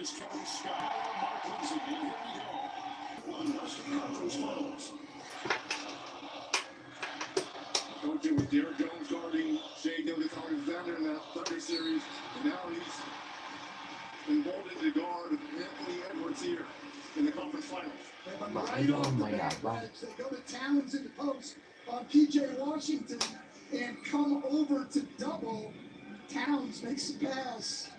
is Kevin Scott. Mark Lindsay. And here we go. One Western Conference Finals. Coaching with Derek Jones guarding Shea Gilgeous-Alexander in that Thunder series. And now he's emboldened to guard Anthony Edwards here in the conference finals. Right off the bat, they go to Towns in the post on P.J. Washington and come over to double. Towns makes a pass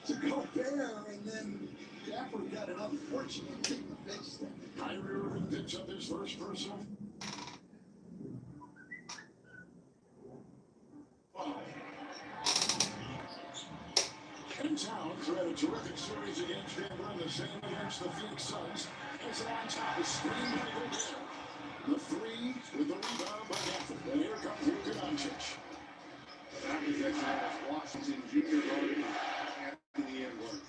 to Gobert, and then Gafford got an unfortunate kick in the face there. Kyrie Irving picks up his first personal. And Towns had a terrific series against Denver and the same against the Phoenix Suns. As it on top is screened by Gobert. The three with the rebound by Gafford. And here comes Luka Doncic. That possession has Washington Jr. guarding Anthony Edwards.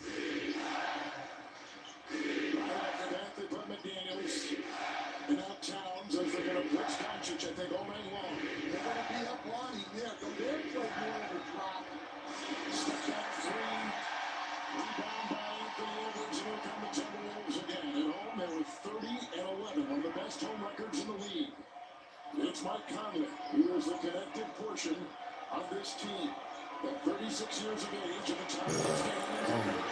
Right after that, they put McDaniels. And now Towns, as they're going to blitz Doncic, I think, all night long. They're going to be up wanting there. Gobert played more of a drop. Step back three. Rebound by Anthony Edwards. And here come the Timberwolves again. At home, they were 30-11, one of the best home records in the league. It's Mike Conley, who is the connective portion of this team. At 36 years of age, and the time of this game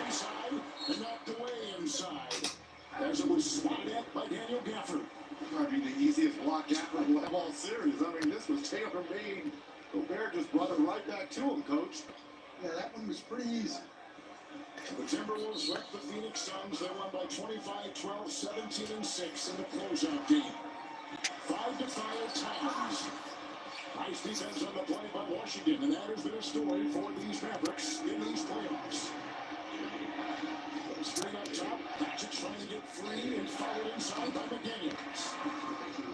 inside and knocked away inside. As it was swatted at by Daniel Gafford. Probably the easiest block Gafford will have all series. I mean, this was tailor-made. Gobert just brought it right back to him, Coach. Yeah, that one was pretty easy. The Timberwolves wrecked the Phoenix Suns. They won by 25, 12, 17, and 6 in the closeout game. 5-5 Towns. Nice defense on the play by Washington, and that has been a story for these Mavericks in these playoffs. Screen up top, Doncic trying to get free and followed inside by McDaniels.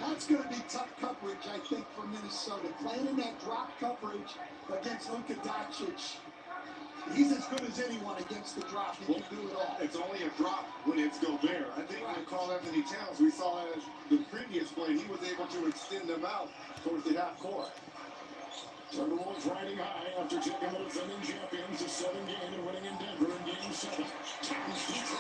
That's going to be tough coverage, I think, for Minnesota. Playing in that drop coverage against Luka Doncic. He's as good as anyone against the drop. He can do it all. It's only a drop when it's Gobert. I think when Carl Anthony Towns, we saw as the previous play, he was able to extend them out towards the half court. Timberwolves riding high after taking the defending champions to 7 games and winning in Denver in Game 7. Towns keeps it.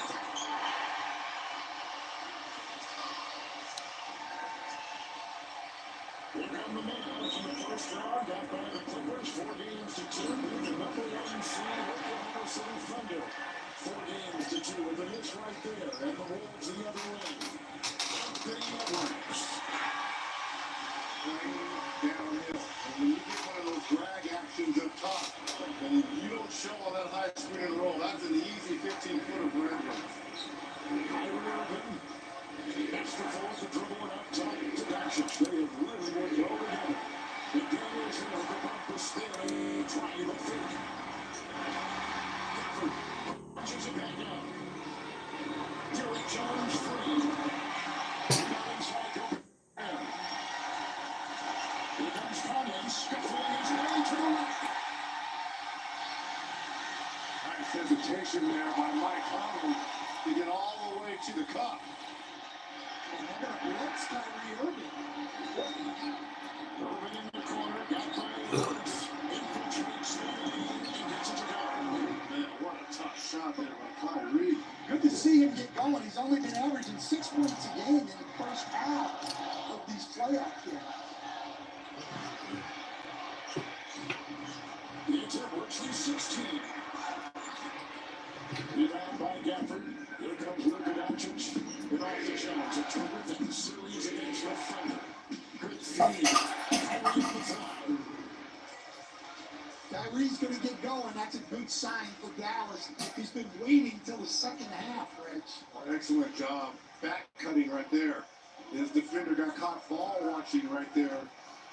Here come the Mavs in the first round, got by the Clippers, 4 games to 2, with the number 1 seed Oklahoma City Thunder. 4 games to 2 with the Knicks right there, and the Wolves the other way. Anthony Edwards. Downhill. And when you get one of those drag actions up top, and you don't show on that high screen and roll, that's an easy 15-footer for Edwards. Kyrie Irving. Masterful to dribble it up top to Doncic. They have really worked well together. McDaniels in the bump is spinning, trying to think. Gafford punches it back out. Derek Jones free. Now inside Gobert. Here comes Collins, scuffling his way to the rack. Nice hesitation there by Mike Conley to get all the way to the cup. And they're going to blitz Kyrie Irving. Irving in the corner, got by Edwards. Infiltrates the lane and gets it to go. Man, what a tough shot there by Kyrie. Good to see him get going. He's only been averaging 6 points a game in the first half of these playoff games. It's Edwards from 16. Rebound by Gafford. Here comes Luka Doncic. With all the shots, a terrific series against the Thunder. Good feed. Kyrie on the fly. Kyrie's going to get going. That's a good sign for Dallas. He's been waiting till the second half, Rich. Excellent job. Back cutting right there. His defender got caught ball watching right there.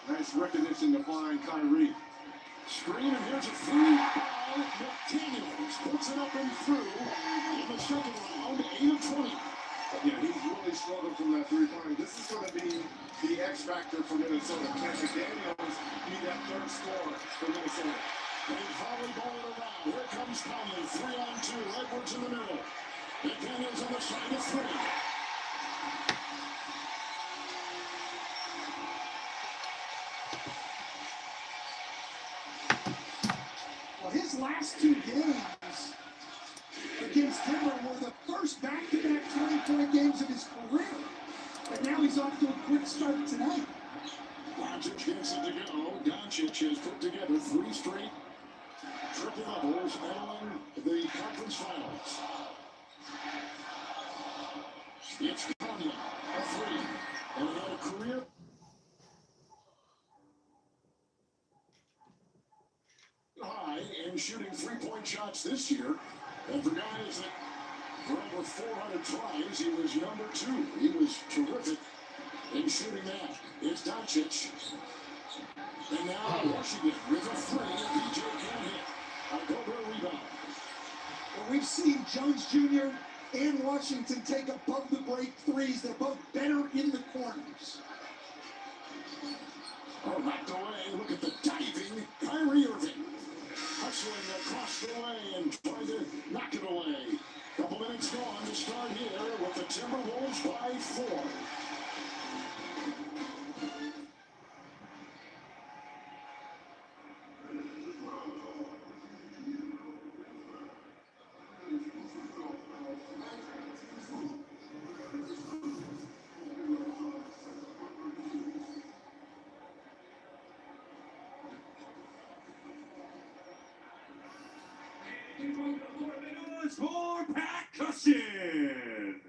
Nice recognition to find Kyrie. Screen, and here's a free by McDaniels. Puts it up and through in the second round, 8 of 20. Yeah, he's really struggled from that three-pointer. This is going to be the X factor for Minnesota. Can McDaniels be that third scorer for Minnesota? They volleyball it around. Here comes Conley, 3-on-2. Edwards in the middle. McDaniels on the side of 3. Well, his last 2 games against Timber were the first back-to-back 20-point games of his career. And now he's off to a quick start tonight. Doncic gets it to go. Doncic has put together 3 straight triple-doubles entering the conference finals. It's Conley, a 3, and he had a career high in shooting 3-point shots this year. And for guys that for over 400 tries, he was number 2. He was terrific in shooting that. It's Doncic. And now Washington with a 3, and DJ can't hit. A Gobert rebound. Well, we've seen Jones Jr. and Washington take above-the-break threes. They're both better in the corners. Oh, knocked away. Look at the diving Kyrie Irving. Hustling across the way and trying to knock it away. Couple minutes gone to start here with the Timberwolves by 4. For percussion.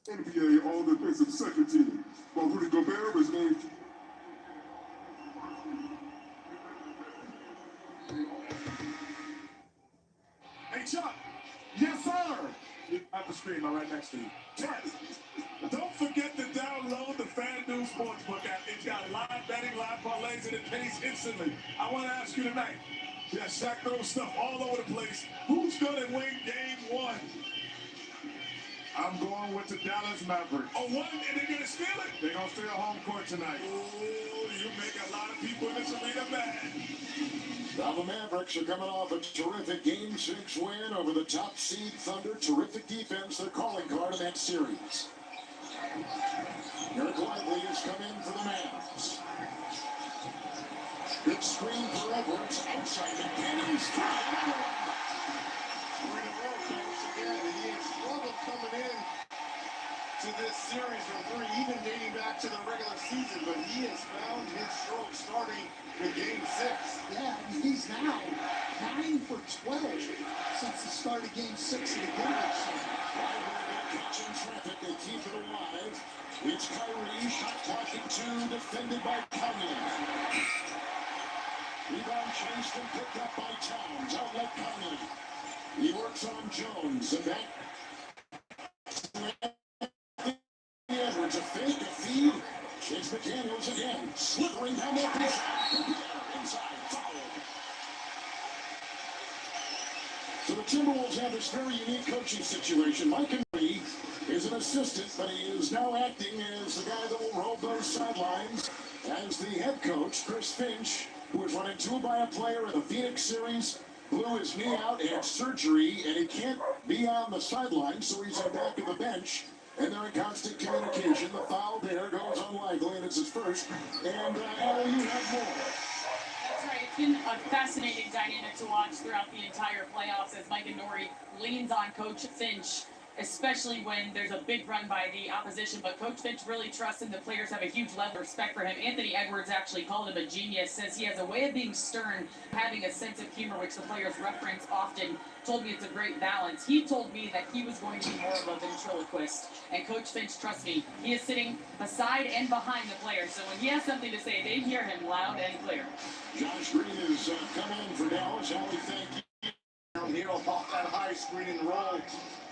NBA All-Defensive Second Team, while Rudy Gobert was named. Hey, Chuck. Yes, sir. You have the screen right next to you. Yes. Don't forget to download the FanDuel Sportsbook app. It's got live betting, live parlays, and it pays instantly. I want to ask you tonight. Yeah, Shaq throws stuff all over the place. Who's going to win game 1? I'm going with the Dallas Mavericks. Oh, 1, and they're going to steal it? They're going to steal home court tonight. Oh, you make a lot of people in this arena mad. Now the Mavericks are coming off a terrific Game 6 win over the top seed Thunder. Terrific defense, their calling card in that series. Eric Lively has come in for the Mavs. Big screen for Edwards. Outside McKinney's trying. He had struggled coming in to this series from three, even dating back to the regular season, but he has found his stroke starting with Game 6. Yeah, and he's now 9 for 12 since the start of Game 6 of the Mavericks. Catching traffic, they keep it alive. It's Kyrie, shot clock at 2, defended by Conley. Rebound chased and picked up by Towns. Outlet Conley. He works on Jones, and back Edwards, a fake, a feed. It's McDaniels again, slithering down the pitch. Inside, foul. So the Timberwolves have this very unique coaching situation. Mike Henry is an assistant, but he is now acting as the guy that will roll those sidelines. As the head coach, Chris Finch, who was run into by a player in the Phoenix series, blew his knee out, had surgery, and he can't be on the sideline, so he's on back of the bench. And they're in constant communication. The foul there goes unlikely, and it's his first. And Al, you have more. That's right. It's been a fascinating dynamic to watch throughout the entire playoffs as Mike Nori leans on Coach Finch, especially when there's a big run by the opposition. But Coach Finch really trusts him. The players have a huge level of respect for him. Anthony Edwards actually called him a genius, says he has a way of being stern, having a sense of humor, which the players reference often. Told me it's a great balance. He told me that he was going to be more of a ventriloquist. And Coach Finch, trust me, he is sitting beside and behind the players. So when he has something to say, they hear him loud and clear. Josh Green is coming in for Dallas. Howie, thank you. Down here off that high screen and roll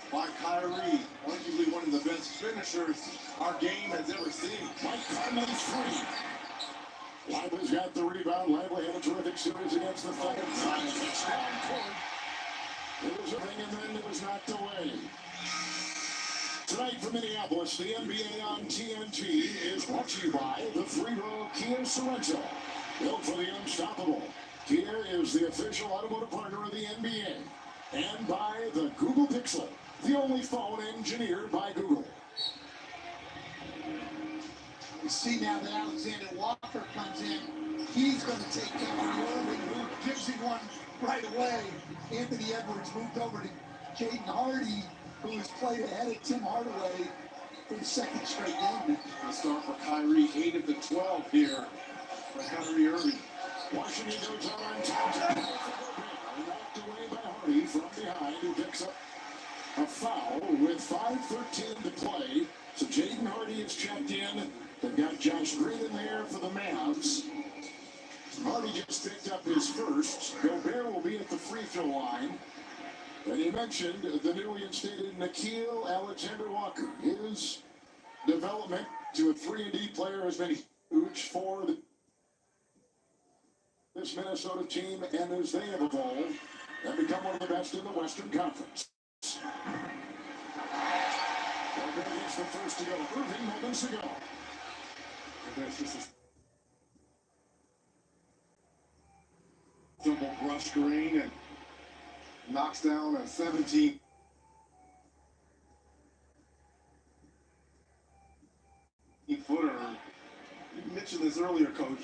by Kyrie, arguably one of the best finishers our game has ever seen. Mike Conley free. Lively's got the rebound. Lively had a terrific series against the Thunder. Touchdown court. It was a ring, and then it was knocked away. Tonight from Minneapolis, the NBA on TNT is brought to you by the three-row Kia Sorento. Built for the unstoppable. Kia is the official automotive partner of the NBA. And by the Google Pixel, the only phone engineered by Google. We see now that Alexander Walker comes in. He's going to take Doncic-Irving, who gives him one right away. Anthony Edwards moved over to Jaden Hardy, who has played ahead of Tim Hardaway for the second straight game. The start for Kyrie, 8 of the 12 here for Kyrie-Irving. Washington goes on top. Knocked away by Hardy from behind, who picks up a foul with 5:13 to play. So Jaden Hardy is checked in. They've got Josh Green in there for the Mavs. Hardy just picked up his first. Gobert will be at the free throw line. And he mentioned the newly instated Nickeil Alexander-Walker. His development to a 3-and-D player has been huge for this Minnesota team, and as they have evolved, they've become one of the best in the Western Conference. Gobert gets the first to go. Irving moments ago. That's just a simple brush screen and knocks down a 17-footer. You mentioned this earlier, Coach.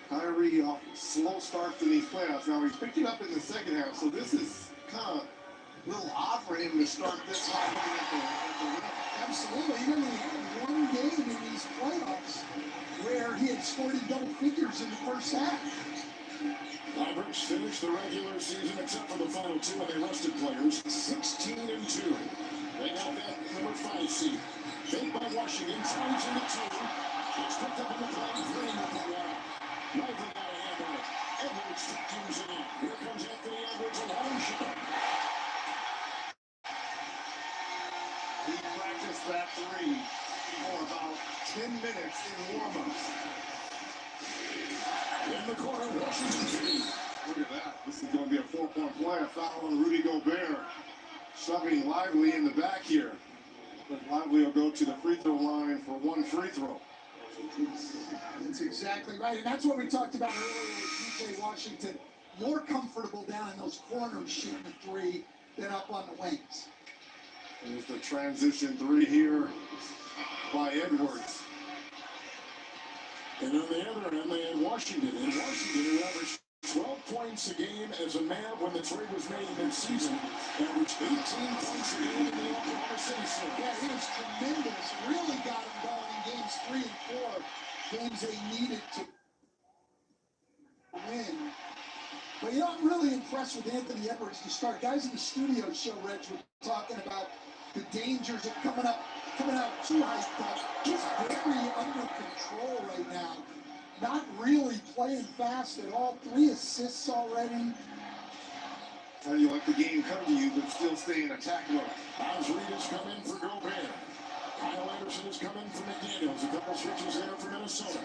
Kyrie off slow starts in these playoffs. Now he's picked it up in the second half, so this is kind of a little odd for him to start this high looking at the rim. Absolutely. He only had one game in these playoffs where he had scored in double figures in the first half. Mavericks finished the regular season, except for the final two, and they rested players, 16-2. They got that number 5 seed. Fake by Washington, challenge into 2. It's picked up in the play, Green with the wall. Lively got a hand on it. Edwards tucks it in. Here comes Anthony Edwards, a long shot. He practiced that three for about 10 minutes in warm-ups. In the corner, Washington City. Look at that. This is going to be a 4-point play. A foul on Rudy Gobert. Shoving Lively in the back here. But Lively will go to the free throw line for one free throw. That's exactly right. And that's what we talked about earlier with PJ Washington. More comfortable down in those corners shooting the three than up on the wings. There's the transition three here by Edwards. And on the other end, they had Washington. And Washington, who averaged 12 points a game as a Mav when the trade was made in mid-season. Averaged 18 points a game in the Oklahoma City series. Yeah, he was tremendous. Really got him going in games 3 and 4. Games they needed to win. But, you know, I'm really impressed with Anthony Edwards to start. Guys in the studio show, Reg, were talking about the dangers of coming out too hyped up. He's very under control right now. Not really playing fast at all. 3 assists already. How do you let the game come to you but still stay in attack mode? Miles Reed has come in for Gobert. Kyle Anderson has come in for McDaniels. A couple switches there for Minnesota.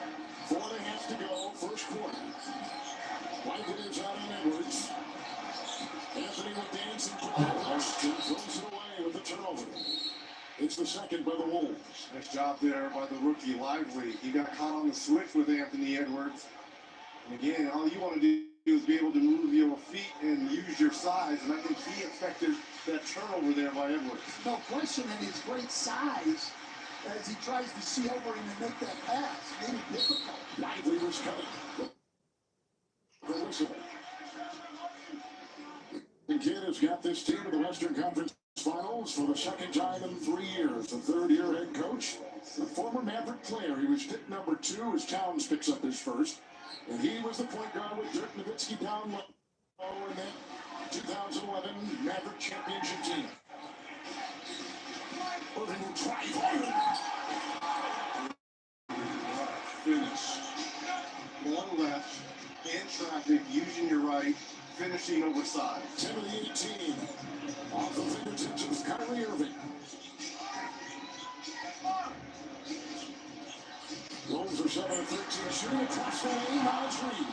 4.5 to go, first quarter. White is out on Edwards. Anthony with dancing and throws it away with the turnover. It's the second by the Wolves. Nice job there by the rookie Lively. He got caught on the switch with Anthony Edwards. And again, all you want to do is be able to move your feet and use your size. And I think he affected that turnover there by Edwards. No question, and his great size as he tries to see over him and make that pass. Made it difficult. Lively was coming. The whistle. The kid has got this team to the Western Conference Finals for the second time in 3 years. The third-year head coach, a former Maverick player. He was picked number 2 as Towns picks up his first. And he was the point guard with Dirk Nowitzki down low in that 2011 Maverick championship team. Irving will try hard. Finish. One left, in traffic, using your right, finishing oversized. 10 of the 18. Off the fingertips of Kyrie Irving. Wolves are 7 of 13 shooting across the lane. Miles Reed.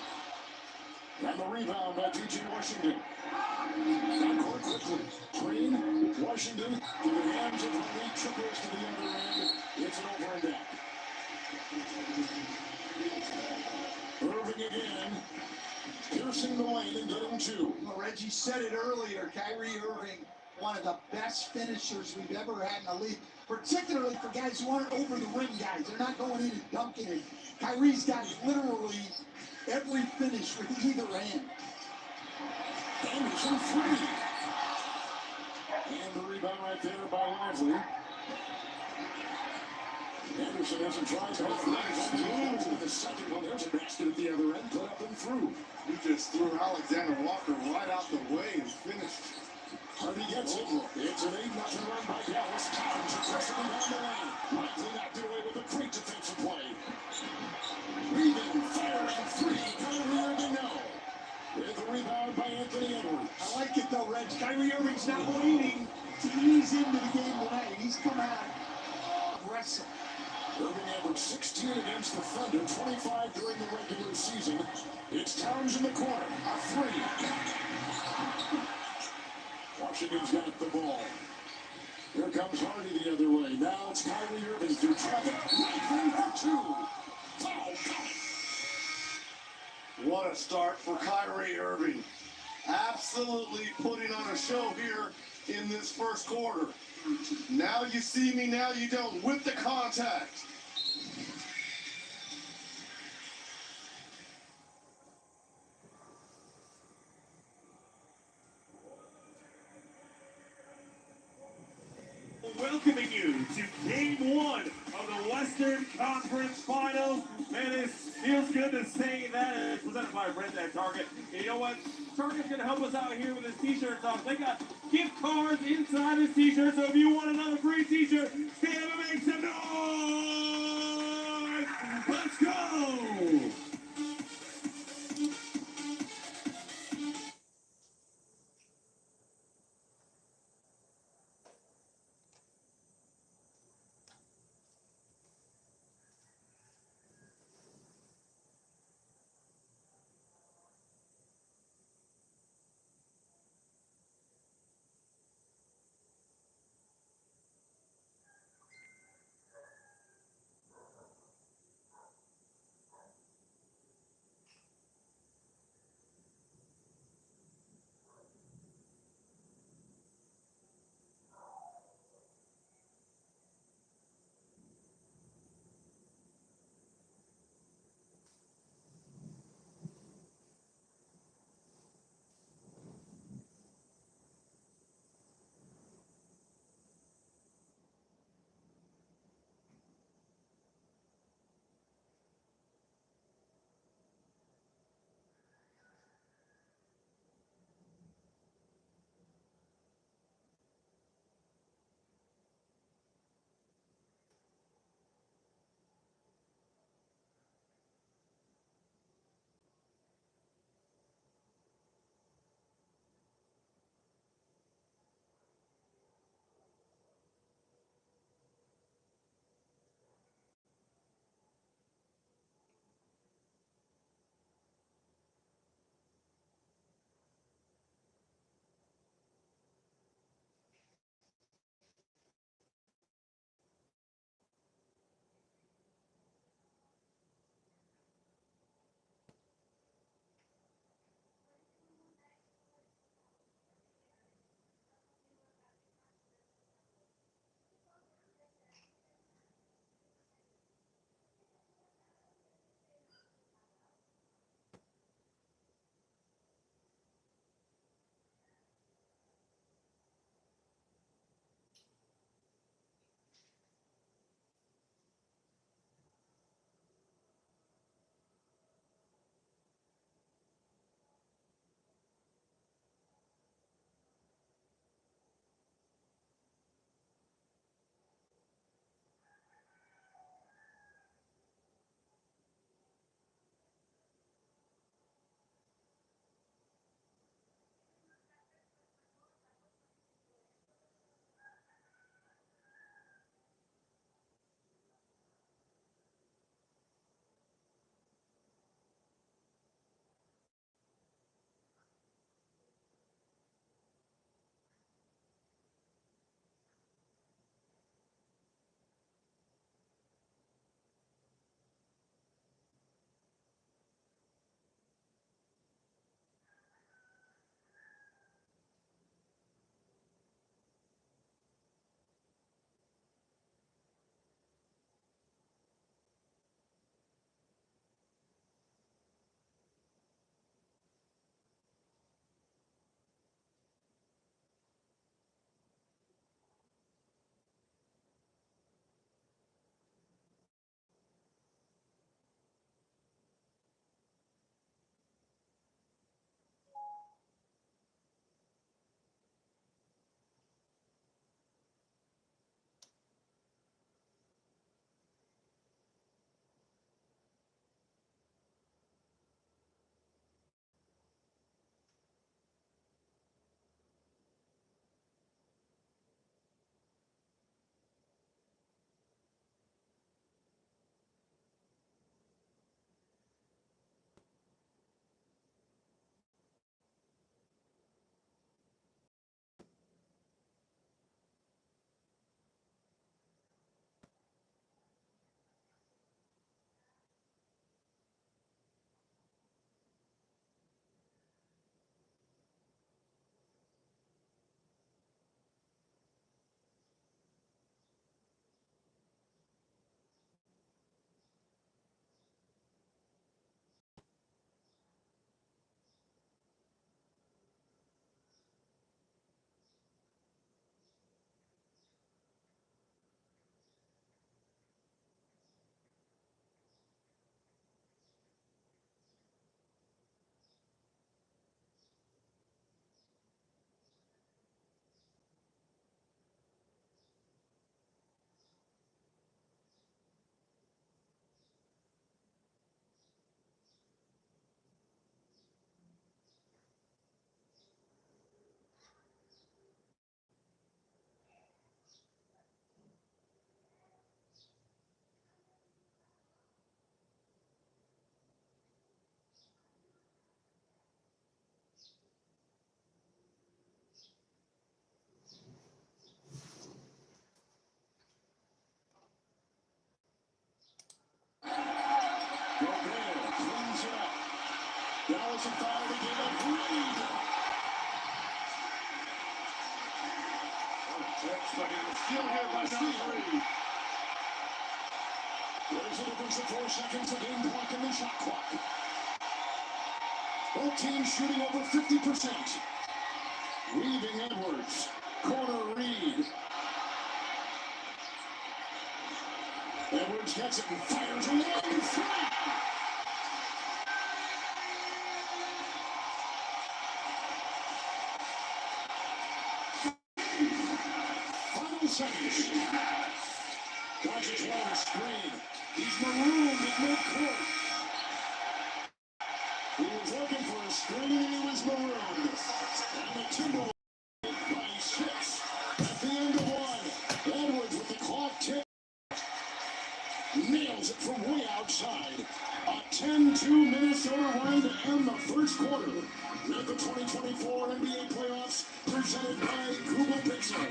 And the rebound by DJ Washington. Backcourt quickly. Green, Washington, to the hands of Reed. Triples to the other end. It's an over and back. Irving again. Piercing the lane and getting 2. Well, Reggie said it earlier. Kyrie Irving, one of the best finishers we've ever had in the league. Particularly for guys who aren't over the rim guys. They're not going in and dunking it. Kyrie's got literally every finish with either hand. Anderson 3. And the rebound right there by Lively. Anderson hasn't tried to hit the second one. There's a basket at the other end. Put up and through. He just threw Alexander Walker right out the way and finished. Hardy gets it. It's an 8-0 run by Dallas. Towns aggressively down the lane. Lively knocked it away with a great defensive play. Reading, firing 3. Kyrie Irving no. With the rebound by Anthony Edwards. I like it though, Reg. Kyrie Irving's not waiting to ease into the game tonight. He's come out aggressive. Irving averaged 16 against the Thunder, 25 during the regular season. It's Towns in the corner. A 3. Washington's got the ball. Here comes Hardy the other way. Now it's Kyrie Irving through traffic. Lively for 2. Foul coming. What a start for Kyrie Irving. Absolutely putting on a show here in this first quarter. Now you see me, now you don't. With the contact. Welcoming you to Game 1 of the Western Conference Finals. Man, it feels good to say that. It's presented by Brent at Target. And you know what? Target's going to help us out here with his t-shirts off. They got gift cards inside his t-shirt, so if you want another free t-shirt, stand up and make some noise! Let's go! Offensive foul to give up Reed. Jets looking to steal here by number 3. There's a difference of 4 seconds, a game clock in the shot clock. Both teams shooting over 50%. Weaving Edwards. Corner Reed. Edwards gets it and fires away. 3. Final seconds. Doncic wanted a screen. He's marooned in midcourt. He was looking for a screen and he was marooned. And the Timberwolves by 6 at the end of 1. Edwards with the clock tick. Nails it from way outside. A 10-2 Minnesota run to end the first quarter. With the 2024 NBA playoffs presented by Google Pixel.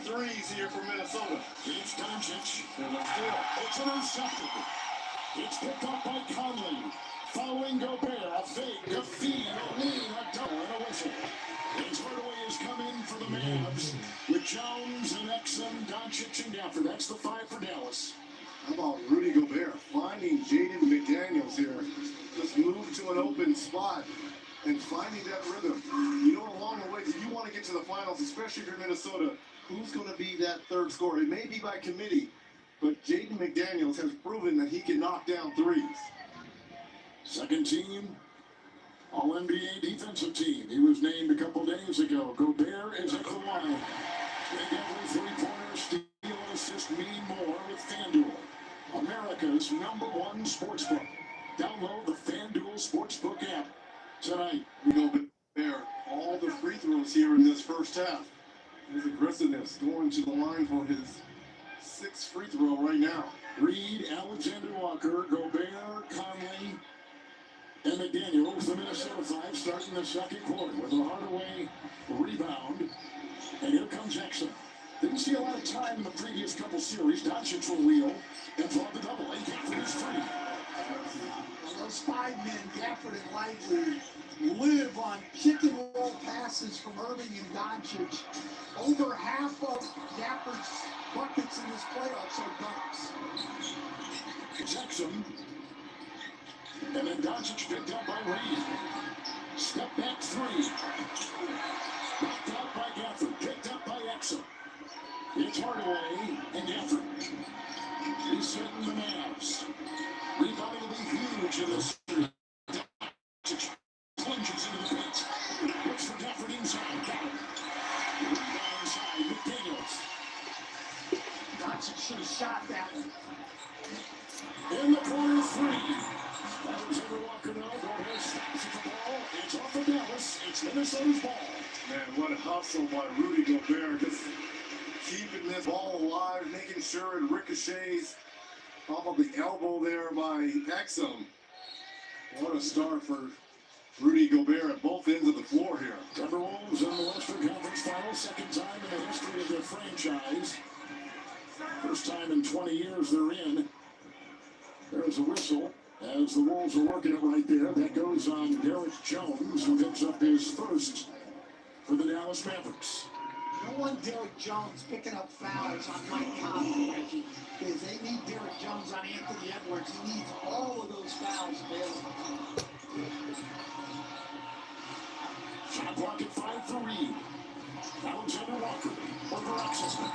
threes here for Minnesota. It's Doncic. And the steal. It's intercepted. It's picked up by Conley. Following Gobert, a fake, a feed, a lean, a double, and a whistle. His Hardaway is coming for the Mavs with Jones and Exum, Doncic, and Gafford. That's the five for Dallas. How about Rudy Gobert finding Jaden McDaniels here? Just move to an open spot and finding that rhythm. You know, along the way, if you want to get to the finals, especially if you're Minnesota, who's going to be that third scorer? It may be by committee, but Jaden McDaniels has proven that he can knock down threes. Second team, All-NBA defensive team. He was named a couple days ago. Gobert is at the line. Big every three-pointer, steal, and assist mean more with FanDuel, America's #1 sportsbook. Download the FanDuel Sportsbook app tonight. We go there. All the free throws here in this first half. His aggressiveness going to the line for his 6th free throw right now. Reed, Alexander Walker, Gobert, Conley, and McDaniels, the Minnesota five, starting the second quarter with a Hardaway rebound. And here comes Exum. Didn't see a lot of time in the previous couple series. Doncic will wheel and draw the double. And Gafford is free. Well, those 5 men, Gafford and Lively, live on pick and roll passes from Irving and Doncic. Over half of Gafford's buckets in this playoffs are dunks. It's Exum. And then Doncic picked up by Reed. Step back three. Knocked out by Gafford. Picked up by Exum. It's Hardaway and Gafford. He's hitting the Mavs. Rebounding will be huge in this series. Doncic plunges into the paint. Looks for Gafford inside. Got him. Rebound inside. McDaniels. Doncic should have shot that one. In the corner three. Alexander Walker now. Gobert stops at the ball. It's off of Dallas. It's Minnesota's ball. Man, what a hustle by Rudy Gobert. Just keeping this ball alive, making sure it ricochets off of the elbow there by Exum. What a start for Rudy Gobert at both ends of the floor here. Timberwolves in the Western Conference Finals, second time in the history of their franchise. First time in 20 years they're in. There's a whistle as the Wolves are working it right there. That goes on Derek Jones, who picks up his first for the Dallas Mavericks. You don't want Derek Jones picking up fouls on Mike Conley, Reggie, because they need Derek Jones on Anthony Edwards. He needs all of those fouls available. Shot clock at 5 for Reed. Alexander Walker over Exum.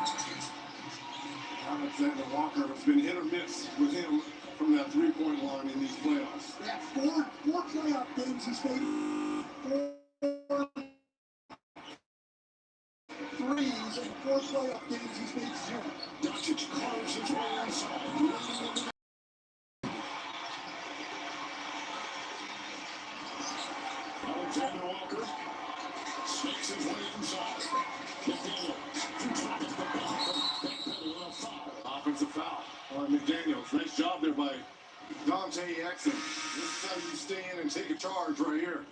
Alexander Walker has been hit or miss with him from that three-point line in these playoffs. Yeah, four playoff games he's made 4 threes, and 4 playoff games he's made 0. Doncic carves his way inside. Alexander Walker snakes his way inside. McDaniels. Offensive foul on McDaniels. Nice job there by Dante Exum. This is how you stay in and take a charge right here.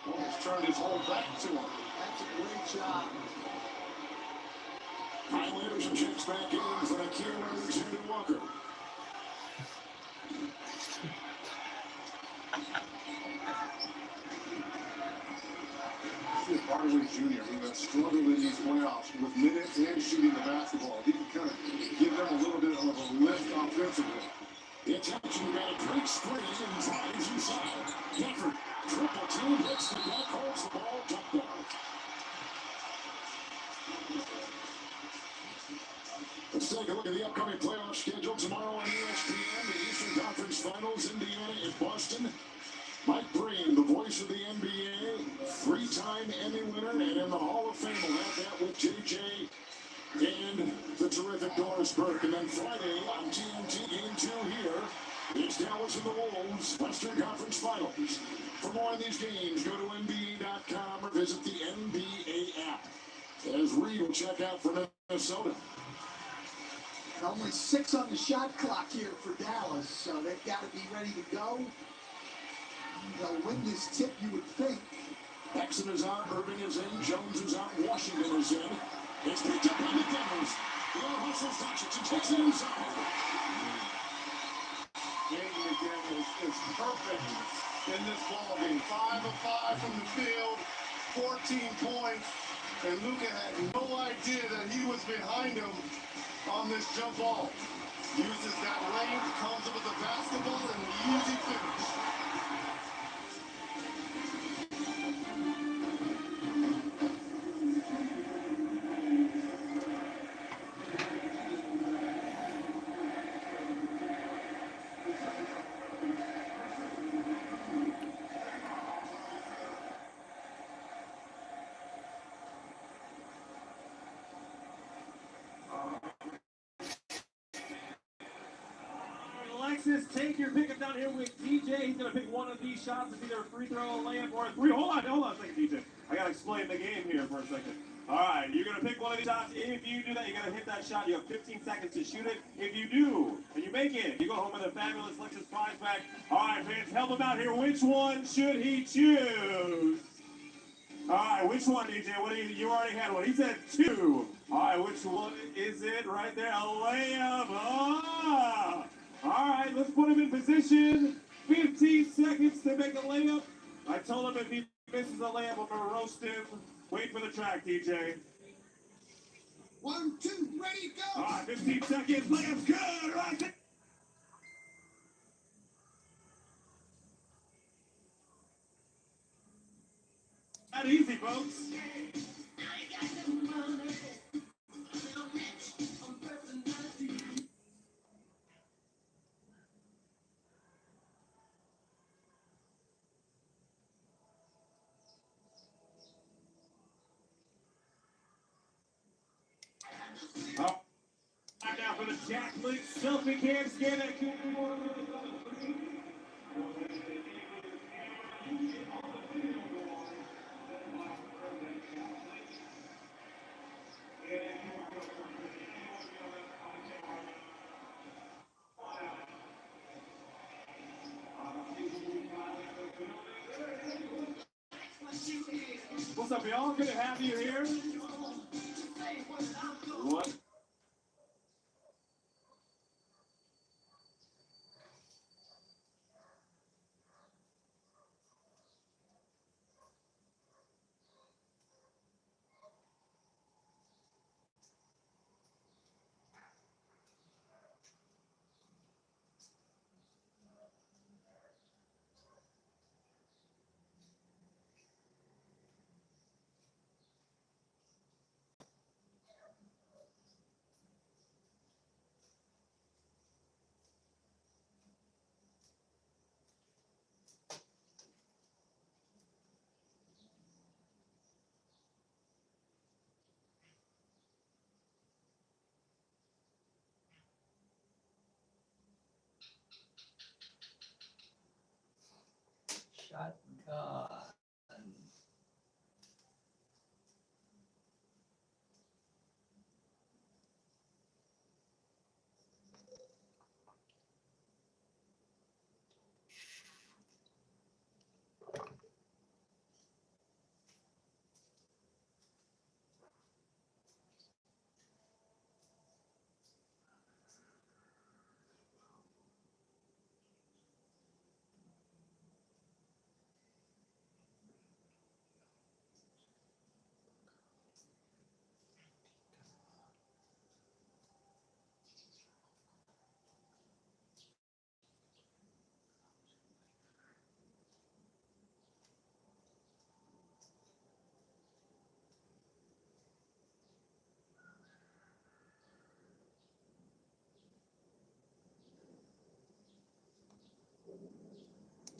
Almost turned his whole back to him. That's a great job. Highlanders and checks back in for Alexander Walker. See Hardaway Jr., who has struggled in these playoffs with minutes and shooting the basketball. He can kind of give them a little bit of a lift offensively. It's actually got a great screen and drives inside. Gafford, triple team, hits the block, holds the ball, jump ball. Let's take a look at the upcoming playoff schedule tomorrow on ESPN. The Eastern Conference Finals, Indiana in Boston. Mike Breen, the voice of the NBA, 3-time Emmy winner, and in the Hall of Fame. We'll have that with JJ and the terrific Doris Burke. And then Friday on TNT Game 2 here, it's Dallas and the Wolves, Western Conference Finals. For more on these games, go to NBA.com or visit the NBA app. As Reed will check out for Minnesota. Only 6 on the shot clock here for Dallas, so they've got to be ready to go. They'll win this tip, you would think. Exum is out, Irving is in, Jones is out, Washington is in. It's picked up by the Devils. The hustles Doncic and takes it inside. Hayden again is perfect in this ball game. 5 of 5 from the field, 14 points, and Luka had no idea that he was behind him on this jump ball. Uses that length, comes up with the basketball, and an easy finish. Alexis, take your pickup down here with DJ. He's going to pick one of these shots. It's either a free throw, a layup, or a three. Hold on a second, DJ. I got to explain the game here for a second. All right, you're going to pick one of these shots. If you do that, you're going to hit that shot. You have 15 seconds to shoot it. If you do, and you make it, you go home with a fabulous Lexus prize pack. All right, fans, help him out here. Which one should he choose? All right, which one, DJ? What do you already had one. He said 2. All right, which one is it right there? A layup. Ah! All right, let's put him in position. 15 seconds to make a layup. I told him if he misses a layup, I'm going to roast him. Wait for the track, DJ. 1, 2, ready, go! All right, 15 seconds. Layup's good. Right there. Not easy, folks. Oh. Now for the Jacqueline selfie cam scan that What's up, y'all? Good to have you here. What? Shotgun.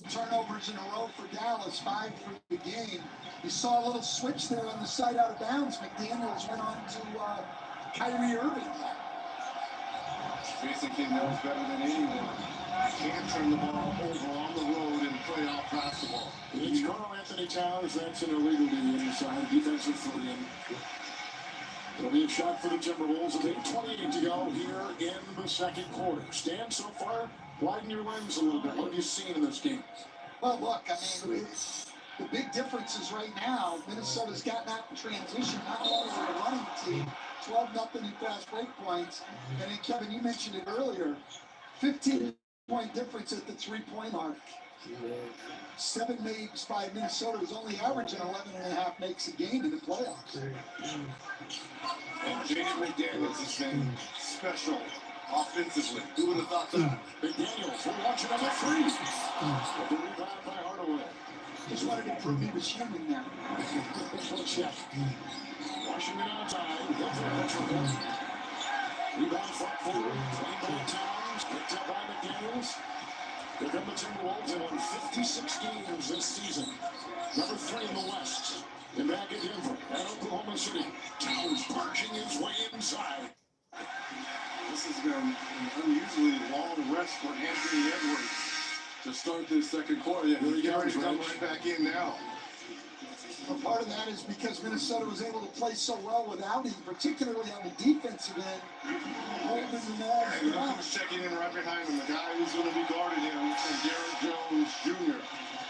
Turnovers in a row for Dallas, 5 for the game. You saw a little switch there on the side out of bounds. McDaniels went on to Kyrie Irving. Basically knows better than anyone. You can't turn the ball over on the road in playoff basketball. It's Carl Anthony Towns. That's an illegal to the inside. Defensive three-in. It'll be a shot for the Timberwolves with 8:28 to go here in the second quarter. Stan, so far, widen your lens a little bit. What have you seen in this game? Well, look, I mean, The big difference is right now, Minnesota's gotten out in transition. Not only are they a running team, 12-0 in fast break points. And then, Kevin, you mentioned it earlier, 15-point difference at the three-point arc. 7 makes by Minnesota is only averaging 11.5 makes a game in the playoffs. And Jaden McDaniels has been special offensively. Who would have thought that? McDaniels, we're watching number 3. With the rebound by Hardaway. Just wanted to prove he was human now. Check. Washington outside. Rebound front forward. Clean by Towns. Picked up by McDaniels. Here come the Timberwolves. They won 56 games this season. Number 3 in the West. And back at Denver at Oklahoma City. Towns punching his way inside. This has been an unusually long rest for Anthony Edwards to start this second quarter. Yeah, he's ready to come right back in now. Well, part of that is because Minnesota was able to play so well without him, particularly on the defensive end, holding the ball. And who's checking in right behind him? The guy who's going to be guarding him is Derek Jones Jr.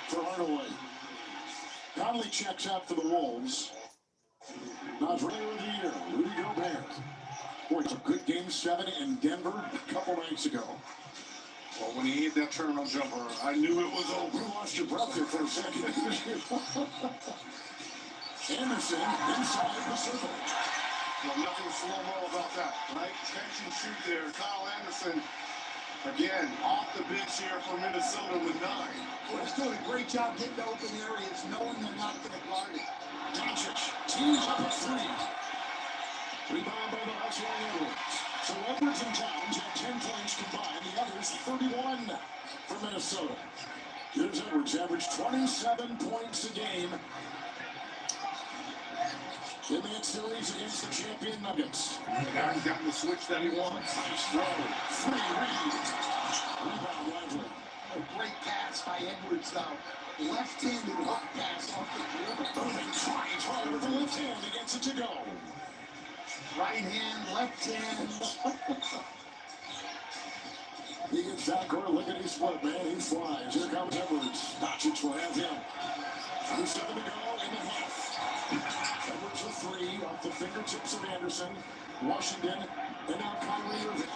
For Hardaway. Conley checks out for the Wolves. Now player of the year, Rudy Gobert. Boy, it's a good game 7 in Denver a couple nights ago. Well, when he hit that turnaround jumper, I knew it was over. You lost your breath there for a second. Anderson inside the circle. Well, nothing slow-mo about that, right? Catch and shoot there. Kyle Anderson, again, off the bench here for Minnesota with 9. Well, he's doing a great job getting to open areas, knowing they're not going to guard it. Doncic teams up at 3. Rebound by the hustling Edwards. So Edwards and Towns have 10 points combined. The others 31 for Minnesota. Here's Edwards, averaged 27 points a game in that series against the champion Nuggets. Now he's got the switch that he wants. Nice throw. Free read. Rebound Lively. A great pass by Edwards, though. Left-handed hook pass off the dribble. Irving tries hard with the left hand. He gets it to go. Right hand, left hand. He gets backcourt, look at his split, man. He flies. Here comes Edwards. Doncic will have him. 2:07 to go in the half. Edwards with 3 off the fingertips of Anderson. Washington, and now Irving.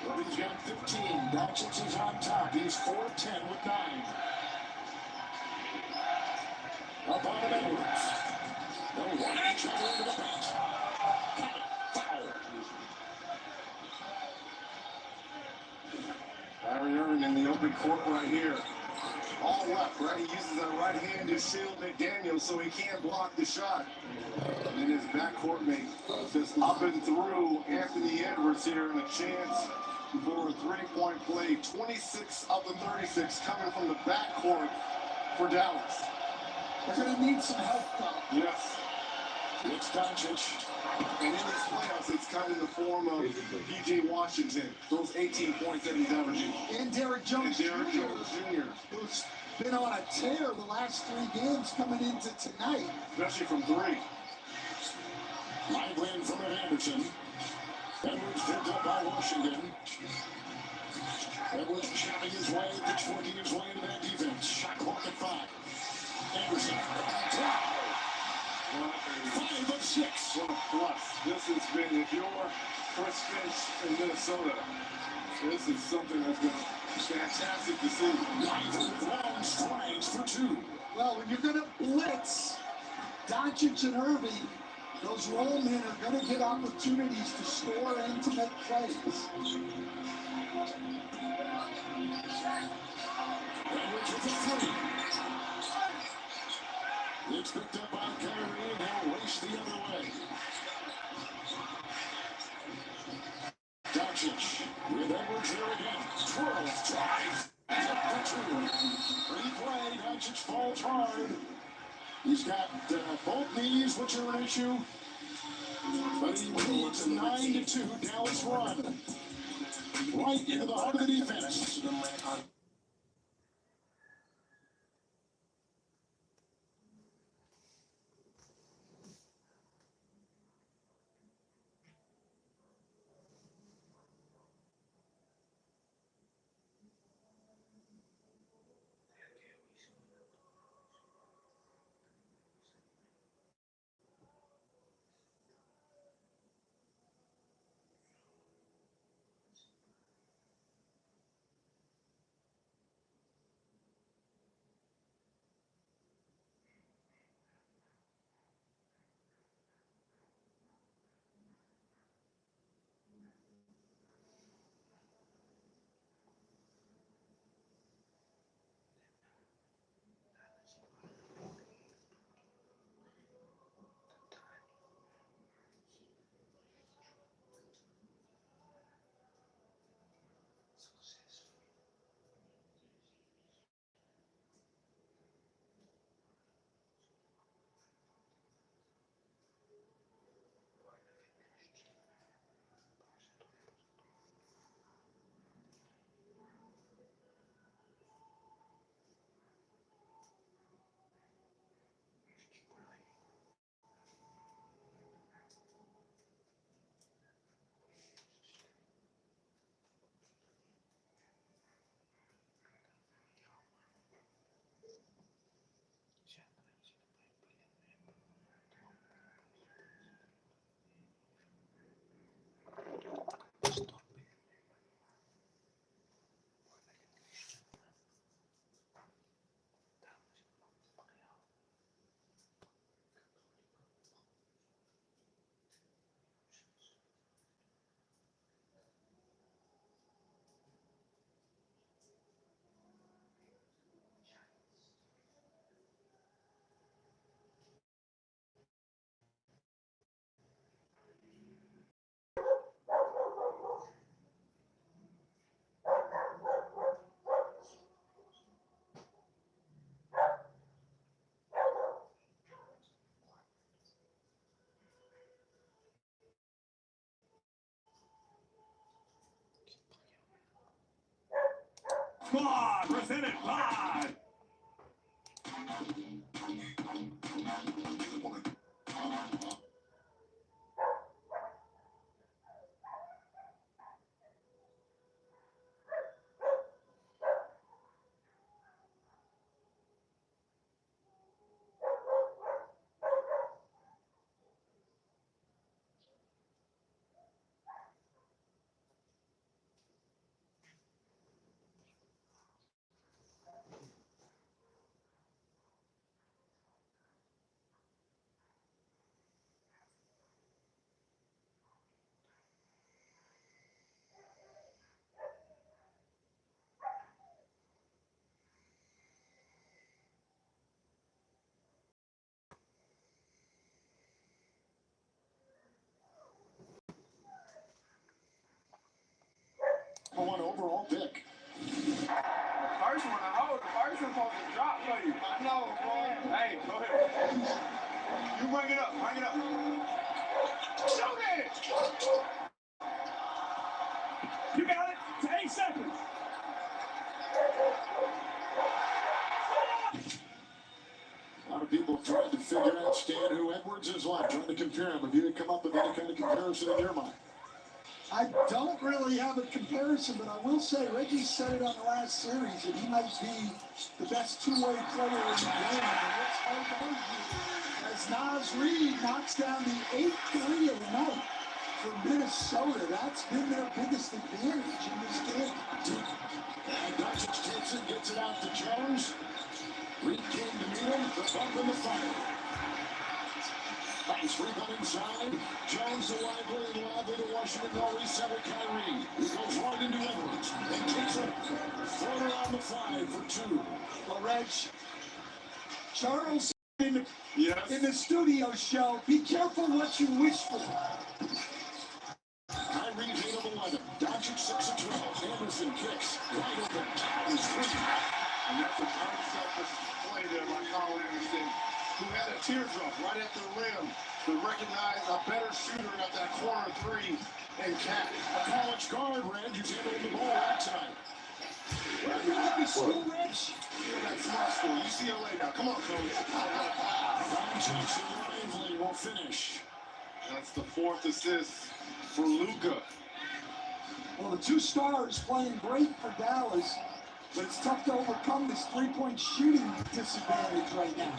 Irving's got 15. Doncic is on top. He's 4-10 with 9. Up on Edwards. They'll run each other into the paint. Kyrie Irving in the open court right here. All left, right? He uses that right hand to shield McDaniels so he can't block the shot. And then his backcourt mate just up and through Anthony Edwards here, and a chance for a three-point play. 26 of the 36 coming from the backcourt for Dallas. They're going to need some help, though. Yes. It's Doncic. And in this playoffs, it's kind of in the form of P.J. Washington, those 18 points that he's averaging. And Derek Jones Jr., Who's been on a tear the last 3 games coming into tonight. especially from 3. Lively in front of Anderson. Edwards picked up by Washington. Edwards chopping his way, pitchforking his way into that defense. Shot clock at 5. Anderson. 5 of 6. Plus, this has been, if you're Chris Finch in Minnesota, this is something that's been fantastic to see. Lively with long strides for 2. Well, when you're going to blitz Doncic and Irving, those roll men are going to get opportunities to score and to make plays. Edwards with a 3. It's picked up by Kyrie, and they'll race the other way. Doncic with Edwards there again. Twirls, drives, and up for 2. Free play, Doncic falls hard. He's got both knees, which are an issue. But he leads 9-2, Dallas run. Right into the heart of the defense. Squad presented by #1 overall pick. First one, the first one supposed to drop for you. I know, boy. Hey, go ahead. You bring it up, bring it up. Shoot it! You got it. It's 8 seconds. A lot of people have tried to figure out, Stan, who Edwards is like, trying to compare him. Have you come up with any kind of comparison in your mind? I don't really have a comparison, but I will say Reggie said it on the last series that he might be the best two-way player in the game. And it's hard to argue as Naz Reid knocks down the 8th three of the night for Minnesota. That's been their biggest advantage in this game. And Doncic takes it, gets it out to Jones. Reid came to meet him, the bump in the fire. Nice rebound inside. Jones to Lively, and Lively to Washington. No reset with Kyrie. He goes right into Edwards and takes a floater on the 5 for 2. Well, Reg, Charles in Yes. the studio show, be careful what you wish for. Kyrie 8 of 11. Doncic 6 of 12. Anderson kicks. Wide open. Is free. And that's an unselfish play there by Kyle Anderson, who had a teardrop right at the rim to recognize a better shooter at that corner 3 and Cat. A college guard, Reg, who's handling the ball that time. Where are you going to school, Reg? Yeah, that's smart school. UCLA now. Come on, coach. Doncic and Lively will finish. That's the 4th assist for Luka. Well, the two stars playing great for Dallas, but it's tough to overcome this three-point shooting disadvantage right now.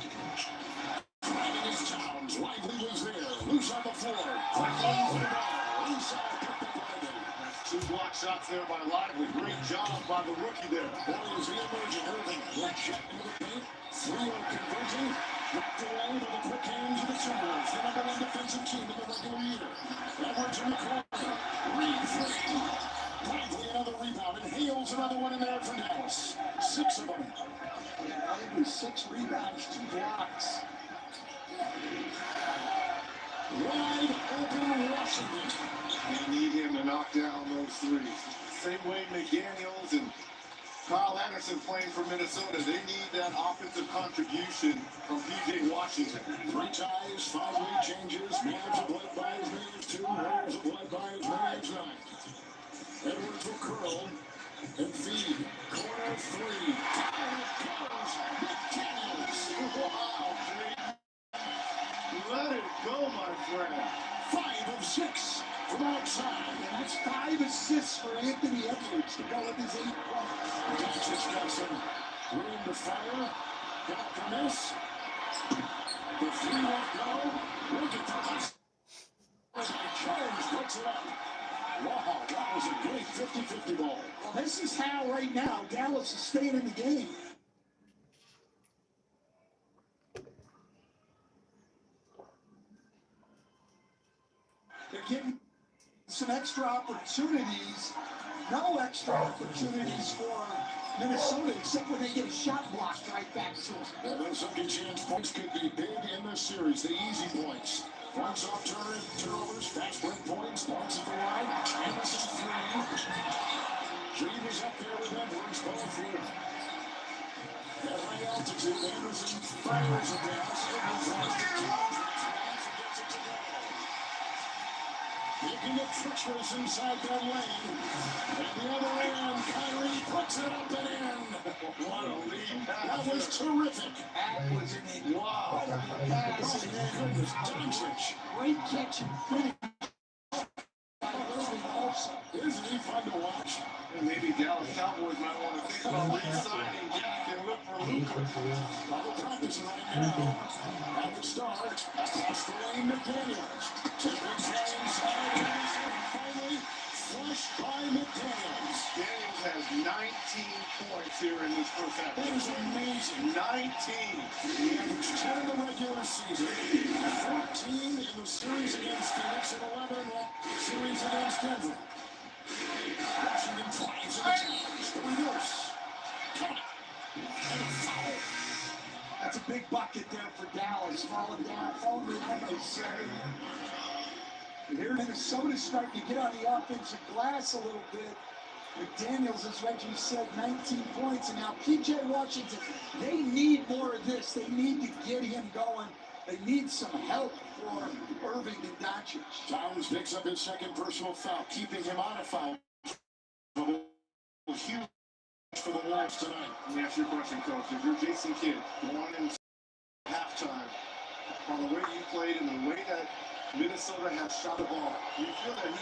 Driving his Towns. Lively was there. Loose on the floor. Lively for the ball. Inside, picked up Lively. That's 2 block shots there by Lively. Great job by the rookie there. Boy, is he emerging. Irving. Left shot into the paint. 3-0 conversion. Knocked away by the quick hands of the Timberwolves. The number 1 defensive team in the regular year. Edwards in the corner. Reid 3. Lively another rebound. And Hales another one in there for Dallas. 6 of them. Yeah, I think it was 6 rebounds, 2 blocks. Wide open Washington. They need him to knock down those threes. Same way McDaniels and Kyle Anderson playing for Minnesota. They need that offensive contribution from P.J. Washington. 3 ties, 5 lead changes. Mavs have led by as many as 2. Wolves have led by as many as 9. Edwards will curl and feed. Corner 3. Down it goes. McDaniels. Wow. Let it go, my friend. 5 of 6 from outside. And that's 5 assists for Anthony Edwards to go with his 8 points. Doncic got some room to fire. Got the miss. The 3 won't go. Look at that. Jones puts it up. Wow, that was a great 50-50 ball. Well, this is how right now Dallas is staying in the game. They're getting some extra opportunities. No extra opportunities for Minnesota, except when they get a shot blocked right back to them. Yeah, those second chance points could be big in this series. The easy points. Points off turnovers, fast break points, points at the line. Anderson 3. Reid was up there with Edwards, both here. At high altitude, Anderson fires a pass. Edwards runs to Jones. Gets it to go. Making it treacherous inside that lane. And the other end, Kyrie puts it up and in. What a lead pass. That was terrific. That was an incredible pass. Oh, my goodness. Doncic. Great catch and finish by Irving also. Isn't he fun to watch? And maybe Dallas Cowboys might want to think about re-signing Jack and look for Luka. Double practice right now. At the start, across the lane, McDaniels. Tipping inside, and finally flushed by McDaniels. Daniels has 19 points here in this first half. That is amazing. 19. He averaged 10 in the regular season, 14 in the series against Phoenix, and 11 in the series against Denver. Washington tries the reverse. And a foul. That's a big bucket there for Dallas. Falling down by 7. And here Minnesota's starting to get on the offensive glass a little bit. McDaniels, as Reggie said, 19 points. And now P.J. Washington, they need more of this. They need to get him going. They need some help for Irving and Doncic. Towns picks up his second personal foul, keeping him on a foul. Huge for the Wolves tonight. Let me ask you a question, Coach. If you're Jason Kidd, going in halftime, on the way you played and the way that Minnesota has shot the ball, you feel that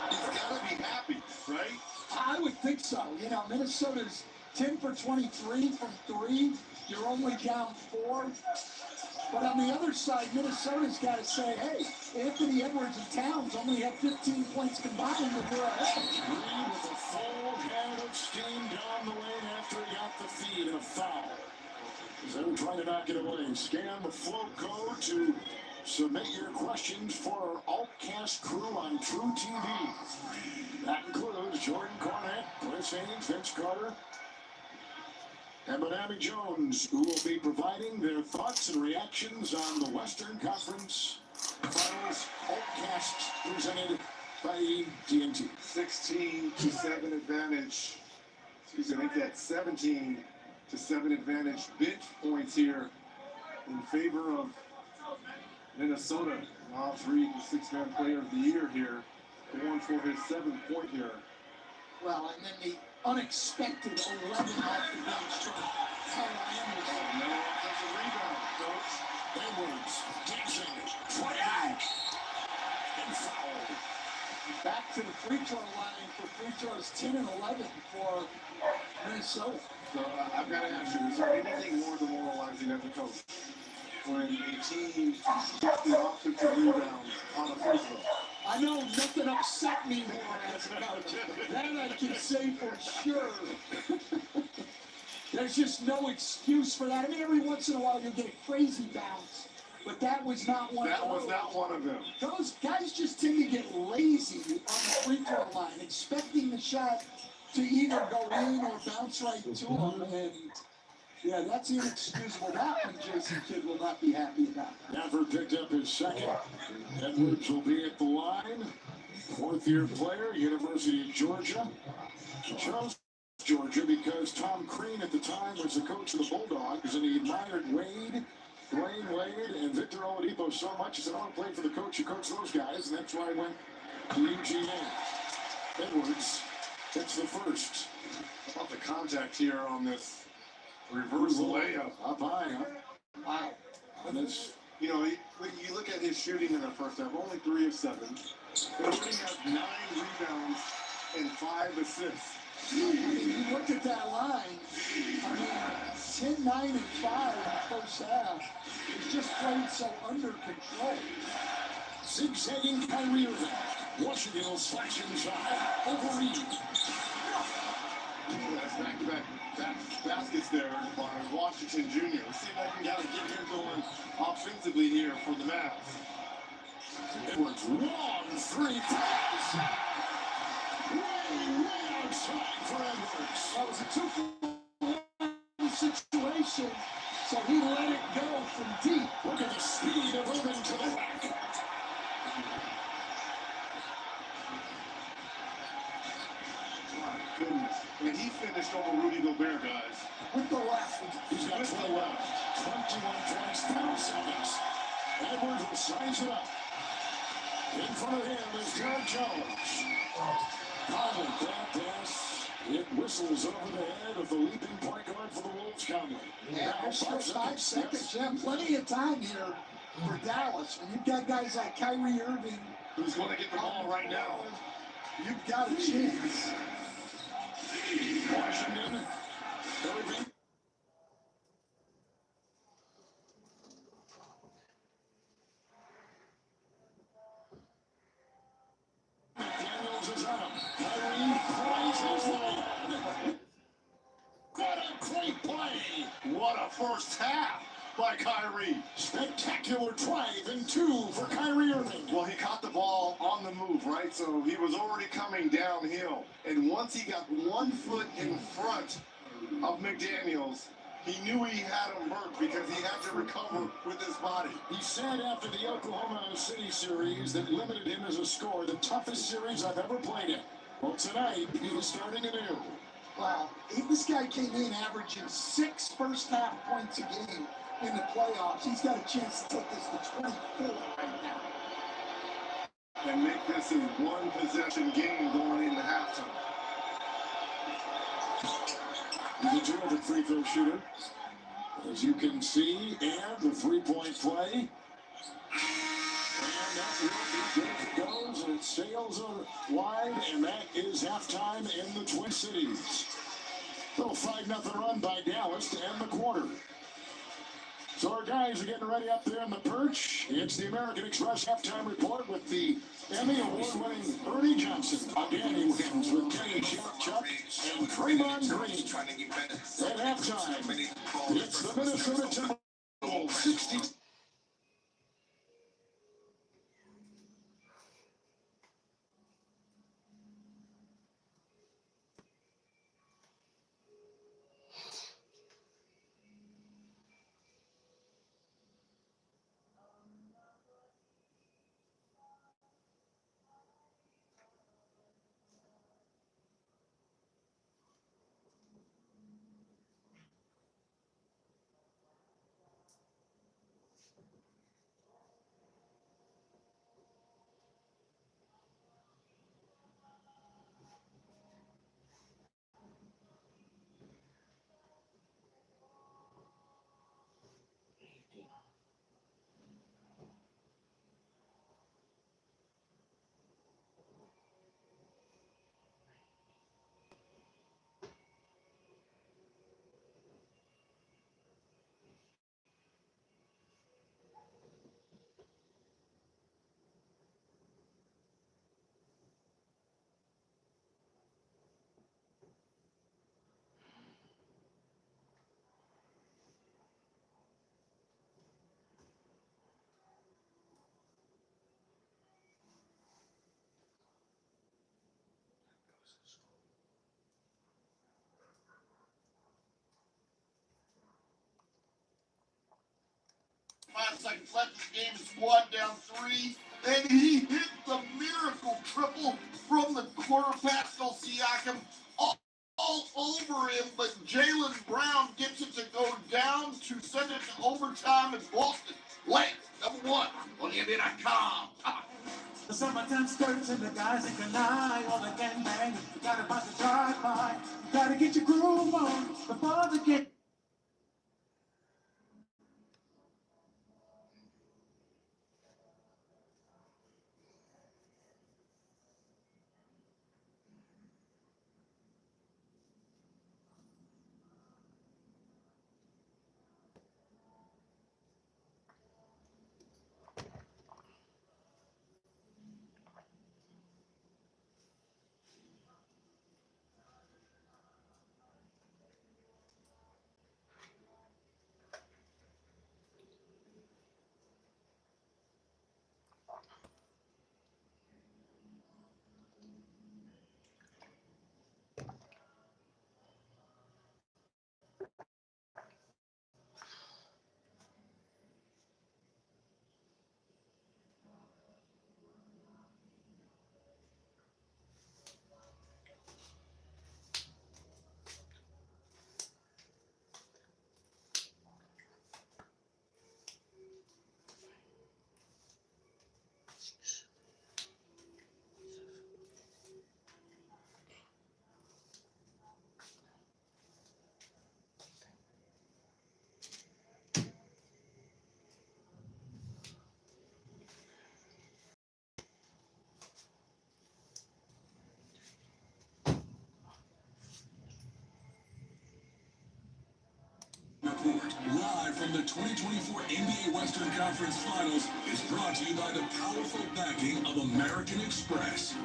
he's got to be happy, right? I would think so. You know, Minnesota's 10 for 23 from 3. You're only down 4. But on the other side, Minnesota's got to say, hey, Anthony Edwards and Towns only have 15 points combined, and they're ahead. Green with a full head of steam down the lane after he got the feed and a foul. As they were trying to knock it away. Scan the float code to submit your questions for our Altcast crew on True TV. That includes Jordan Cornette, Chris Haynes, Vince Carter, and Benami Jones, who will be providing their thoughts and reactions on the Western Conference Finals Altcast presented by TNT. 16-7 advantage. Excuse me, I think that's 17-7 advantage. Bench points here in favor of Minnesota. Miles Reed, the 6-man player of the year here, going for his 7th point here. Well, and then the unexpected 11 off the bench from Carolina. No offensive rebound, Coach. Edwards, dancing, trying, and foul. Back to the free throw line for free throws 10 and 11 for Minnesota. So I've got to ask you, is there anything more demoralizing as a coach when a team gets the offensive rebound on a free throw? I know nothing upset me more as a coach. That I can say for sure. There's just no excuse for that. I mean, every once in a while you'll get a crazy bounce, but that was not one. That was not one of them. Those guys just tend to get lazy on the free throw line, expecting the shot to either go in or bounce right to them. And yeah, that's inexcusable. That one Jason Kidd will not be happy about. Stafford picked up his second. Edwards will be at the line. 4th-year player, University of Georgia. He chose Georgia because Tom Crean at the time was the coach of the Bulldogs, and he admired Wade, Dwayne Wade, and Victor Oladipo so much. He said, I want to play for the coach who coached those guys, and that's why I went to UGA. Edwards hits the first. How about the contact here on this reverse layup? Up high, huh? Wow. And it's, You know, when you look at his shooting in the first half, only 3 of 7. Irving has 9 rebounds and 5 assists. You look at that line, I mean, 10, 9, and 5 in the first half. It's just played so under control. zigzagging Kyrie Irving. Washington will slash inside. Over Reed. That's back-to-back baskets there by Washington Jr. Let's see if I can get him going offensively here for the Mavs. Edwards, long 3 throws. Way outside for Edwards. That was a 2-for-1 situation, so he let it go from deep. Look at the speed of Irving to the rack. My goodness. And he finished over Rudy Gobert, guys. With the left. He's got 12 left. 21 points, 10 seconds. Edwards will size it up. In front of him is Derek Jones. Conley, grab pass. It whistles over the head of the leaping point guard for the Wolves, Conley. Yeah, there's still 5 seconds. Yeah, plenty of time here for Dallas. When you've got guys like Kyrie Irving, Who's going to get the ball right now? you've got a chance. Washington. Irving. McDaniels is on him. Kyrie plays his way. What a great play. What a first half by Kyrie. Spectacular drive and 2 for Kyrie Irving. Well, he caught the ball on the move, right? So he was already coming downhill. And once he got 1 foot in front of McDaniels, he knew he had him hurt because he had to recover with his body. He said after the Oklahoma City series that limited him as a scorer, the toughest series I've ever played in. Well, tonight, he is starting anew. Wow, this guy came in averaging 6 first-half points a game in the playoffs. He's got a chance to take this to 24 right now. And make this a 1-possession game going into halftime. He's a terrific free throw shooter, as you can see, and the three-point play. And that will be good if it goes, and it sails wide, and that is halftime in the Twin Cities. Little 5-0 run by Dallas to end the quarter. So our guys are getting ready up there in the perch. It's the American Express halftime report with the Emmy Award-winning Ernie Johnson. Again, he wins with Kenny Chuck and Draymond Green. At halftime, it's the Minnesota Timberwolves 60. Five seconds left in the game. It's 1 down 3. And he hit the miracle triple from the corner past Siakam all over him. But Jaylen Brown gets it to go down to send it to overtime in Boston. Lance, number 1 on the NBA.com. The summertime skirts and the guys that can lie, all the gangbangers. You gotta pass the drive-by. You gotta get your groove on before the game. Live from the 2024 NBA Western Conference Finals is brought to you by the powerful backing of American Express.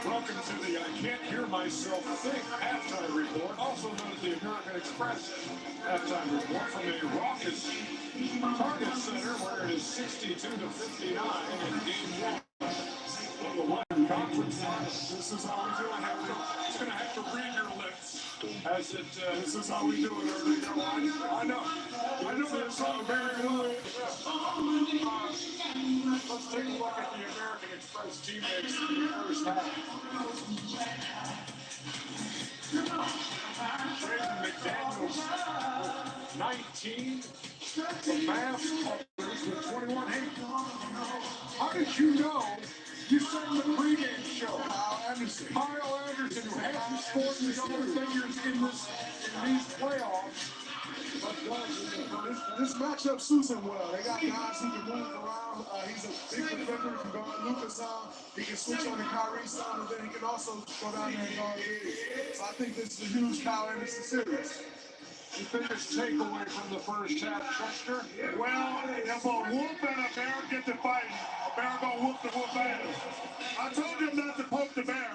Welcome to the I Can't Hear Myself Think halftime report, also known as the American Express halftime report from the raucous Target Center, where it is 62-59 in Game 1 of the Western Conference Finals. This is how we do it. It's going to have to read your lips as it. This is how we do it. I know that song very well. Let's take a look at the American Express teammates in the first half. Jaden McDaniels, 19. The Mavs with 21. Hey, how did you know? You sang the pregame show. Kyle Anderson, who hasn't scored the double figures in these playoffs. This matchup suits him well. They got guys who can move around. He's a big defender. He can guard Lucas on. He can switch on to Kyrie side, and then he can also go down there and guard Davis. So I think this is a huge Kyle Anderson series. You think it's takeaway from the first half, Chester? Well, if a whoop and a bear get to fighting, a bear gonna whoop the whoop ass. I told him not to poke the bear.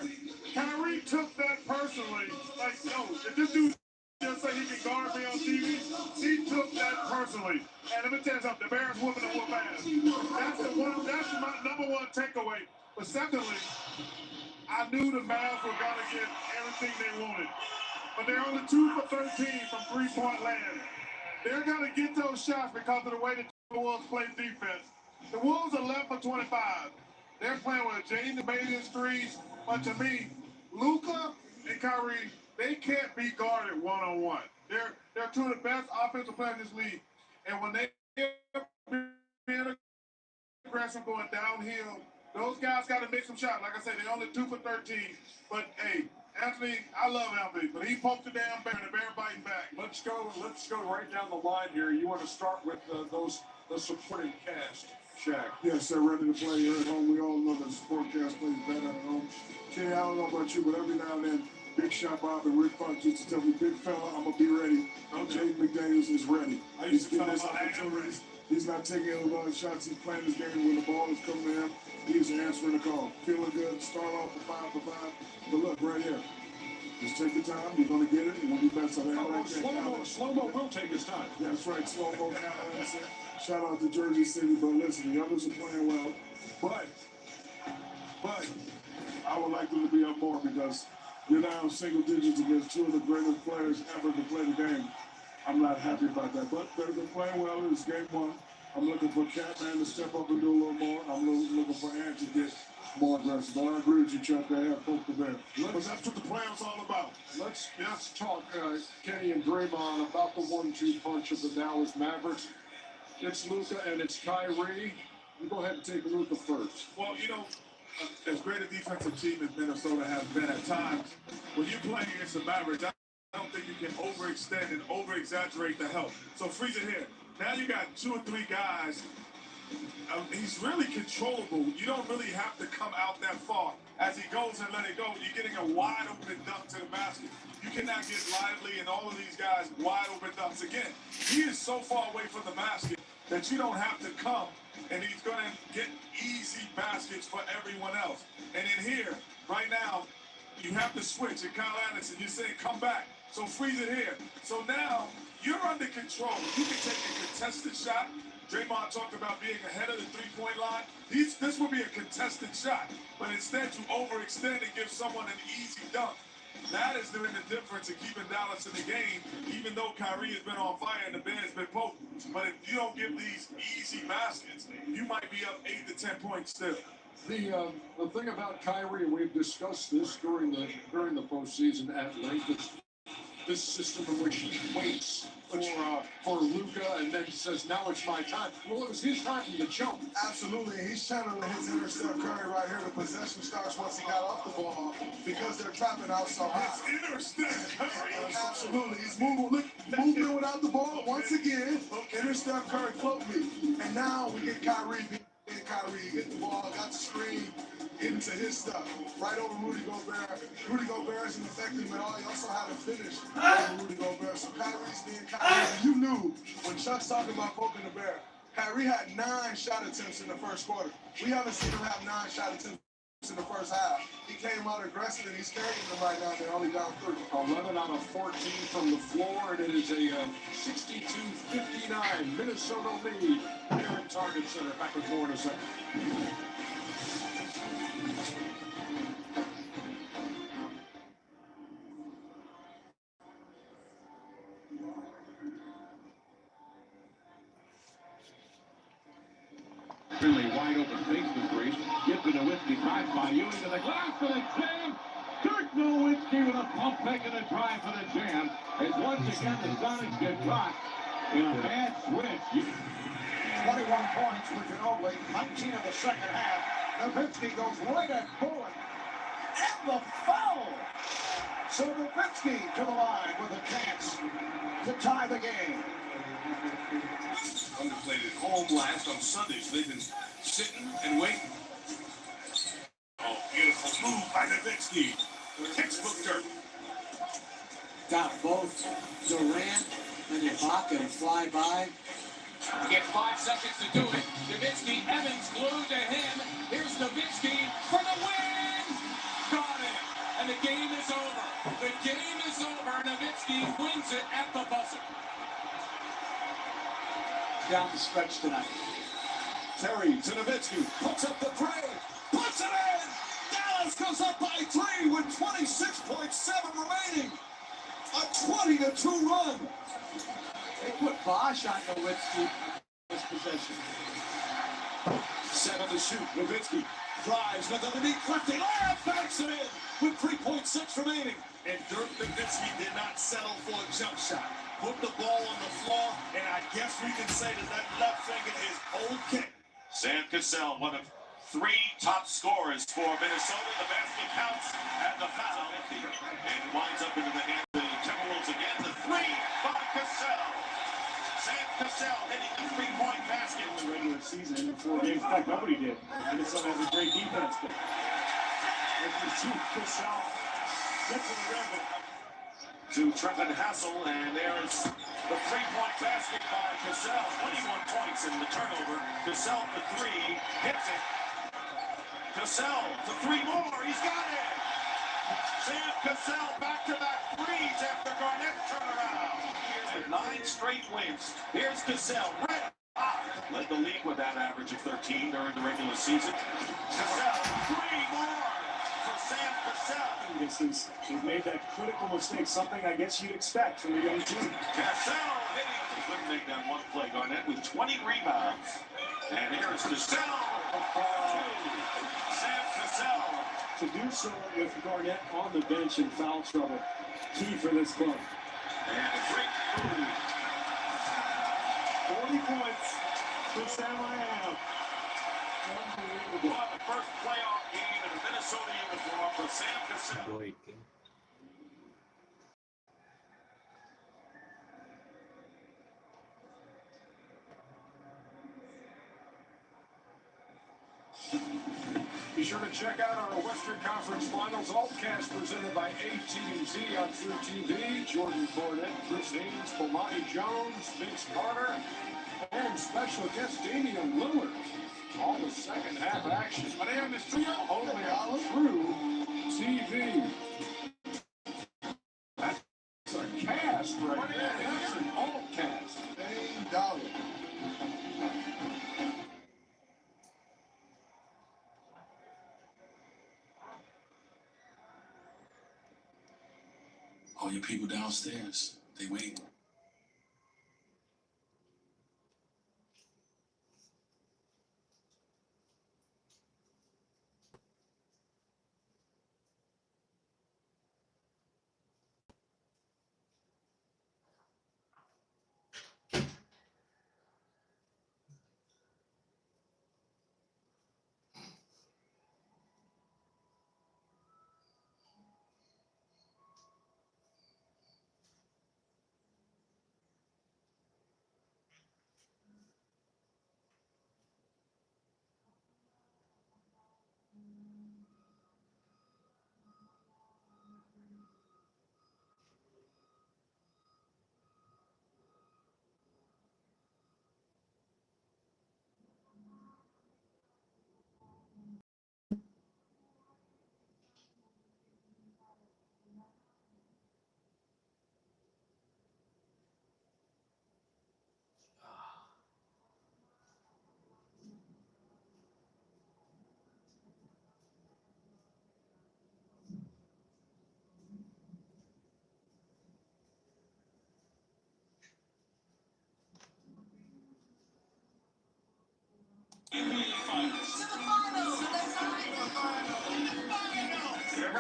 Kyrie took that personally. Like, yo, if this dude just say he can guard me on TV, he took that personally. And let me tell you something, the bear's whooping the whoop ass. That's my number one takeaway. But secondly, I knew the Mavs were gonna get everything they wanted. But they're only 2 for 13 from three-point land. They're going to get those shots because of the way the Wolves play defense. The Wolves are 11 for 25. They're playing with Jaden made his threes. But to me, Luka and Kyrie, they can't be guarded one-on-one. They're two of the best offensive players in this league. And when they're being aggressive going downhill, those guys got to make some shots. Like I said, they're only 2 for 13. But, hey, Anthony, I love Anthony, but he poked the damn bear and the bear biting back. Let's go right down the line here. You want to start with the supporting cast, Shaq. Yes, they're ready to play here at home. We all know that the support cast plays better at home. Kenny, I don't know about you, but every now and then, Big Shot Bob and Rick Funk used to tell me, big fella, I'm going to be ready. Jaden McDaniels is ready. I used to tell his opportunities. He's not taking a lot of shots. He's playing this game when the ball is coming to him. He's answering the call. Feeling good. Start off for 5 for 5. But look, right here. Just take your time. You're going to get it. And when you mess up, Slow-mo will take his time. That's right. Slow-mo. Shout out to Jersey City. But listen, the others are playing well. But I would like them to be up more because you're down single digits against 2 of the greatest players ever to play the game. I'm not happy about that. But they've been playing well. It's game 1. I'm looking for Catman to step up and do a little more. I'm looking for Ant to get more aggressive. But I agree with you, Chuck. They have both the bear. But that's what the playoffs all about. Let's talk, Kenny and Draymond, about the 1-2 punch of the Dallas Mavericks. It's Luka and it's Kyrie. You go ahead and take Luka first. Well, you know, as great a defensive team as Minnesota has been at times, when you're playing against the Mavericks, I don't think you can overextend and over-exaggerate the help. So freeze it here. Now you got 2 or 3 guys. He's really controllable. You don't really have to come out that far. As he goes and let it go, you're getting a wide open dunk to the basket. You cannot get Lively and all of these guys wide open dunks. Again, he is so far away from the basket that you don't have to come, and he's going to get easy baskets for everyone else. And in here, right now, you have to switch. And Kyle Anderson, you're saying, come back. So freeze it here. So now you're under control. You can take a contested shot. Draymond talked about being ahead of the three-point line. This would be a contested shot. But instead, you overextend and give someone an easy dunk. That is doing the difference in keeping Dallas in the game, even though Kyrie has been on fire and the Bears been potent. But if you don't give these easy baskets, you might be up 8 to 10 points still. The thing about Kyrie, and we've discussed this during the postseason at length, is this system in which he waits for Luka and then says, now it's my time. Well, it was his time from the jump. Absolutely. He's channeling his inner Steph Curry right here. The possession starts once he got off the ball because they're trapping out so high. It's inner Steph Curry. Absolutely. He's moving without the ball once again. Inner Steph Curry float me. And now we get Kyrie. Kyrie get the ball, got the screen, into his stuff. Right over Rudy Gobert. Rudy Gobert is an effective, but he also had a finish over Rudy Gobert. So Kyrie's being Kyrie. You knew when Chuck's talking about poking the bear, Kyrie had 9 shot attempts in the first quarter. We haven't seen him have 9 shot attempts in the first half. He came out aggressive, and he's carrying them right now. They're only down 3. 11 out of 14 from the floor, and it is a 62-59 Minnesota lead here at Target Center. Back with more in a second. Really wide open face to Brees. Gets to Nowitzki, drives by Ewing to the glass for the jam. Dirk Nowitzki with a pump fake and a drive for the jam. As once again the Sonics get caught in a bad switch. 21 points for Ginobili, 19 of the second half. Nowitzki goes right at Bullock. And the foul! So Nowitzki to the line with a chance to tie the game. Thunder played at home last on Sunday, so they've been sitting and waiting. Oh, beautiful move by Nowitzki. Textbook Dirk. Got both Durant and Ibaka to fly by. Get 5 seconds to do it. Nowitzki, Evans glued to him. Here's Nowitzki for the win. Got it. And the game is over. The game is over. Nowitzki wins it at the buzzer. Down the stretch tonight. Terry to Nowitzki. Puts up the three. Puts it in. Dallas goes up by 3 with 26.7 remaining. A 20-2 run. They put Bosh on Nowitzki this possession. 7 to shoot. Nowitzki drives with underneath lefty. Banks it in with 3.6 remaining. And Dirk Nowitzki did not settle for a jump shot. Put the ball on the floor, and I guess we can say that left finger is okay. Sam Cassell, one of 3 top scorers for Minnesota. The basket counts at the foul. And winds up into the hands of the Timberwolves again. The 3 by Cassell. Sam Cassell hitting the 3-point basket. In the regular season, in 4 games, in fact, nobody did. Minnesota has a great defense. But as you see, Cassell gets to the rim. To Trevin Hassel, and there's the 3-point basket by Cassell. 21 points in the turnover. Cassell for 3, hits it. Cassell for 3 more, he's got it! Sam Cassell back-to-back threes after Garnett's turnaround. Here's 9 straight wins. Here's Cassell, red hot. Led the league with that average of 13 during the regular season. Cassell, 3 more for Sam Cassell. He's made that critical mistake, something I guess you'd expect from a young team. Cassell hitting. He couldn't make that one play. Garnett with 20 rebounds. And here's Cassell. Sam Cassell. To do so with Garnett on the bench in foul trouble, key for this club. And a great move. 40 points for Sam Lamb. Unbelievable. The first playoff game in a Minnesota uniform for Sam Cassell. Be sure to check out our Western Conference Finals Altcast presented by AT&T on True TV. Jordan Cornette, Chris Haynes, Bomani Jones, Vince Carter, and special guest Damian Lillard. All the second half action. My name is Trio, only on True TV. That's a cast right there. That's an Altcast. $8. All your people downstairs, they waiting.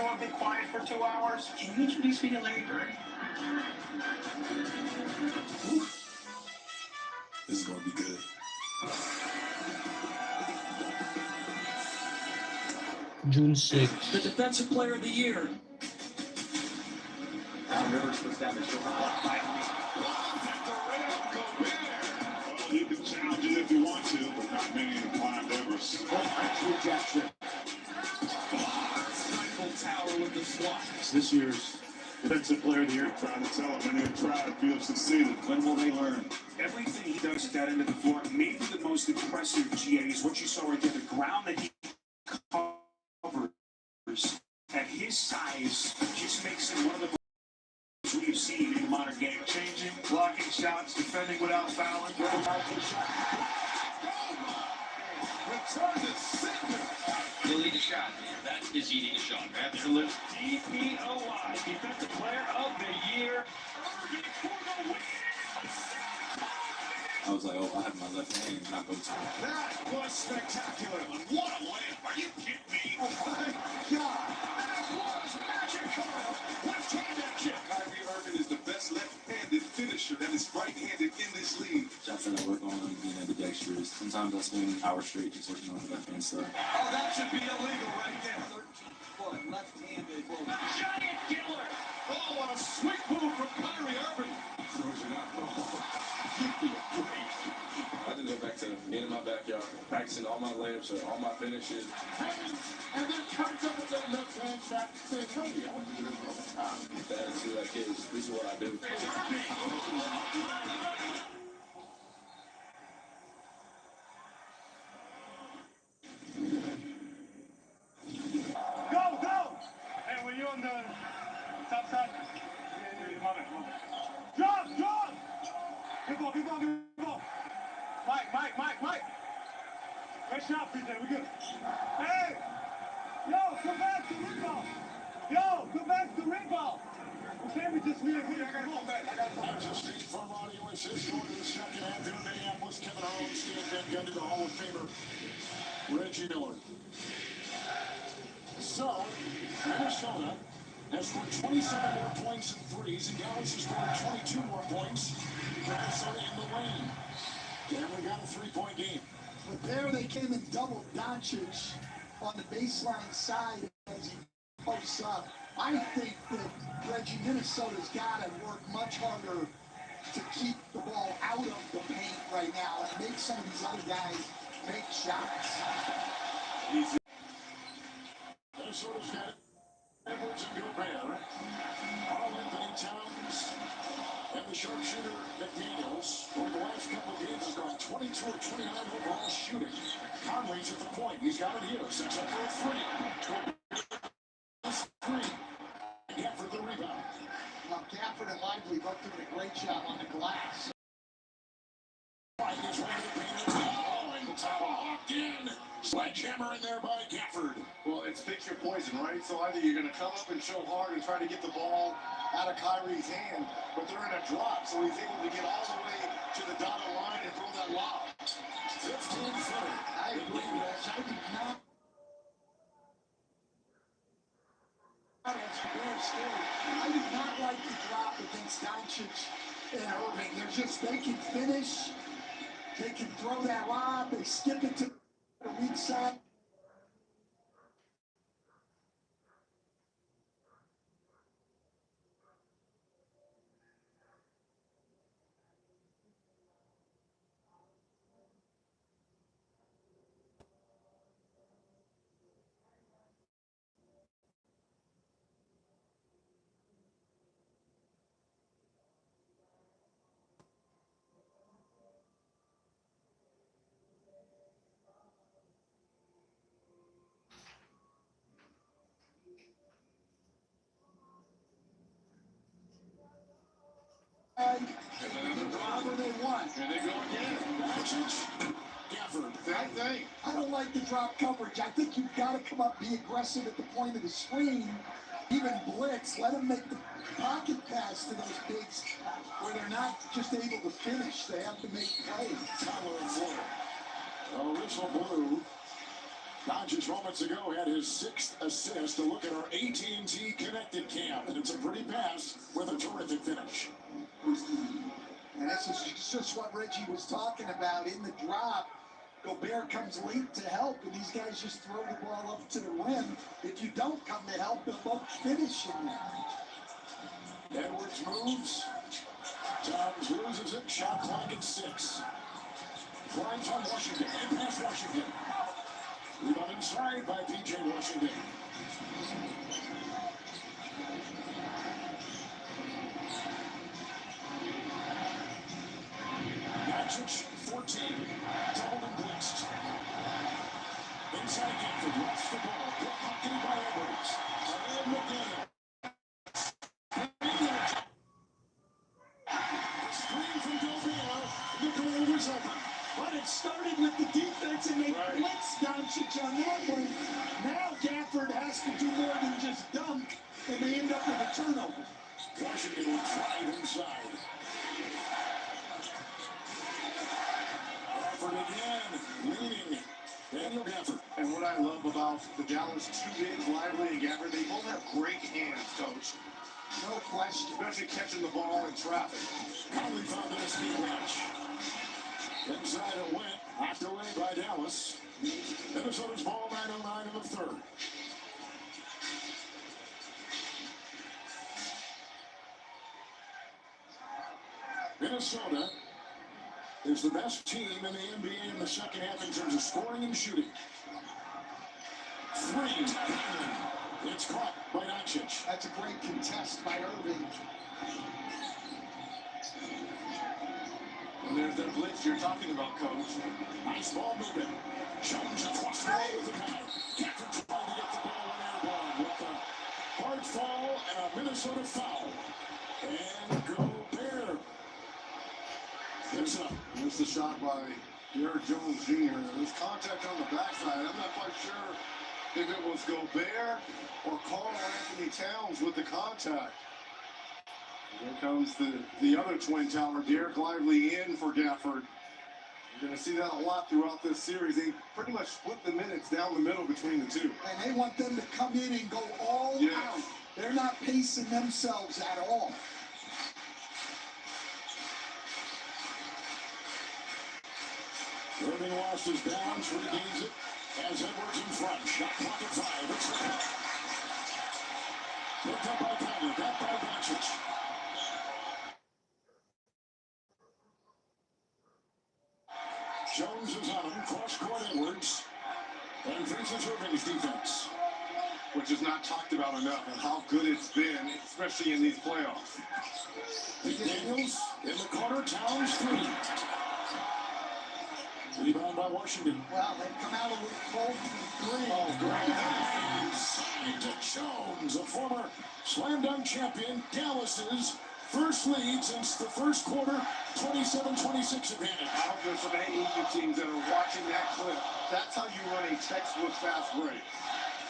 everyone be quiet for 2 hours? Can you introduce me to Larry Bird? This is going to be good. June 6th. The Defensive Player of the Year. Rivers puts down the shoulder block by You can challenge it if you want to, but not many have climbed Everest. Jackson. Eiffel Tower with the swat. This year's Defensive Player of the Year, trying to tell them when they've tried if you have succeeded. When will they learn? Everything he does at that end of the floor, maybe the most impressive, GA, is what you saw right there, the ground that he covers at his size just makes him one of the most we've seen in the modern game. Changing, blocking shots, defending without fouling. Return to center. He'll eat a shot. That is eating a shot. Absolute. DPOY, Defensive Player of the Year. Irving for the win. I was like, oh, I have my left hand, not go to it. That was spectacular. What a layup. Are you kidding me? Oh, my God. That was magical. Left-hand action. Kyrie Irving is the best left-handed finisher that is right-handed in this league. Shots that I work on being ambidextrous. Sometimes I spend hours straight just working on the left-hand side. Oh, that should be illegal right there. 13-foot left-handed. Giant killer. Oh, what a sweet move from Kyrie Irving. Throws it out. I can go back to being in my backyard, practicing all my layups or all my finishes. And then comes up with that left hand shot saying, hey, I want to do this all the time. The attitude like this is what I do. Go! Hey, when you're on the top side, love it. Drop! Good ball. Mike. Great shot, PJ. We good. Hey! Yo, come back to ring ball. We can't be just leaving here. I gotta go back. That's a State Farm Audio Assist going to the second half in Minneapolis. Kevin Harlan, Stan Van Gundy, the Hall of Famer, Reggie Miller. So, Minnesota has scored 27 more points in threes, and Dallas has scored 22 more points. Minnesota in the lane. And we got a three-point game. But there they came and doubled Doncic on the baseline side as he posts up. I think that Reggie, Minnesota's got to work much harder to keep the ball out of the paint right now and make some of these other guys make shots. Minnesota's got Edwards and Gobert. Carl Anthony Towns and the sharpshooter McDaniels over the last couple of games has gone 22 or 29 overall shooting. Conley's at the point. He's got it here. Sets up for a three. Gafford the rebound. Well, Gafford and Lively both doing a great job on the glass. Oh, and tomahawked in. Sledgehammer in there by Gafford. Well, it's pick your poison, right? So either you're going to come up and show hard and try to get the ball out of Kyrie's hand, but they're in a drop, so he's able to get all the way to the dotted line and throw that lob. 15-3. I agree with that. I did not. That's very scary. I did not like the drop against Doncic and Irving. They can finish. They can throw that lob. They skip it to the weak side. Whatever they want. Here they go again. Gafford. That thing. I don't like the drop coverage. I think you've got to come up, be aggressive at the point of the screen, even blitz. Let them make the pocket pass to those bigs where they're not just able to finish. They have to make plays. Tyler and Florida. The whistle blew. Doncic moments ago had his 6th assist. To look at our AT&T Connected Cam, and it's a pretty pass with a terrific finish. And that's just what Reggie was talking about in the drop. Gobert comes late to help, and these guys just throw the ball up to the rim. If you don't come to help, they'll both finish in there. Edwards moves. Towns loses it. Shot clock at 6. Grimes on Washington. And past Washington. Rebound inside by P.J. Washington. Doncic, 14. Doubled and blitzed. Inside Gafford. Lost the ball. Put pocketed by Edwards. And McDaniel. Screen from Gobert. The goal was open. But it started with the defense, and they blitzed Doncic on that one. Now Gafford has to do more than just dunk, and they end up with a turnover. Washington will drive inside. Gafford again, leaning. Daniel Gafford. And what I love about the Dallas two bigs, Lively and Gafford, they both have great hands, Coach. No question. Especially catching the ball in traffic. Conley found in a speed match. Inside it went, knocked away by Dallas. Minnesota's ball, 9:09 in the third. Minnesota is the best team in the NBA in the second half in terms of scoring and shooting. 3. It's caught by Doncic. That's a great contest by Irving. And there's that blitz you're talking about, Coach. Nice ball movement. Jones across the way with the guy. Gafford trying to get the ball and airborne with a hard fall and a Minnesota foul. And Gobert. Gives up. Missed the shot by Derrick Jones Jr. There's contact on the backside. I'm not quite sure if it was Gobert or Karl Anthony Towns with the contact. Here comes the other twin tower, Derek Lively in for Gafford. You're going to see that a lot throughout this series. They pretty much split the minutes down the middle between the two. And they want them to come in and go all out. They're not pacing themselves at all. Irving lost his balance, regains it as Edwards in front. Shot clock at 5. It's the cut. Picked up by Conley, got by Doncic. Jones is on him, cross-court Edwards, and faces Irving's defense. Which is not talked about enough and how good it's been, especially in these playoffs. McDaniels in the corner, Towns 3. Rebound by Washington. Well, they've come out a little cold from 3. Oh, great. Side to Jones, a former slam dunk champion. Dallas's first lead since the first quarter, 27-26 advantage. I hope there's some AEU teams that are watching that clip. That's how you run a textbook fast break.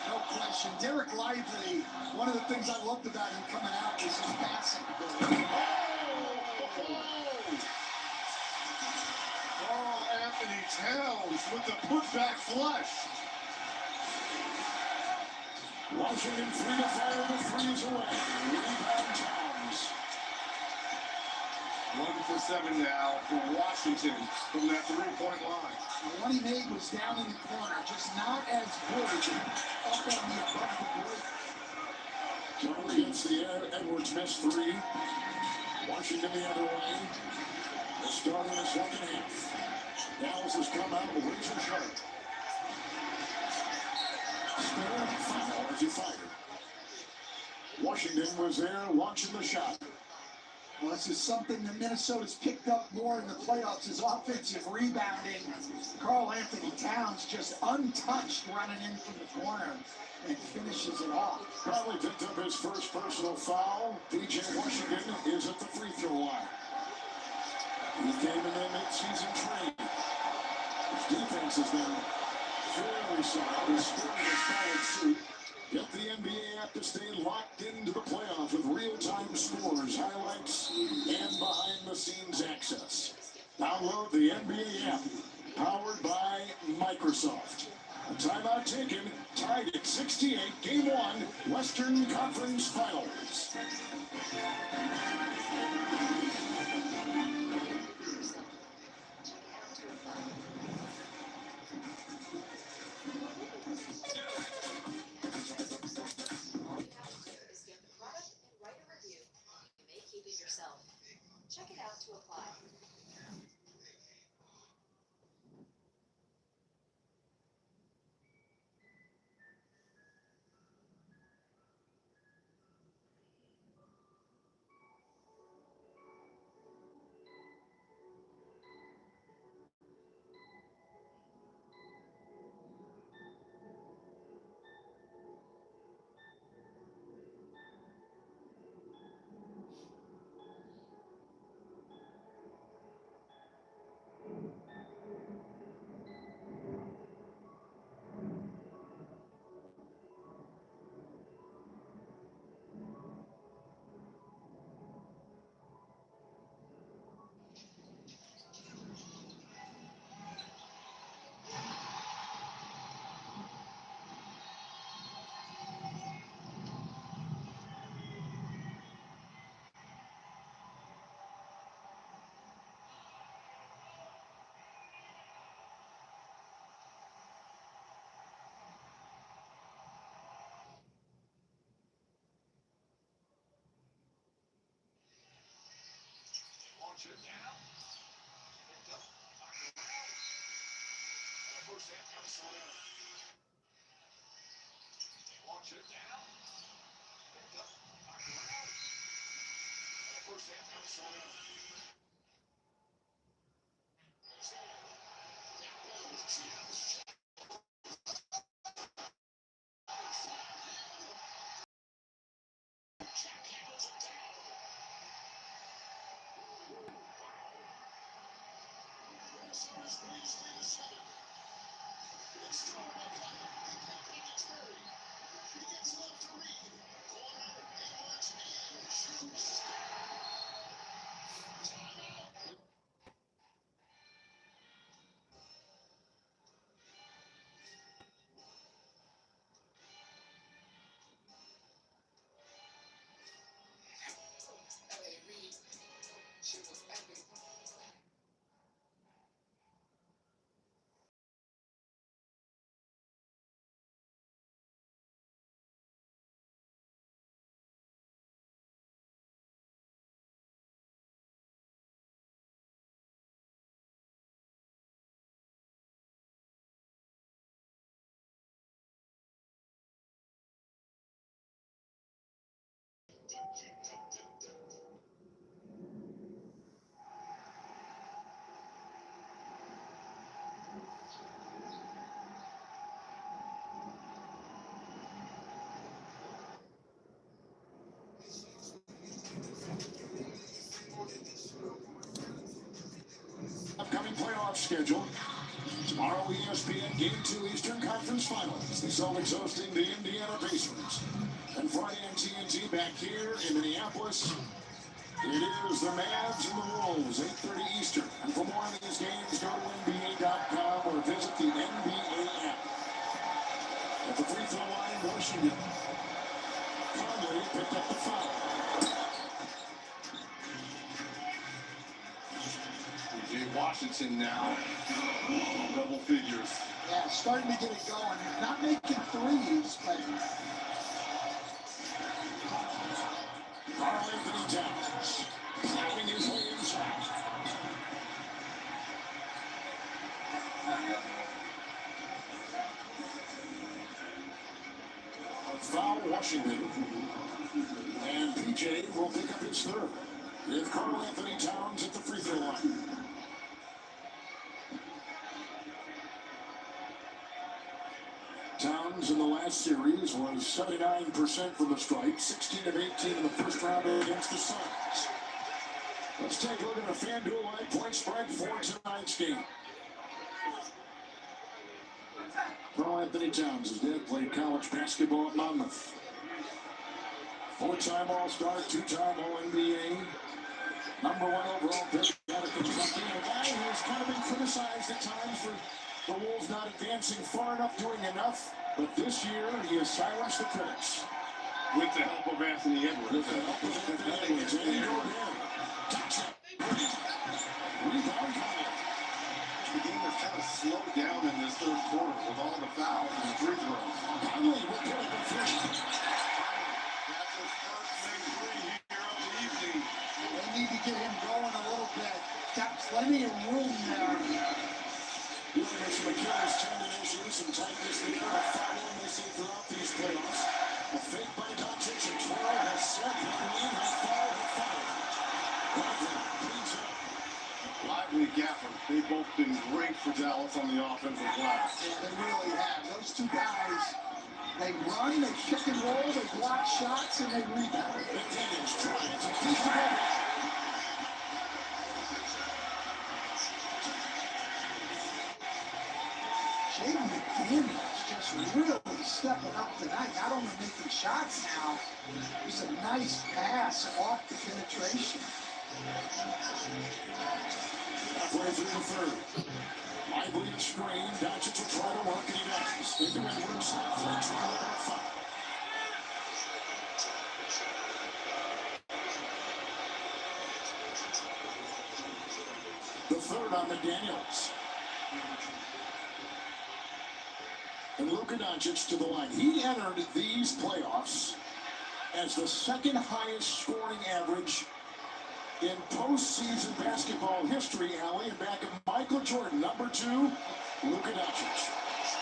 No question. Derek Lively, one of the things I loved about him coming out is his passing ability. Karl Anthony Towns with the putback flush. Washington 3 to fire, the 3 is away. Rebound Towns. 1 for 7 now for Washington from that three-point line. The one he made was down in the corner, just not as good up on the above the break. Jones gets the air. Edwards missed 3. Washington the other way. They're starting the second half. Dallas has come out with razor sharp. Spare foul as he fired. Washington was there watching the shot. Well, this is something that Minnesota's picked up more in the playoffs is offensive rebounding. Karl Anthony Towns just untouched running in from the corner and finishes it off. Probably picked up his first personal foul. P.J. Washington is at the free throw line. He came in the mid-season trade. His defense has been fairly solid. His scoring has followed suit. Get the NBA app to stay locked into the playoffs with real-time scores, highlights, and behind-the-scenes access. Download the NBA app, powered by Microsoft. A timeout taken, tied at 68, Game 1, Western Conference Finals. Check it out to apply. Launch it down. Picked up. And of course, that comes from launch it down. Picked up. And of course, that comes from upcoming playoff schedule. Tomorrow, ESPN Game 2 Eastern Conference Finals. The Celtics hosting the Indiana Pacers. And Friday on TNT back here in Minneapolis, it is the Mavs and the Wolves, 8:30 Eastern. And for more on these games, go to NBA.com or visit the NBA app. At the free throw line, Washington. Conley picked up the foul. Washington now, double figures. Yeah, starting to get it going. Not making threes, but Karl Anthony Towns, clapping his way inside. Foul Washington. And PJ will pick up his third. With Karl Anthony Towns at the free throw line. Towns in the last series was 79% from the stripe, 16 of 18 in the first round against the Suns. Let's take a look at the FanDuel Live point spread for tonight's game. Karl Anthony Towns, his dad played college basketball at Monmouth. Four-time All-Star, two-time All-NBA. #1 overall pick out of Kentucky. And a guy who has kind of been criticized at times for The Wolves not advancing far enough, doing enough, but this year he has silenced the critics. With the help of Anthony Edwards. With the help of Anthony Edwards. And he goes in. Rebound. The game has kind of slowed down in this third quarter with all the fouls and the free throws. Conley will get it for three. That's his first big three here of the evening. They need to get him going a little bit. Got plenty of room there. Dealing with some Achilles tendon issues and tightness there. A foul they see throughout these playoffs. A fake by Doncic and 12 has set. Green has fouled and fouled. Cleans up. Lively, Gafford. They've both been great for Dallas on the offensive glass. Yeah, they really have. Those two guys, they run, they pick and roll, they block shots, and they rebound. McDaniels trying to keep the ball. Jaden McDaniels just really stepping up tonight. Not only making shots now, it's a nice pass off the penetration. Halfway through the third. Lively screen. Doncic will try to work, and he does. Into Edwards. Flex trying to foul. The third on McDaniels. And Luka Doncic to the line. He entered these playoffs as the second highest scoring average in postseason basketball history, Allie, and back of Michael Jordan, number 2, Luka Doncic.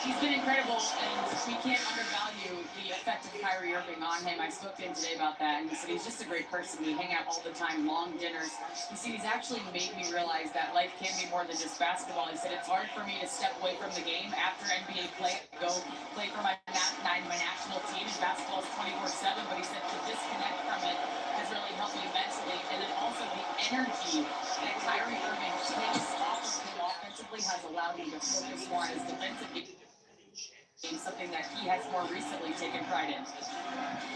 He's been incredible, and we can't undervalue the effect of Kyrie Irving on him. I spoke to him today about that, and he said he's just a great person. We hang out all the time, long dinners. He said he's actually made me realize that life can be more than just basketball. He said it's hard for me to step away from the game after NBA play, go play for my national team, and basketball is 24/7, but he said to disconnect from it has really helped me mentally, and then also the energy that Kyrie Irving takes off of him offensively has allowed me to focus more on his defensive game. Something that he has more recently taken pride in.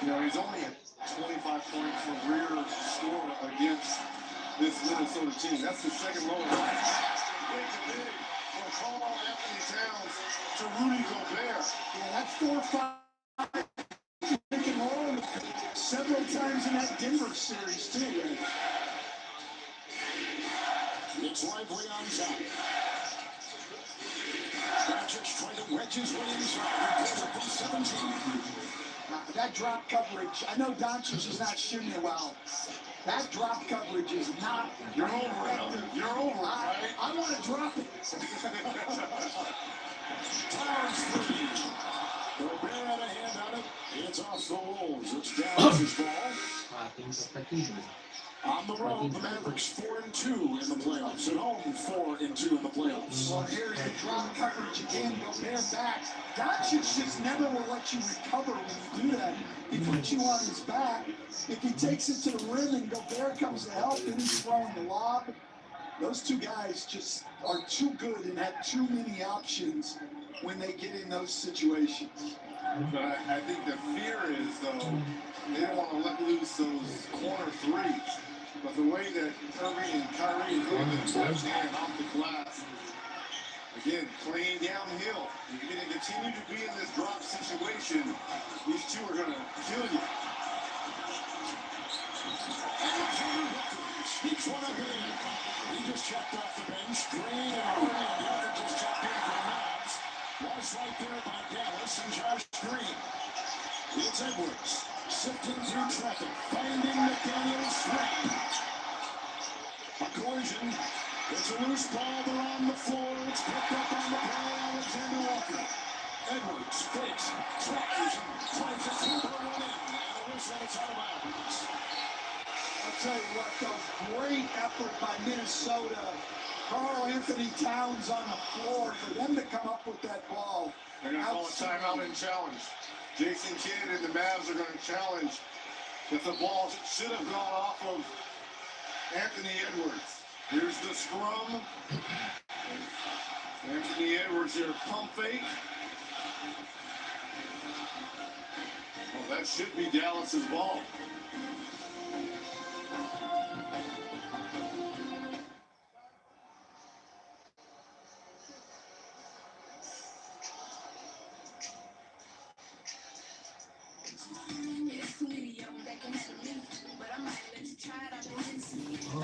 You know, he's only a 25-point career scorer against this Minnesota team. That's the second lowest. From Carl Anthony Towns to Rudy Gobert. Yeah, that's 4 or 5 pick and roll several times in that Denver series, too. Right? It's Lively on top. Doncic trying to wedge his way inside. He pulls up from 17. That drop coverage, I know Doncic is not shooting it well. That drop coverage is not. You're over it. You're over it, right? I want to drop it. Towers free. Gobert had a hand on it. It's off the Wolves. It's Dallas's ball. On the road, the Mavericks 4-2 in the playoffs. At home, 4-2 in the playoffs. Well, here's the drop coverage again. Gobert back. Doncic just never will let you recover when you do that. He puts you on his back. If he takes it to the rim and Gobert comes to help, then he's throwing the lob. Those two guys just are too good and have too many options when they get in those situations. But I think the fear is, though, they don't want to let loose those corner threes. But the way that Irving and Kyrie are doing this left hand off the glass, again, playing downhill. If you're going to continue to be in this drop situation, these two are going to kill you. Sneaks one up in. He just checked off the bench. Green and Irving and the other just checked in for the Mavs. Was right there by Dallas and Josh Green. It's Edwards. Sifting through traffic. Finding McDaniels three. A collision. It's a loose ball. They're on the floor. It's picked up on the play. Alexander Walker. Edwards fakes. Tries to keep her one in. And a whistle. It's out of bounds. I'll tell you what, though, great effort by Minnesota. Carl Anthony Towns on the floor for them to come up with that ball. They're going to call a timeout and challenge. Jason Kidd and the Mavs are going to challenge that the ball should have gone off of Anthony Edwards. Here's the scrum. Anthony Edwards here, pump fake. Well, that should be Dallas's ball.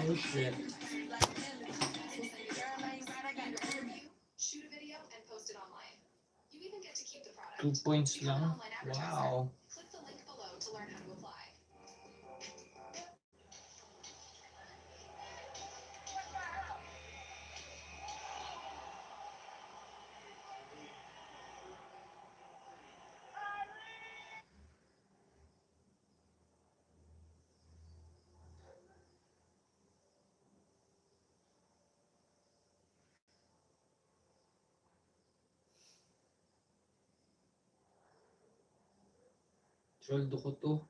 Oh shit. Shoot a video and post it online. You even get to keep the product. 2 points Become an lang. online advertiser. Wow. Click the link below to learn how to apply. Sweldo ko to.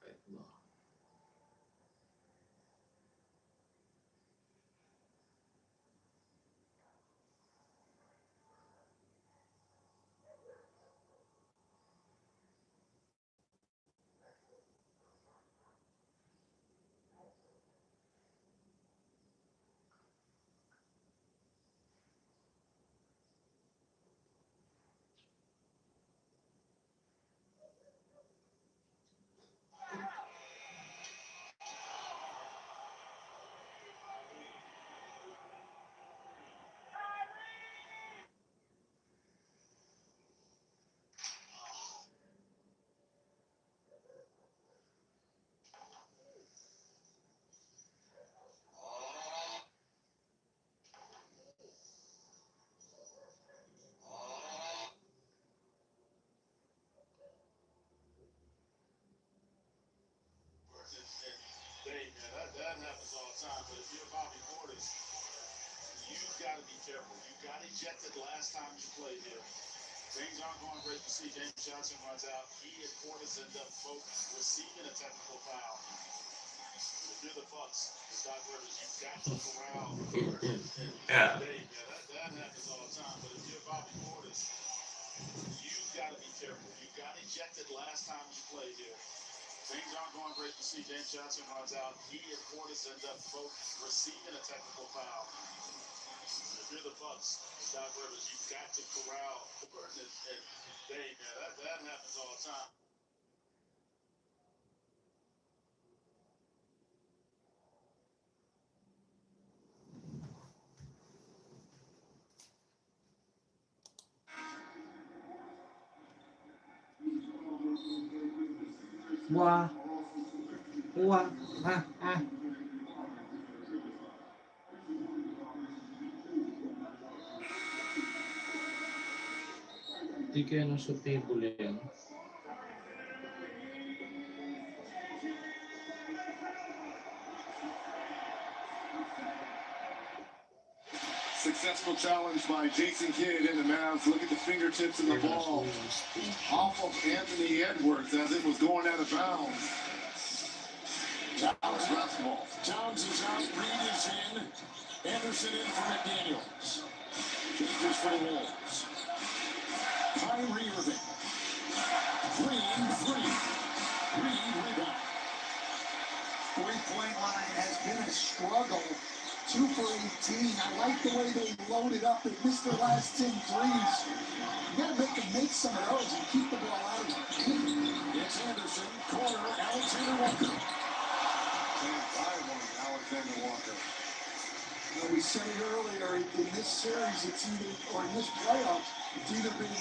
Kahit ba. Dave, man, that happens all the time. But if you're Bobby Portis, you've got to be careful. You got ejected last time you played here. Things aren't going great. You see James Johnson runs out. He and Portis end up both receiving a technical foul. If you're the Bucks, the Doc Rivers, you've got to corral. Yeah. Dave, man, that happens all the time. But if you're Bobby Portis, you've got to be careful. You got ejected last time you played here. Things aren't going great. You see James Johnson runs out. He and Portis end up both receiving a technical foul. If you're the Bucks, Doc Rivers, you've got to corral. And Dave, man, that happens all the time. Wah. Wah. Ah. Ah. Di kaya nasa table yan. Successful challenge by Jason Kidd in the Mavs. Look at the fingertips of the ball off of Anthony Edwards as it was going out of bounds. Towns basketball. Towns is out. Reed is in. Anderson in for McDaniels. Changes for the Wolves. Kyrie-Irving. Green, free. Reed, rebound. Three-point line has been a struggle. 2 for 18. I like the way they loaded up. They missed their last 10 threes. You got to make them make some of those and keep the ball out of it. It's Anderson. Corner. Alexander Walker. Alexander Walker. You know, we said it earlier, in this series, it's either, or in this playoffs, it's either been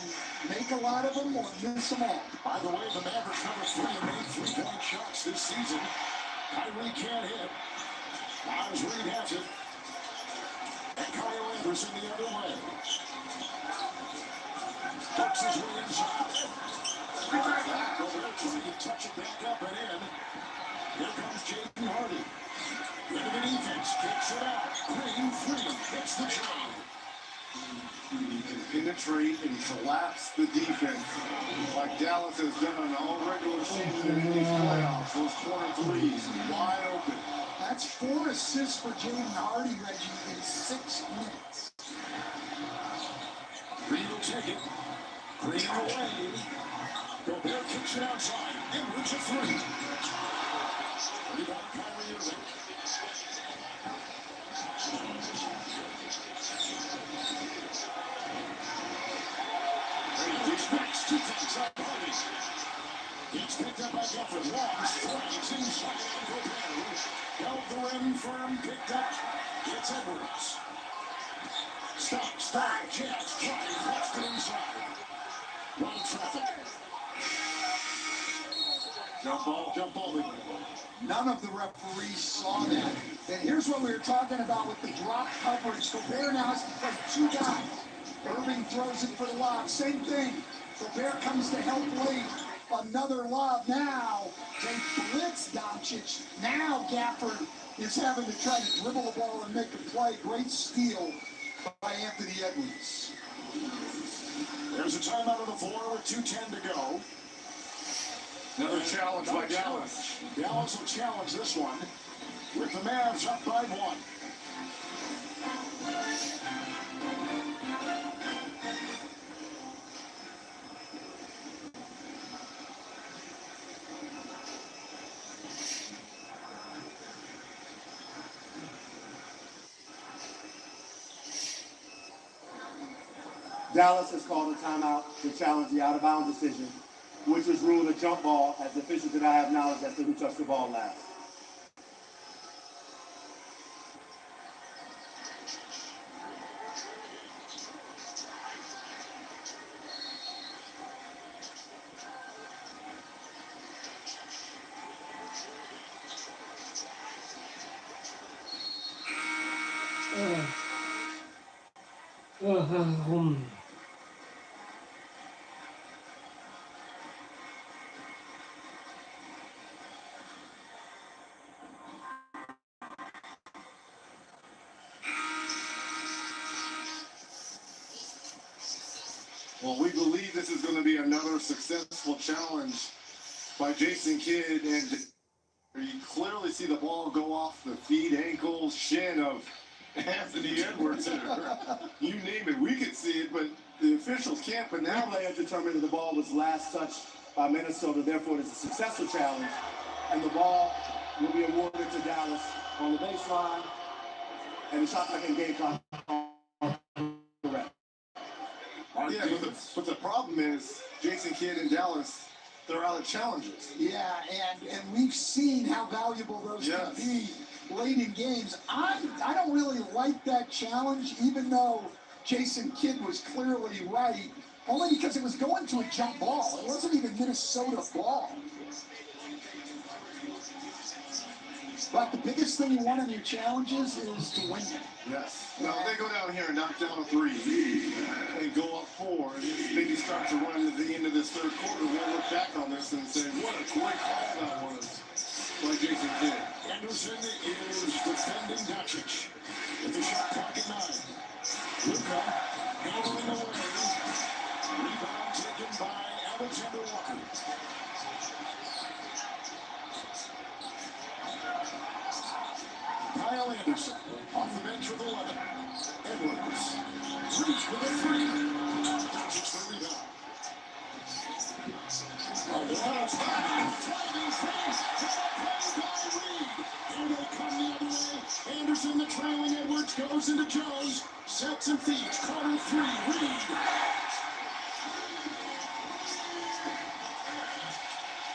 make a lot of them or miss them all. By the way, the Mavericks number 3 have made 3-point shots this season. Kyrie can't hit. Miles Reed has it. And Kyle Anderson the other way. Ducks his way inside. Gobert trying to touch it back up and in. Here comes Jaden Hardy. Into the defense. Kicks it out. Green free. Hits the chain. He can penetrate and collapse the defense like Dallas has done on all regular season in these playoffs. Those corner threes wide open. That's 4 assists for Jaden Hardy, Reggie, in 6 minutes. Green will take it. Green away. Gobert kicks it outside. Edwards a 3. Rebound Kyrie-Irving. Next to things up Hardy. It's picked up by Jeffrey. Long strikes inside on Gobert. Held the rim firm It's Edwards. Stop, jabs, drive, left to inside. Run traffic. Jump ball. None of the referees saw that. And here's what we were talking about with the drop coverage. Gobert now has to play two guys. Irving throws it for the lob. Same thing. Gobert comes to help late. Another lob now. They blitz Doncic. Now Gafford is having to try to dribble the ball and make a play. Great steal by Anthony Edwards. There's a timeout on the floor with 2:10 to go. Another challenge by Dallas. Dallas will challenge this one with the Mavs up by 1. Dallas has called a timeout to challenge the out-of-bounds decision, which was ruled a jump ball, as the officials did not have knowledge as to who touched the ball last. Well, we believe this is going to be another successful challenge by Jason Kidd, and you clearly see the ball go off the feet, ankles, shin of Anthony Edwards. You name it, we can see it, but the officials can't. But now They have determined that the ball was last touched by Minnesota, therefore it is a successful challenge, and the ball will be awarded to Dallas on the baseline, and the shot clock and game clock. Yeah, but the problem is Jason Kidd and Dallas, they're out of challenges. Yeah, and we've seen how valuable those can be late in games. I don't really like that challenge, even though Jason Kidd was clearly right, only because it was going to a jump ball. It wasn't even Minnesota ball. But the biggest thing you want in your challenges is to win them. Yes. Now, if they go down here and knock down a 3 and go up 4 and maybe start to run at the end of this third quarter, we'll look back on this and say, what a great call that was by Jason Kidd. Anderson is defending Doncic with the shot clock at 9. Luka hammering away. Rebound taken by Alexander Walker. Kyle Anderson off the bench with 11. Edwards reach with a 3. Doncic the rebound. A lot of time. Driving face. Played by Reed. Here they come the other way. Anderson, the trailing Edwards, goes into Jones. Sets and feeds. Corner 3. Reed.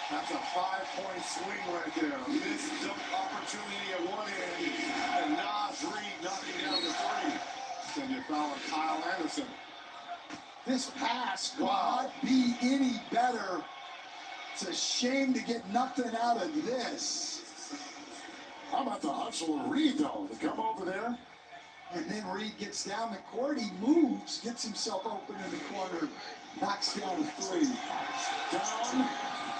That's a 5-point swing right there. Missed dunk opportunity at one end, and Nas Reed knocking down the 3. Then you foul Kyle Anderson. This pass could not be any better. It's a shame to get nothing out of this. How about the hustle of Reed, though, to come over there? And then Reed gets down the court. He moves, gets himself open in the corner, knocks down a 3. Down.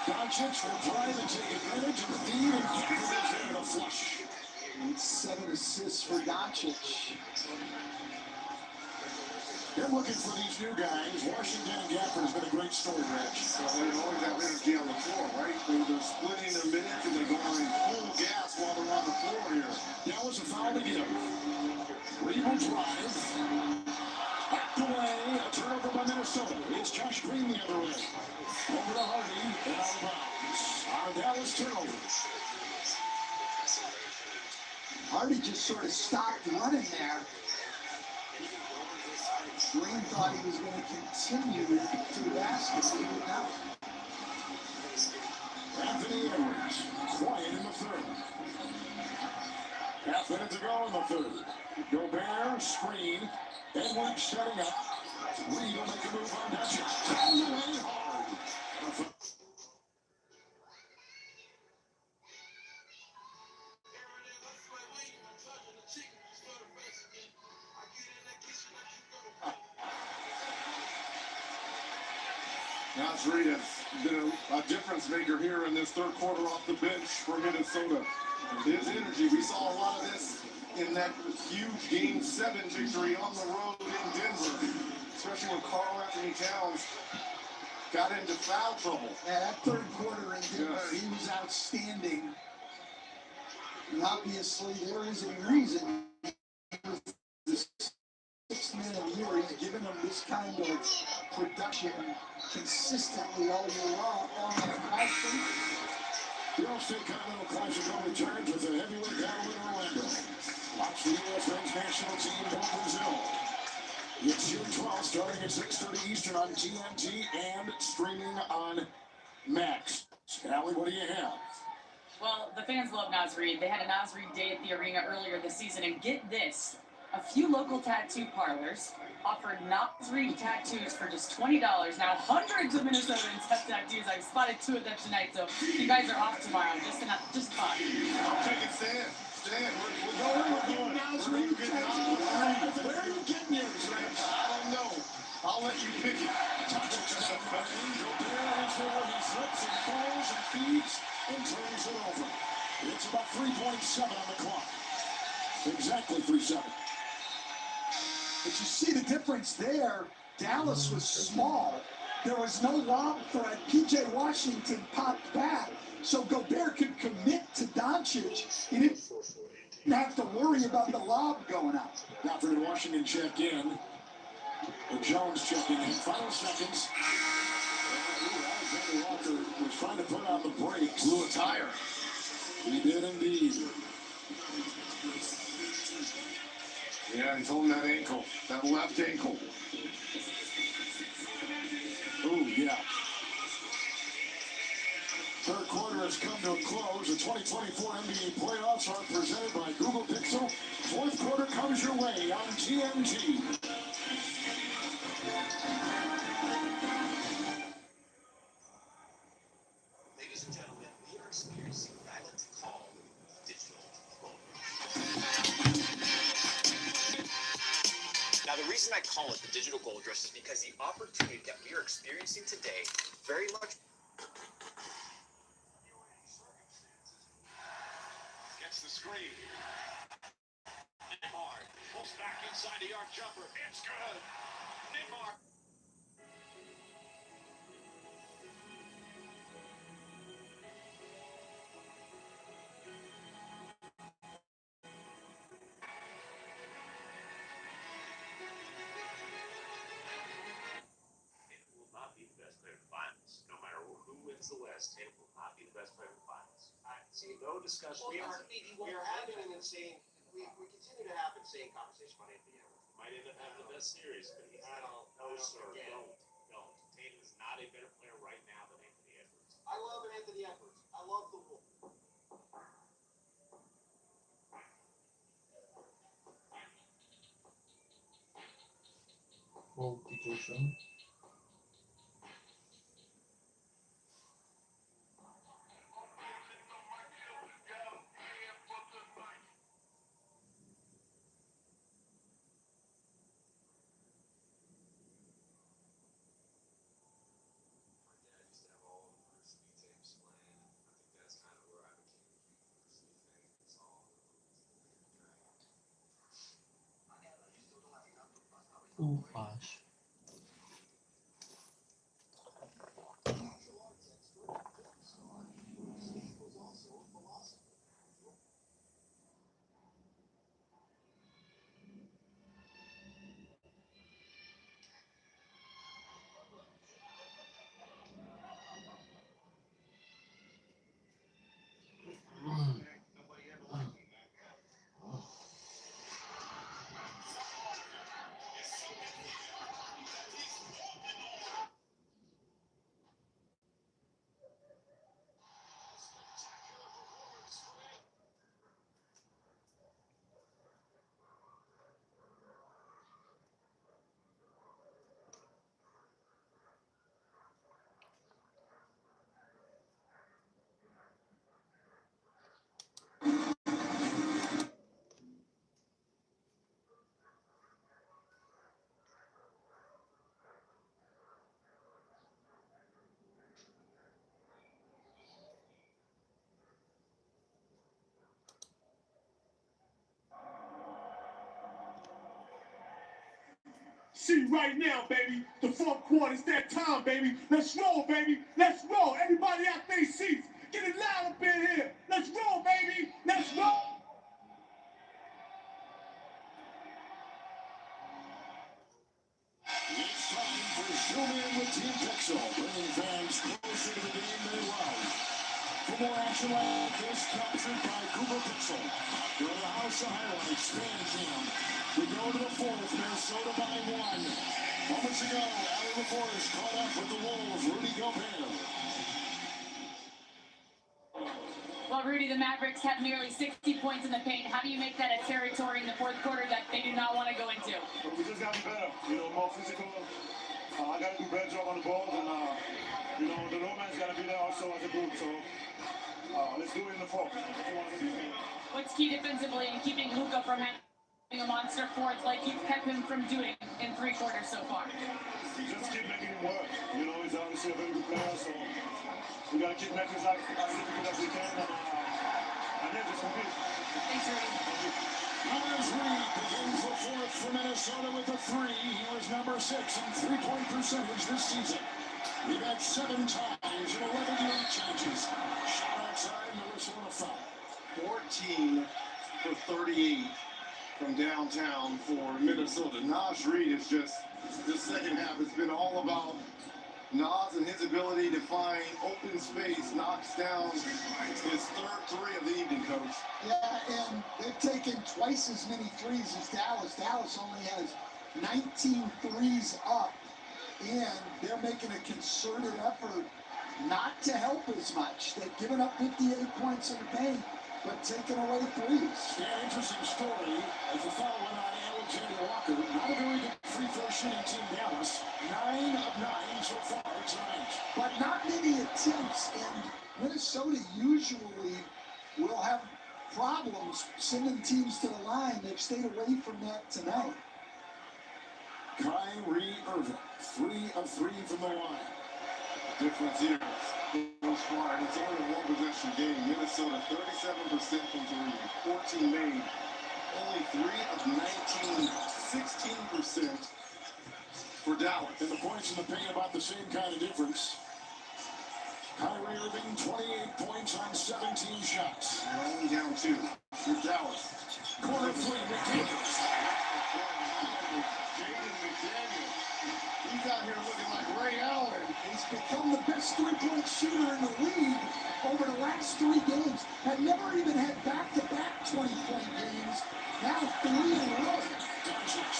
Doncic will drive and take advantage of the feed and get it in a flush. It's 7 assists for Doncic. They're looking for these new guys. Washington and Gafford has been a great story, Rich. Well, they always have energy on the floor, right? They're splitting their minutes and they're going full gas while they're on the floor here. That was a foul to give. Reed will drive. Backed away. A turnover by Minnesota. It's Josh Green the other way. Over to Hardy and out of bounds. Our Dallas turnover. Hardy just sort of stopped running there. Green thought he was going to continue to the basket. He did not. Anthony Edwards, quiet in the third. Half minute to go in the third. Gobert, screen. Edwards setting up. Reed will make a move on Doncic. All the way hard. Nasri has been a difference maker here in this third quarter off the bench for Minnesota. His energy, we saw a lot of this in that huge Game 7 victory on the road in Denver, especially when Karl Anthony Towns got into foul trouble. Yeah, that third quarter in Denver, he was outstanding. And obviously, there is a reason he was the sixth man of the year. He's given them this kind of production consistently all year long. The All-State Continental Classic returns with a heavyweight battle in Orlando. Watch the U.S. men's national team go to Brazil. It's June 12th, starting at 6:30 Eastern on TNT and streaming on Max. Allie, what do you have? Well, the fans love Nas Reed. They had a Nas Reed day at the arena earlier this season, and get this. A few local tattoo parlors offered Nas Reed tattoos for just $20. Now, hundreds of Minnesotans have tattoos. I've spotted 2 of them tonight, so you guys are off tomorrow. Just fun. I'll take it, Stan. Stan, we're going. Nas Reed tattoos. Where are you getting yours, Rams? I don't know. I'll let you pick it. Gobert is there. He flips and throws and feeds and turns it over. It's about 3.7 on the clock. Exactly 3.7. But you see the difference there. Dallas was small. There was no lob threat. P.J. Washington popped back, so Gobert could commit to Doncic. He didn't have to worry about the lob going out. Alfred and Washington check in. And Jones checking in. Final seconds. Alexander Walker was trying to put on the brakes. Blew a tire. He did indeed. Yeah, he's holding that ankle, that left ankle. Ooh, yeah. Third quarter has come to a close. The 2024 NBA playoffs are presented by Google Pixel. Fourth quarter comes your way on TNT. Ladies and gentlemen, we are experiencing what I like to call digital gold. Now, the reason I call it the digital gold rush is because the opportunity that we are experiencing today very much Gets the screen. Neymar pulls back inside the arc jumper. It's good. Neymar. The West, it will not be the best player in the finals. I see no discussion. we are having an insane. We continue to have insane conversation about Anthony Edwards. Might end up having the best series, but he's not. No, sir. Don't. Tatum is not a better player right now than Anthony Edwards. I love Anthony Edwards. I love the Wolf. Constitution. Gosh. See right now, baby. The fourth quarter, it's that time, baby. Let's roll, baby. Let's roll. Everybody out their seats. Get it loud up in here. Let's roll, baby. Let's roll. It's time for Zoom In with Team Pixel, bringing fans closer to the game they love. For more action like this, captured by Google Pixel. Go to the House of Highlights, fan jam. We go to the fourth, Minnesota by 1. Moments ago, Allie LaForest caught up with the Wolves, Rudy Gobert. Well, Rudy, the Mavericks have nearly 60 points in the paint. How do you make that a territory in the fourth quarter that they do not want to go into? We just got to be better. More physical. I got to do a better job on the ball, and the romance got to be there also as a group. So let's do it in the fourth. What's key defensively in keeping Luka from having a monster fourth like you've kept him from doing in 3 quarters so far? Just keep making him work. He's obviously a very good player, so we got to keep making it as difficult as we can, and then just compete. Thanks, Rudy. Naz Reid begins the fourth for Minnesota with a 3. He was number 6 in three-point percentage this season. He got 7 times in 11 unit changes. Shot outside, no whistle and a foul. 14 for 38 from downtown for Minnesota. Naz Reid is just, this second half has been all about Naz and his ability to find open space, knocks down his third 3 of the evening, Coach. Yeah, and they've taken twice as many threes as Dallas. Dallas only has 19 threes up, and they're making a concerted effort not to help as much. They've given up 58 points in the paint, but taken away threes. Yeah, interesting story. As the foul went on Alexander Walker, not a very good free throw shooting team, Dallas. 9 of 9 so far tonight. But not many attempts, and Minnesota usually will have problems sending teams to the line. They've stayed away from that tonight. Kyrie-Irving, 3 of 3 from the line. Difference here goes far, and it's only a one-possession game. Minnesota 37% from 3, 14 made. Only 3 of 19, 16% for Dallas. And the points in the paint about the same kind of difference. Kyrie-Irving, 28 points on 17 shots. Only down 2 for Dallas. Corner 3, McDaniels. He's out here looking like Ray Allen. He's become the best three-point shooter in the league over the last 3 games. Had never even had back-to-back 20-point games. Now 3 in a row. Doncic.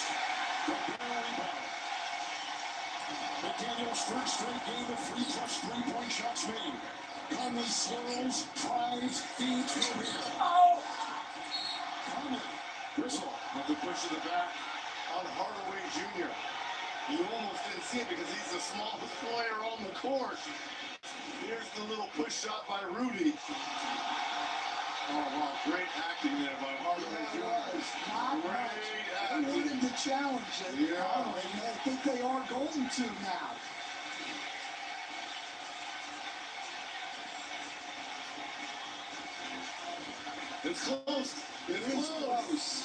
McDaniels' third straight game of 3+ three-point shots made. Conley swirls, drives, feeds, Gobert. Oh! Conley. Gristle. With the push to the back on Hardaway Jr. You almost didn't see it because he's the smallest player on the court. Here's the little push shot by Rudy. Oh, wow, great acting there by Hardaway Jr. Great acting. They wanted to challenge it. Yeah. I think they are going to now. It's close. It's close.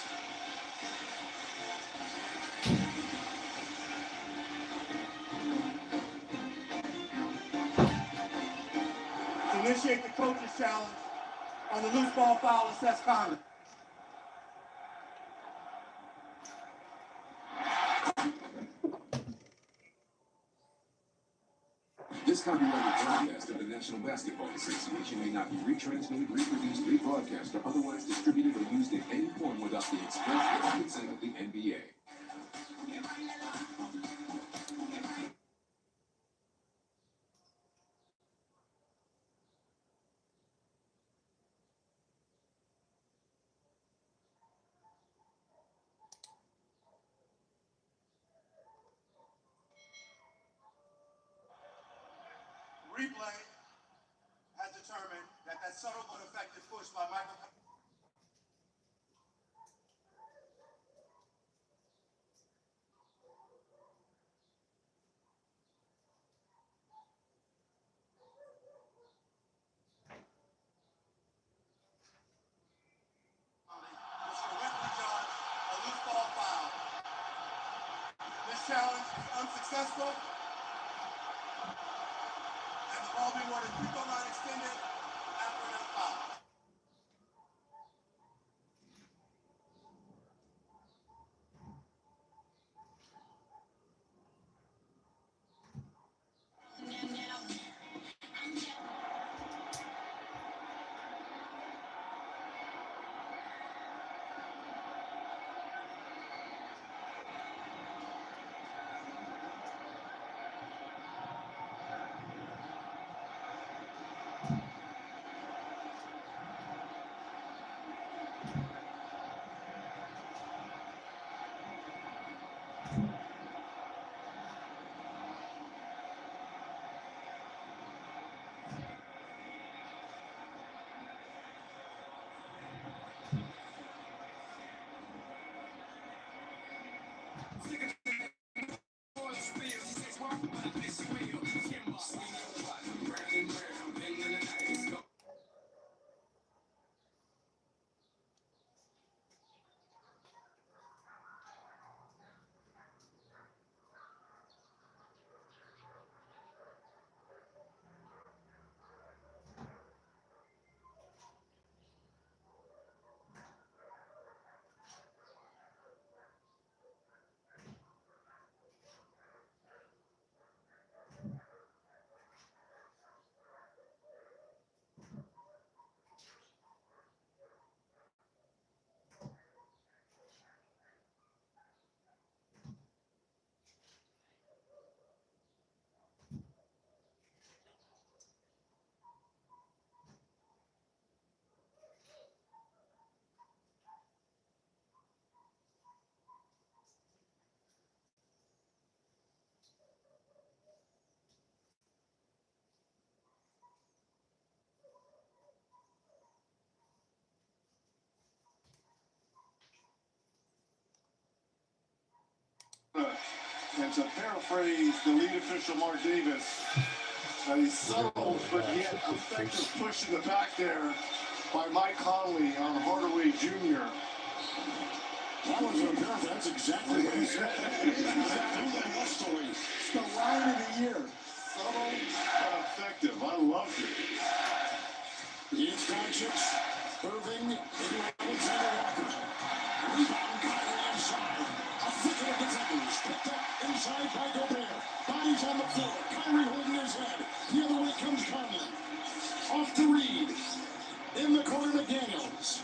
Initiate the coach's challenge on the loose ball foul and Seth Conley. This copyrighted broadcast of the National Basketball Association may not be retransmitted, reproduced, rebroadcast, or otherwise distributed or used in any form without the express written consent of the NBA. Replay has determined that subtle but effective push by Michael. challenge is unsuccessful. And the ball being ordered free throw line extended after another foul. And to paraphrase the lead official, Mark Davis, a subtle but yet effective push in the back there by Mike Conley on Hardaway Jr. That was a paraphrase. That's exactly what he said. It's the line of the year. Subtle but effective. I loved it. It's Doncic-Irving into Alexander Walker. Rebound Kyrie inside. A flicker of defenders. Picked up inside by Gobert. Bodies on the floor. Kyrie holding his head. The other way comes Conley. Off to Reed. In the corner to Daniels.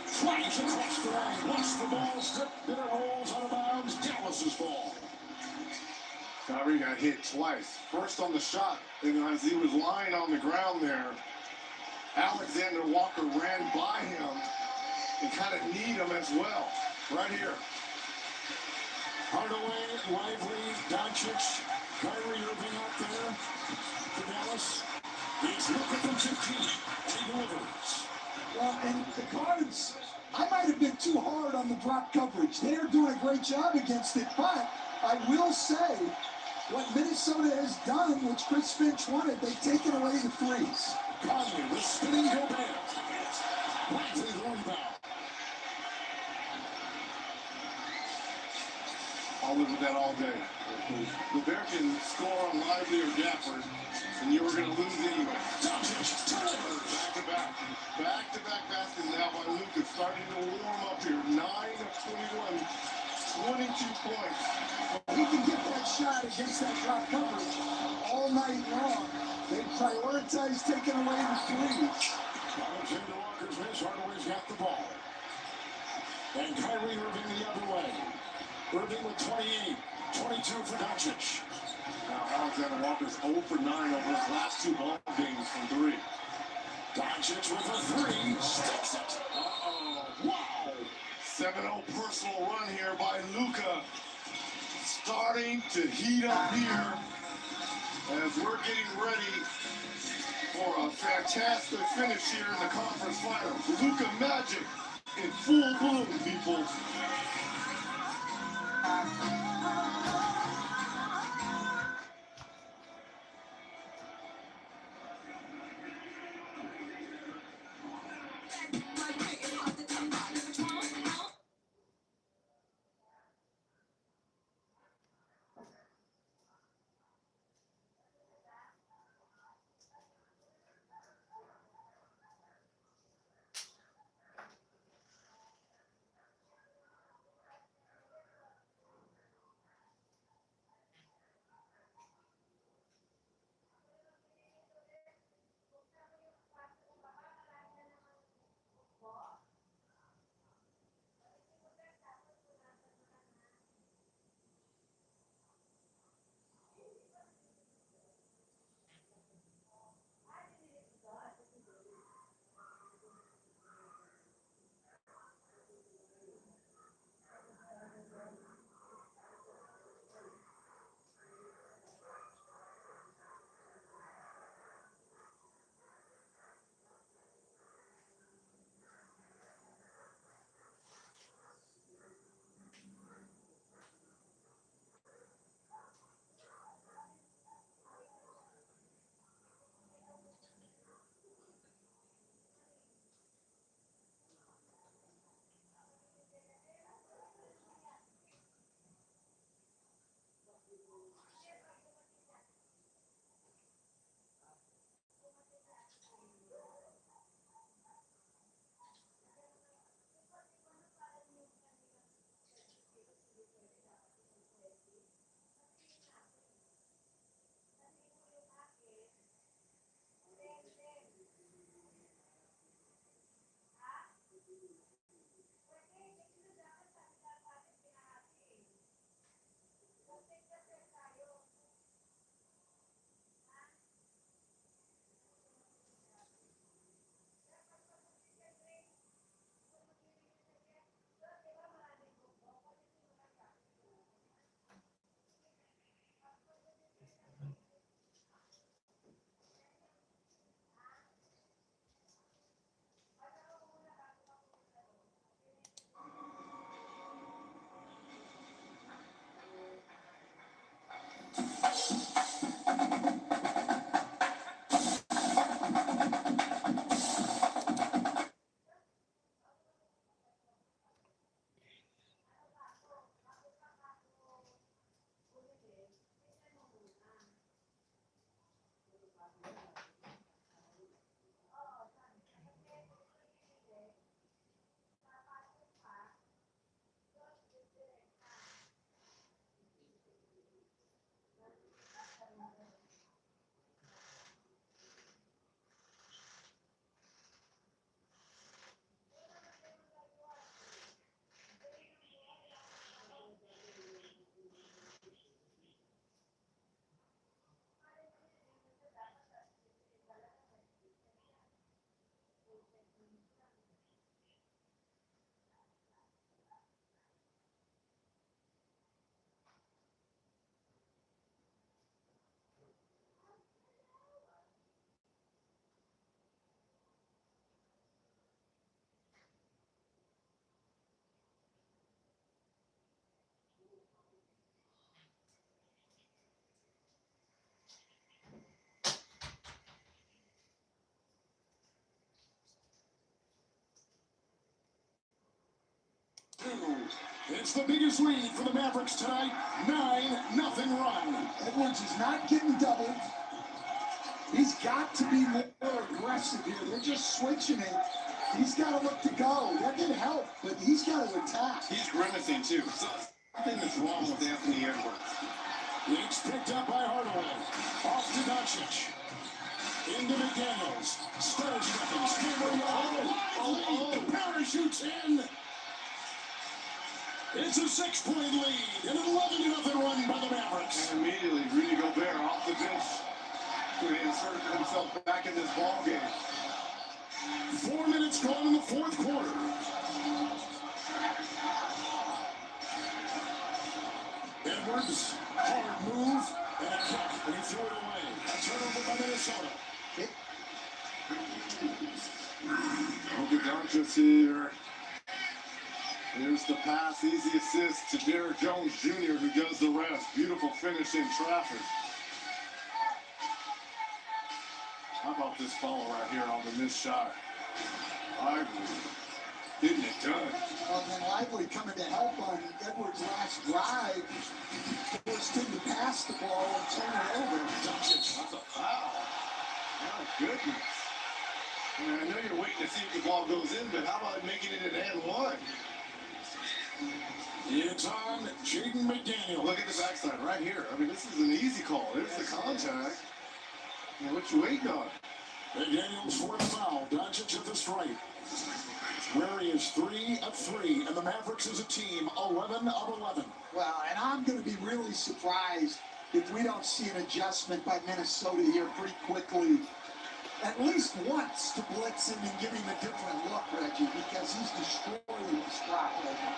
Flies across the line. Lost the ball. Stripped. Then it rolls out of bounds. Dallas's ball. Kyrie got hit twice. First on the shot, and as he was lying on the ground there, Alexander Walker ran by him and kind of kneed him as well. Right here. Hardaway, Lively, Doncic, Kyrie Irving out there for Dallas. He's looking for 15, and he delivers. Well, and the Cards, I might have been too hard on the drop coverage. They're doing a great job against it, but I will say what Minnesota has done, which Chris Finch wanted, they've taken away the threes. Conley with spinning Gobert. Lively the rebound. I'll live with that all day. Gobert can score on Lively or Gafford, and you were going to lose anyway. Doncic delivers. Back-to-back baskets now by Luka, starting to warm up here. 9 of 21, 22 points. He can get that shot against that drop coverage all night long. They prioritize taking away the threes. Alexander Walker's miss. Hardaway's got the ball. And Kyrie Irving the other way. Irving with 28, 22 for Doncic. Now Alexander Walker's 0 for 9 over his last 2 ball games from 3. Doncic with a 3, sticks it. Uh-oh, wow. 7-0 personal run here by Luka. Starting to heat up here as we're getting ready for a fantastic finish here in the conference finals. Luka Magic in full bloom, people. It's the biggest lead for the Mavericks tonight. 9-0 run. Edwards is not getting doubled. He's got to be more aggressive here. They're just switching it. He's got to look to go. That can help, but he's got to attack. He's grimacing too. Something is wrong with Anthony Edwards. It's picked up by Hardaway. Off to Doncic. Into McDaniels. Stirs nothing. Parachutes in. It's a 6-point lead and an 11-0 run by the Mavericks. And immediately, Rudy Gobert off the bench to insert himself back in this ball game. 4 minutes gone in the fourth quarter. Edwards, hard move, and a kick, and he threw it away. A turnover by Minnesota. Luka Doncic here. Here's the pass, easy assist to Derrick Jones Jr., who does the rest. Beautiful finish in traffic. How about this foul right here on the missed shot? Lively getting it done. Well, then Lively coming to help on Edwards' last drive. Forced him to pass the ball and turn it over. Doncic, that's a foul. My goodness. I know you're waiting to see if the ball goes in, but how about making it an and one? It's on Jaden McDaniel. Look at the backside right here. I mean, this is an easy call. There's the contact. Now, what you waiting on? McDaniel's fourth foul. Doncic at the stripe. Murray is 3 of 3, and the Mavericks as a team 11 of 11. Well, and I'm going to be really surprised if we don't see an adjustment by Minnesota here pretty quickly. At least once to blitz him and give him a different look, Reggie, because he's destroying the spot right now.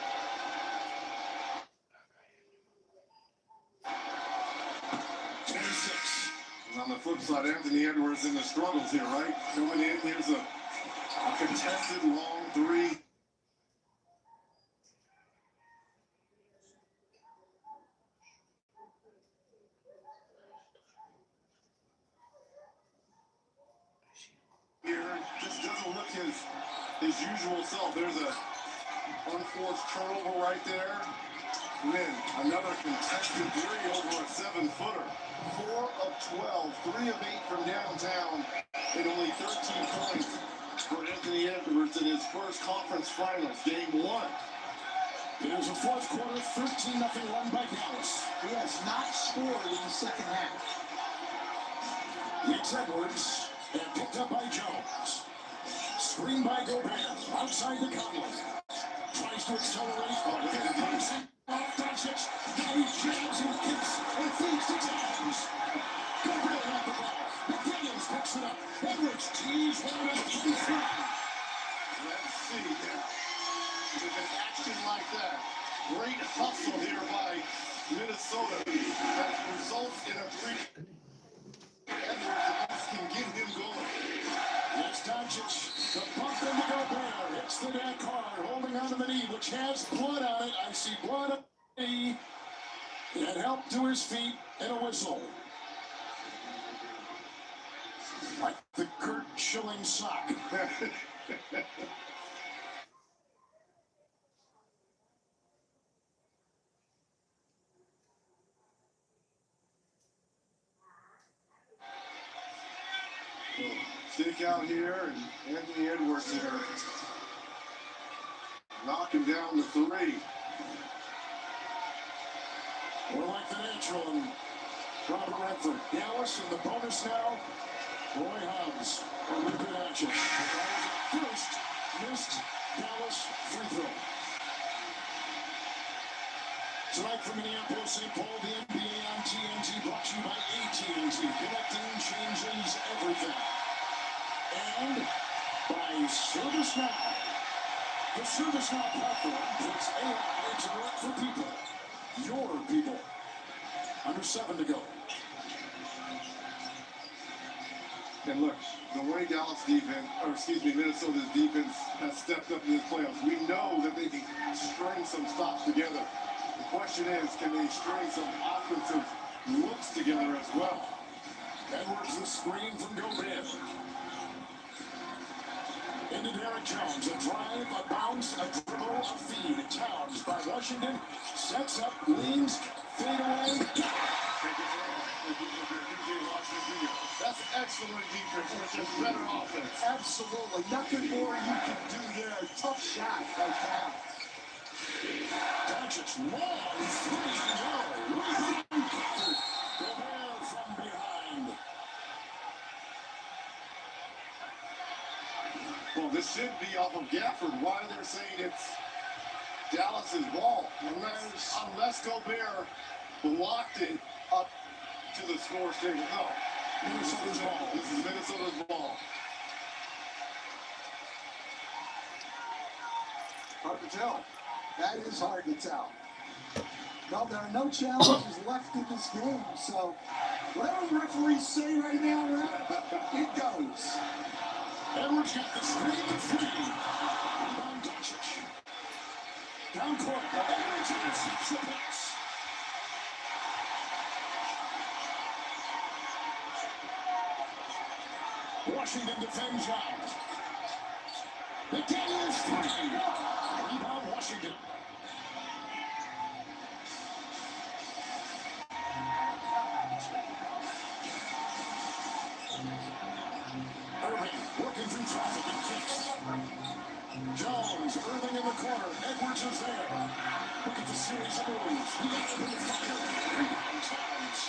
And on the flip side, Anthony Edwards in the struggles here, right? Coming in, here's a contested long three. Here, just doesn't look his usual self. There's a unforced turnover right there. And then another contested three over a 7-footer. 4 of 12, 3 of 8 from downtown, and only 13 points for Anthony Edwards in his first conference finals, game 1. It is a fourth quarter, 13-0 run by Dallas. He has not scored in the second half. It's Edwards, and picked up by Jones. Screen by Gobert, outside the Conley. Tries to accelerate, look at the pace. Off Doncic, now he jams and kicks and feeds to Towns. Gobert on the ball. McDaniels picks it up. Edwards tees one up to the front. Let's see now. With an action like that, great hustle here by Minnesota that results in a three. Edwards can get him going. It's Doncic. The bump into Gobert. Hits the net hard, holding onto the knee, which has blood on it. I see blood on the knee. It helped to his feet and a whistle. Like the Kurt Schilling sock. Stick out here, and Anthony Edwards here knocking down the three. More like the natural and Robert Redford. Dallas in the bonus now. Roy Hobbs on the good action. First missed Dallas free throw. Tonight from Minneapolis, St. Paul, the NBA on TNT, brought to you by AT&T. Connecting changes everything. And by ServiceNow. The ServiceNow platform puts AI to work for people. Your people. Under 7 to go. And look, the way Minnesota's defense has stepped up in this playoffs, we know that they can string some stops together. The question is, can they string some offensive looks together as well? Edwards the screen from Gobert. Into Derrick Jones. A drive, a bounce, a dribble, a feed. Towns by one. Washington sets up, leans, fade away. That's excellent defense, which is better offense. Absolutely. Nothing more you can do there. Tough shot right now. Doncic, long three, no. Rebound, Gafford. Gobert from behind. Well, this should be off of Gafford. Why they're saying it's Dallas's ball. Unless Gobert blocked it up to the score table. No. Minnesota's ball. This is Minnesota's ball. Hard to tell. That is hard to tell. No, there are no challenges left in this game, so whatever referees say right now, it goes. Edwards got the screen and free. Rebound Doncic. Down court. Edwards intercepts the pass. Washington defends now. McDaniels three. Rebound Washington. Irving working through traffic and kicks. Jones, Irving in the corner. Edwards is there. Look at the series of moves. He got it in the fire. Rebound Towns.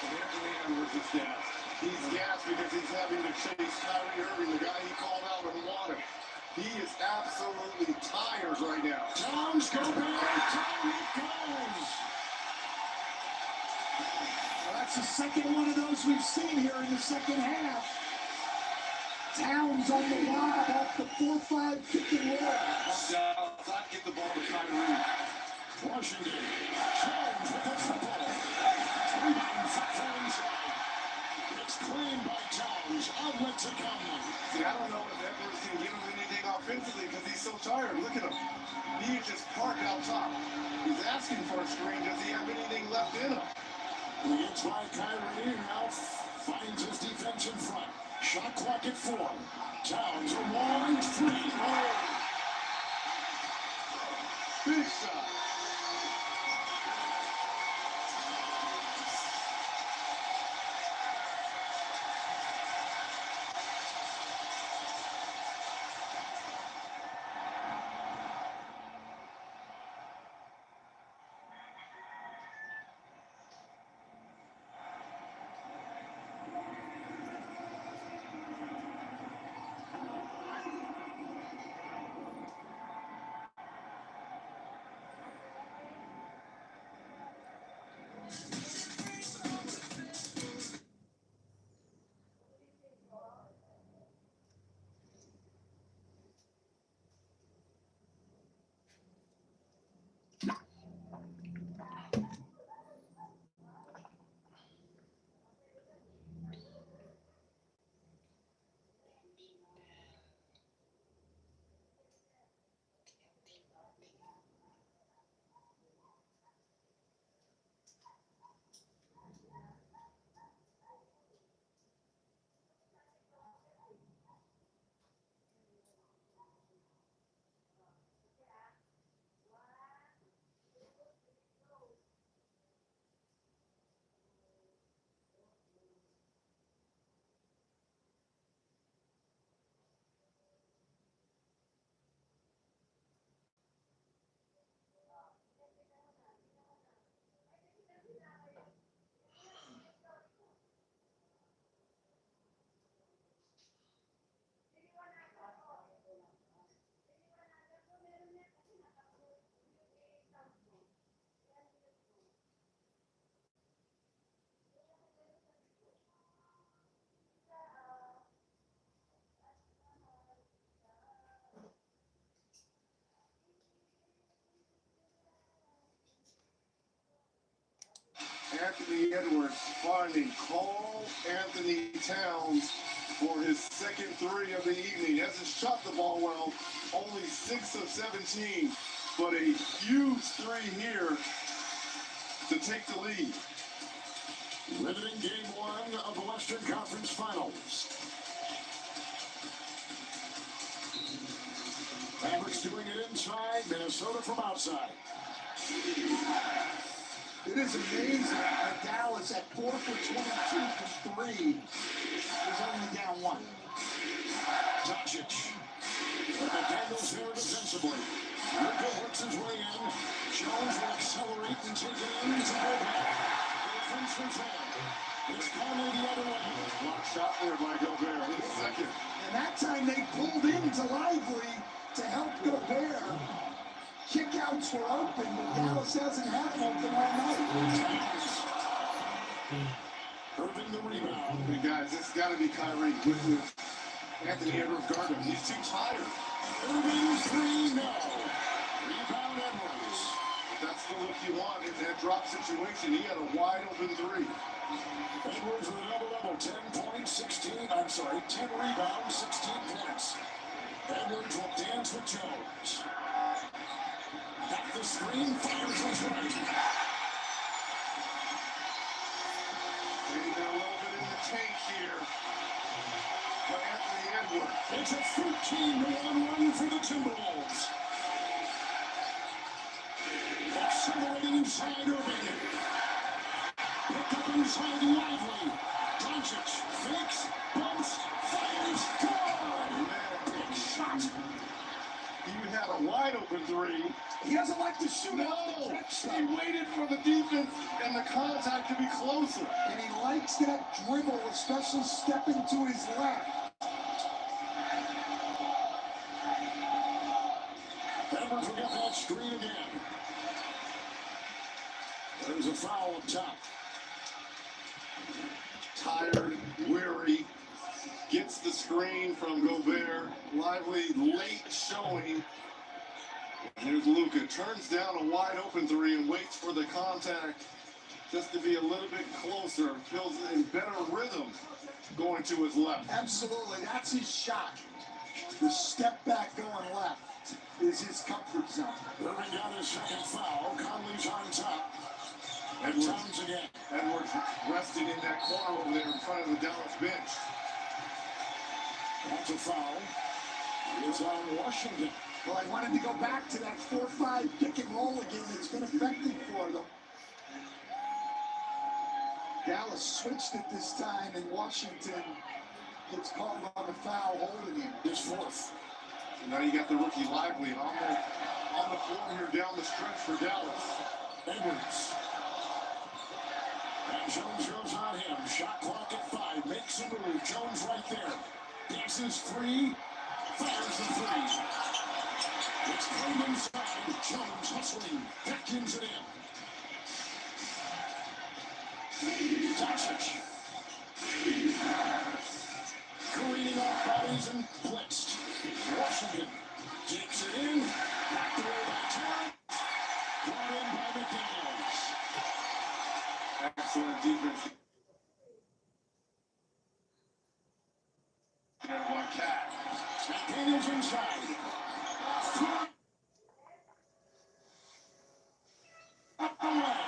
Anthony Edwards is gassed. He's gassed because he's having to chase Kyrie Irving, the guy he called out in the water. He is absolutely tired right now. Towns, Gobert, down it goes. Well, that's the second one of those we've seen here in the second half. Towns on the lob off the 4-5 pick and roll. Not get the ball to Kyrie. Washington. Jones with the triple. Rebound from inside. It's claimed by Towns. Outlet to come. See, I don't know if Edwards can give him anything offensively because he's so tired. Look at him. He is just parked out top. He's asking for a screen. Does he have anything left in him? Leads by Kyrie. Now finds his defense in front. Shot clock at 4. Towns a long three. Oh. Big shot. Anthony Edwards finding Carl Anthony Towns for his second three of the evening. Hasn't shot the ball well, only 6 of 17, but a huge three here to take the lead. Riveting game 1 of the Western Conference Finals. Mavericks doing it inside, Minnesota from outside. It is amazing that Dallas at 4 for 22 from 3 is only down 1. Doncic. McDaniels there defensively. Luka works his way in. Jones will accelerate and take it into Gobert. Defense control. It's Conley the other way. Block shot there by Gobert. Second. And that time they pulled into Lively to help Gobert. Kickouts were open, but Dallas hasn't had them open all night. Irving the rebound. Hey guys, this has got to be Kyrie with Anthony Edwards guarding him. He's too tired. Irving 3, no. Rebound Edwards. That's the look you want in that drop situation. He had a wide open 3. Edwards with a double-double, 10 points, 10 rebounds, 16 points. Edwards will dance with Jones. Back the screen, fires his right. Maybe got a little bit in the tank here by Anthony Edwards. It's a 13-1 run for the Timberwolves. Accelerating inside Irving. Picked up inside Lively. Doncic fakes, bumps, fires, goal! Big shot. He had a wide open 3. He doesn't like to shoot. No! He waited for the defense and the contact to be closer. And he likes that dribble, especially stepping to his left. Edwards will get that screen again. There's a foul up top. Tired, weary, gets the screen from Gobert. Lively late showing. And here's Luka, turns down a wide open 3 and waits for the contact just to be a little bit closer. Feels in better rhythm going to his left. Absolutely, that's his shot. The step back going left is his comfort zone. Irving got his second foul. Conley's on top. And Towns again. Edwards resting in that corner over there in front of the Dallas bench. That's a foul. It's on Washington. Well, I wanted to go back to that 4-5 pick and roll again. It's been effective for them. Dallas switched it this time, and Washington gets called on the foul holding him. His fourth. So now you got the rookie Lively on the floor here down the stretch for Dallas. Edwards. And Jones goes on him. Shot clock at 5. Makes a move. Jones right there. Dances 3. Fires the 3. It's played inside. Jones hustling. Vacuums it in. Doncic. Careening off bodies and blitzed. Washington takes it in. Backed away by Towns. Brought in by McDaniels. Excellent defense. One cat. McDaniels inside. Up away.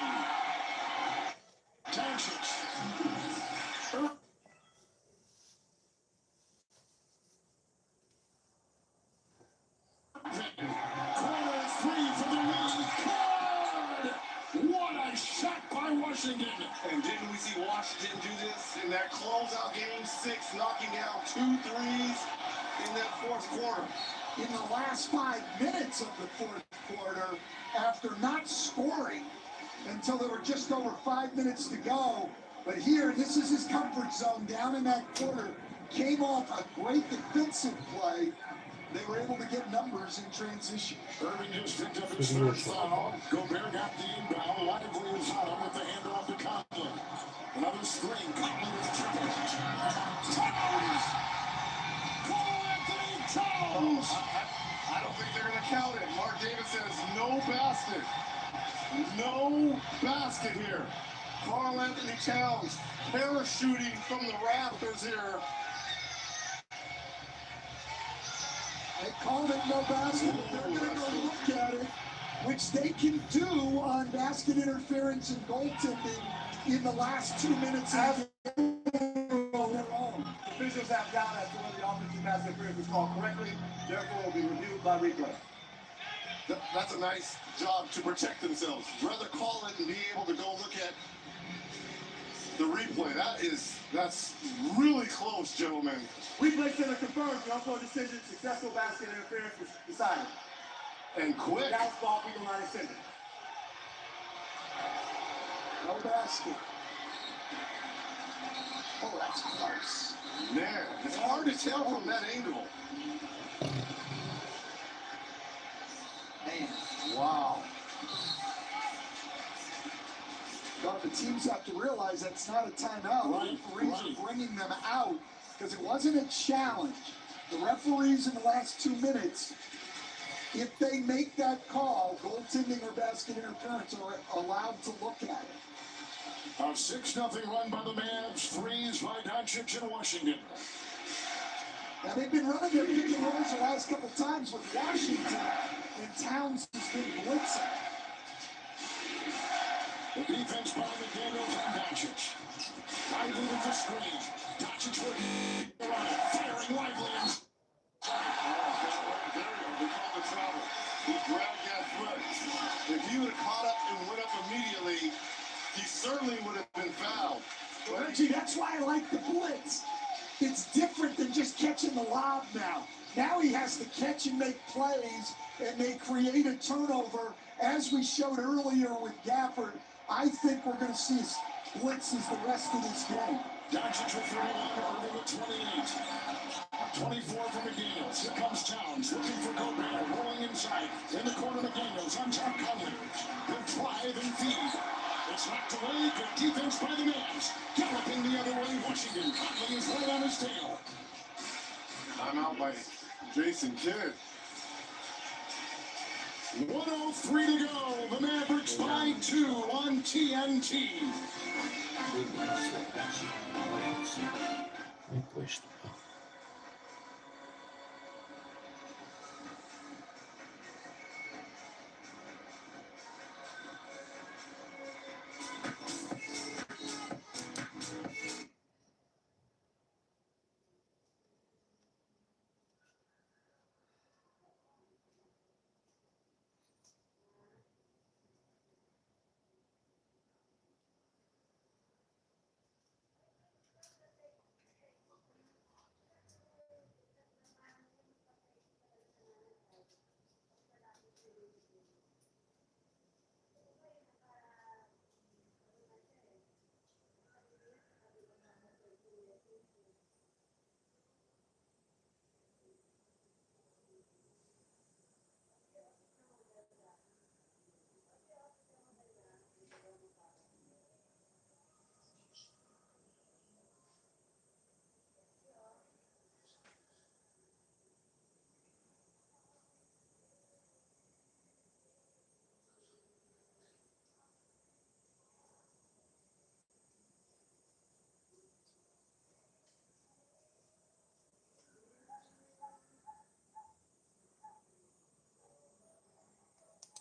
Doncic. Corner 3 for the win. Good. What a shot by Washington. And didn't we see Washington do this in that closeout game 6, knocking down 2 threes in that fourth quarter? In the last 5 minutes of the fourth quarter, after not scoring until there were just over 5 minutes to go. But here, this is his comfort zone down in that quarter. Came off a great defensive play. They were able to get numbers in transition. Irving just picked up his third foul. Gobert got the inbound. Lively was on him with the handoff to Conley. Another screen. Conley with triple. Towns! Anthony Towns! I don't think they're going to count it. Mark Davis says no basket. No basket here. Karl Anthony Towns parachuting from the rafters here. They called it no basket. They're going to go look at it, which they can do on basket interference and goaltending in the last 2 minutes of the game. Officials have down as to whether the offensive basket interference was called correctly. Therefore, will be reviewed by replay. that's a nice job to protect themselves. Rather call it and be able to go look at the replay. That's really close, gentlemen. Replay center confirms the on-court decision. Successful basket interference was decided. And quick. Dallas ball, people not extended. No basket. Oh, that's close. Man, it's hard to tell from that angle. Man, wow. But the teams have to realize that's not a timeout. The referees are bringing them out because it wasn't a challenge. The referees in the last 2 minutes, if they make that call, goaltending or basket interference, are allowed to look at it. A 6-0 run by the Mavs, threes by Doncic in Washington. Now they've been running their pick and rolls the last couple times with Washington, and Towns has been blitzing. The defense by McDaniels and Doncic. Lively with the screen. Doncic working around, firing Lively. We call the travel. He grabbed that foot. If he would have caught up and went up immediately, he certainly would have been fouled. Well, Reggie, that's why I like the blitz. It's different than just catching the lob now. Now he has to catch and make plays, and they create a turnover. As we showed earlier with Gafford, I think we're going to see blitzes the rest of this game. Doncic with 31, Irving with 28. 24 for McDaniels. Here comes Towns, looking for Gobert, rolling inside. In the corner, McDaniels on top, Conley. Good drive and feed. It's knocked away. Good defense by the Mavs. Galloping the other way, Washington. Conley is right on his tail. I'm out by Jason Kidd. 1:03 to go. The Mavericks by 2 on TNT.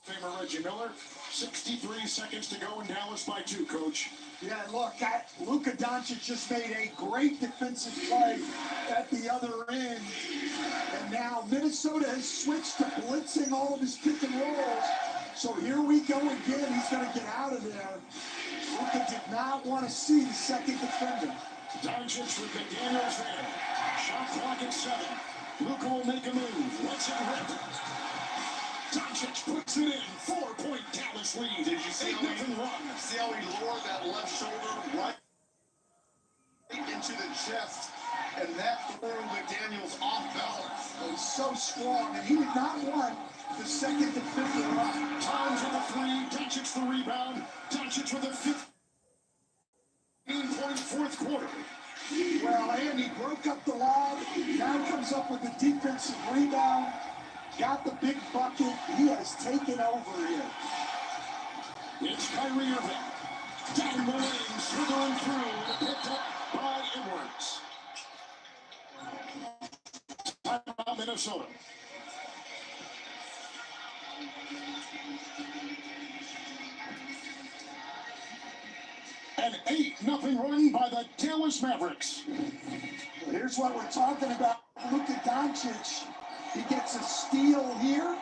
Famer Reggie Miller, 63 seconds to go in Dallas by 2, Coach. Yeah, look, Luka Doncic just made a great defensive play at the other end. And now Minnesota has switched to blitzing all of his pick and rolls. So here we go again. He's going to get out of there. Luka did not want to see the second defender. Doncic with McDaniels there. Shot clock at 7. Luka will make a move. Let's it rip. Doncic puts it in. 4-point Dallas lead. Did you see how he lowered that left shoulder right into the chest, and that threw McDaniels off balance? It was so strong, and he did not want the second defender run. Towns with a 3. Doncic the rebound. Doncic with a 15-point fourth quarter. Well, and he broke up the lob. Now comes up with the defensive rebound. Got the big bucket. He has taken over here. It's Kyrie Irving. Down the lane, slithering through. Picked up by Edwards. Timeout, Minnesota. An 8-0 run by the Dallas Mavericks. Well, here's what we're talking about. Luka Doncic. He gets a steal here.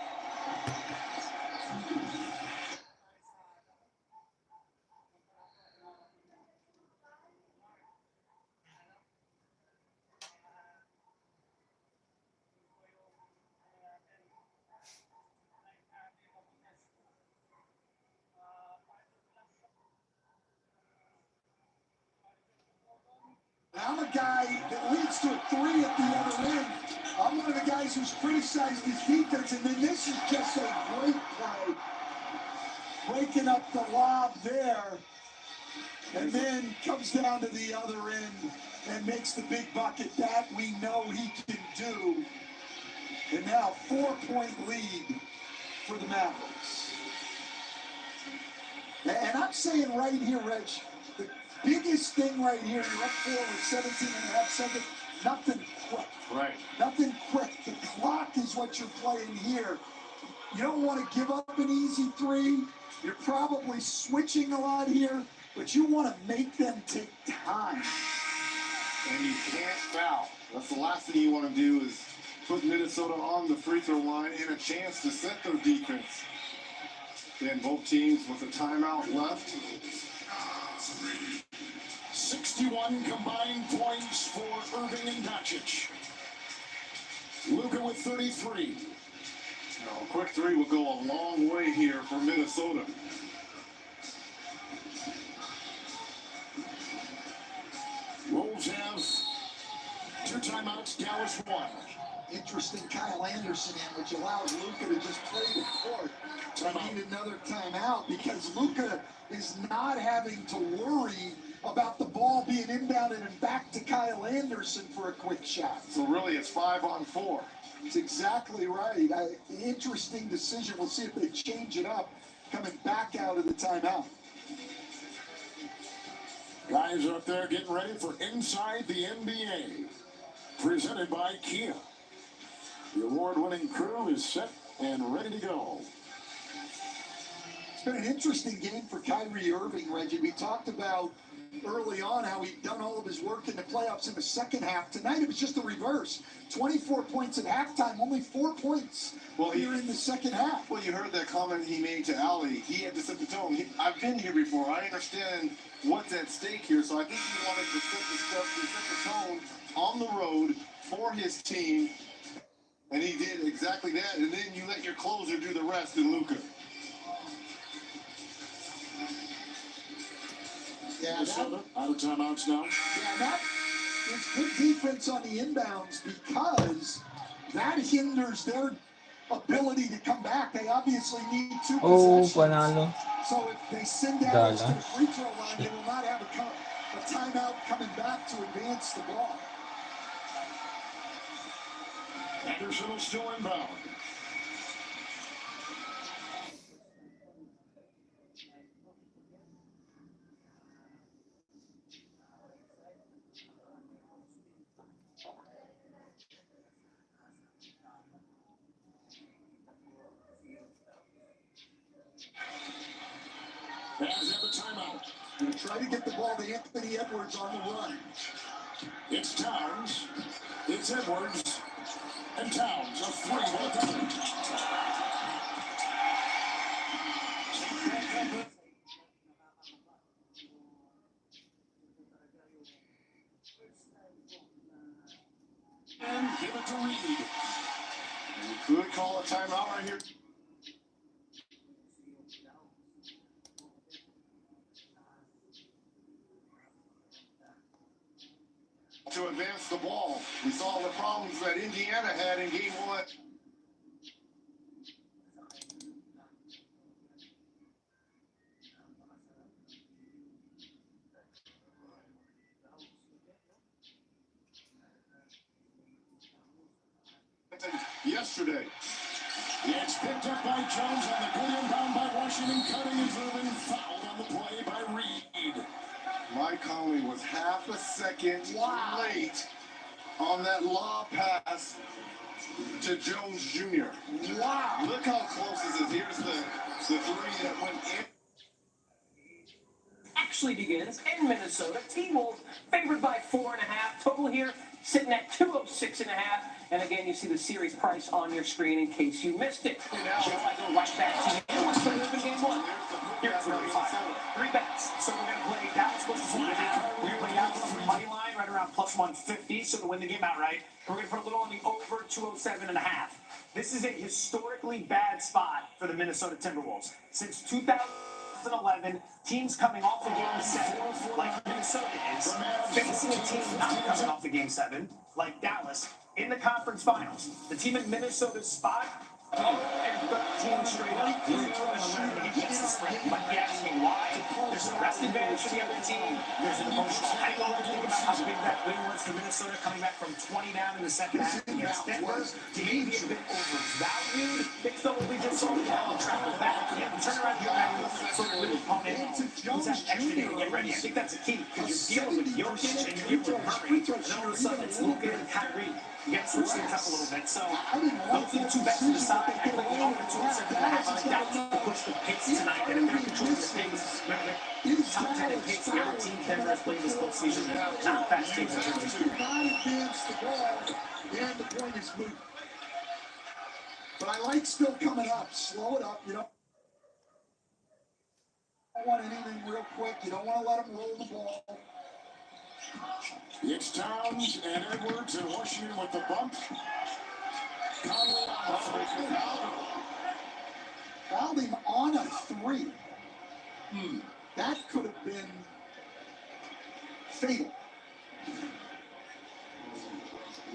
I'm a guy that leads to a three at the other end. I'm one of the guys who's criticized his defense, and then this is just a great play. Breaking up the lob there, and then comes down to the other end and makes the big bucket. That we know he can do. And now 4-point lead for the Mavericks. And I'm saying right here, Reg, the biggest thing right here, you're up 4 with 17 and a half seconds, nothing quick. Right. Nothing quick. The clock is what you're playing here. You don't want to give up an easy three. You're probably switching a lot here, but you want to make them take time. And you can't foul. That's the last thing you want to do is put Minnesota on the free throw line and a chance to set their defense. Then both teams with a timeout left. 61 combined points for Irving and Doncic. Luka with 33. Now, a quick three will go a long way here for Minnesota. Wolves have 2 timeouts, Dallas 1. Interesting Kyle Anderson in, which allows Luka to just play the court. I need another timeout because Luka is not having to worry about the ball being inbounded and back to Kyle Anderson for a quick shot. So really it's 5-on-4. That's exactly right. Interesting decision. We'll see if they change it up coming back out of the timeout. Guys up there getting ready for Inside the NBA. Presented by Kia. The award-winning crew is set and ready to go. It's been an interesting game for Kyrie Irving, Reggie. We talked about early on how he'd done all of his work in the playoffs in the second half. Tonight it was just the reverse. 24 points at halftime, only 4 points here in the second half. Well, you heard that comment he made to Ali. He had to set the tone. I've been here before. I understand what's at stake here. So I think he wanted to set the tone on the road for his team. And he did exactly that. And then you let your closer do the rest in Luka. Yeah, out of timeouts now. Yeah, that is good defense on the inbounds because that hinders their ability to come back. They obviously need 2 possessions. Panalo. So if they send out to the free throw line, they will not have a timeout coming back to advance the ball. Anderson will still inbound. Bears have a timeout. Going to try to get the ball to Anthony Edwards on the run. It's Towns. It's Edwards. And Towns, a 3 will go. And give it to Reed. You could call a timeout right here. To advance the ball. We saw the problems that Indiana had in game 1. Yesterday. It's picked up by Jones on the good inbound by Washington. Cutting is Irving. Fouled on the play by Reed. Mike Conley was half a second late on that lob pass to Jones Jr. Wow. Look how close this is. Here's the three that went in. Actually begins in Minnesota. T-Wolves favored by 4.5. Total here sitting at 206.5. And again, you see the series price on your screen in case you missed it. Joe, I go right back to you. What's the move in game 1? Here's 35. 3 bets. So we're going to play Dallas versus Indiana. We're going to play Dallas on the money line right around plus 150. So to win the game outright, we're going to put a little on the over 207.5. This is a historically bad spot for the Minnesota Timberwolves. Since 2000. 2011, teams coming off of Game 7, like Minnesota is, facing a team not coming off of Game 7, like Dallas, in the conference finals. The team in Minnesota's spot, 0-13 straight up. He gets the spread, but you ask me why? There's a rest advantage for the other team. There's an emotional hangover. Think about how big that win was for Minnesota, coming back from 20 down in the second half against Denver. To maybe a bit overvalued. It's the we just saw the travel back. Yeah, turn around your back for your little opponent. Who's that extra day to get ready? I think that's a key because you're dealing with Jokic and you're dealing with Murray. And all of a sudden it's Luka and Kyrie. You got to switch things up a little bit. So those are the two bets to the side. I think the over 2.5 on Dallas to push the pace tonight. And if they're controlling the pace, remember, top 10 in pace, the other team Denver has played this postseason. Not fast teams. Not advance the ball, and the point is moved. But I like still coming up. Slow it up. You don't want anything real quick. You don't want to let them roll the ball. It's Towns and Edwards and Washington with the bump. Conley on the foul. Fouled him on a 3. That could have been fatal.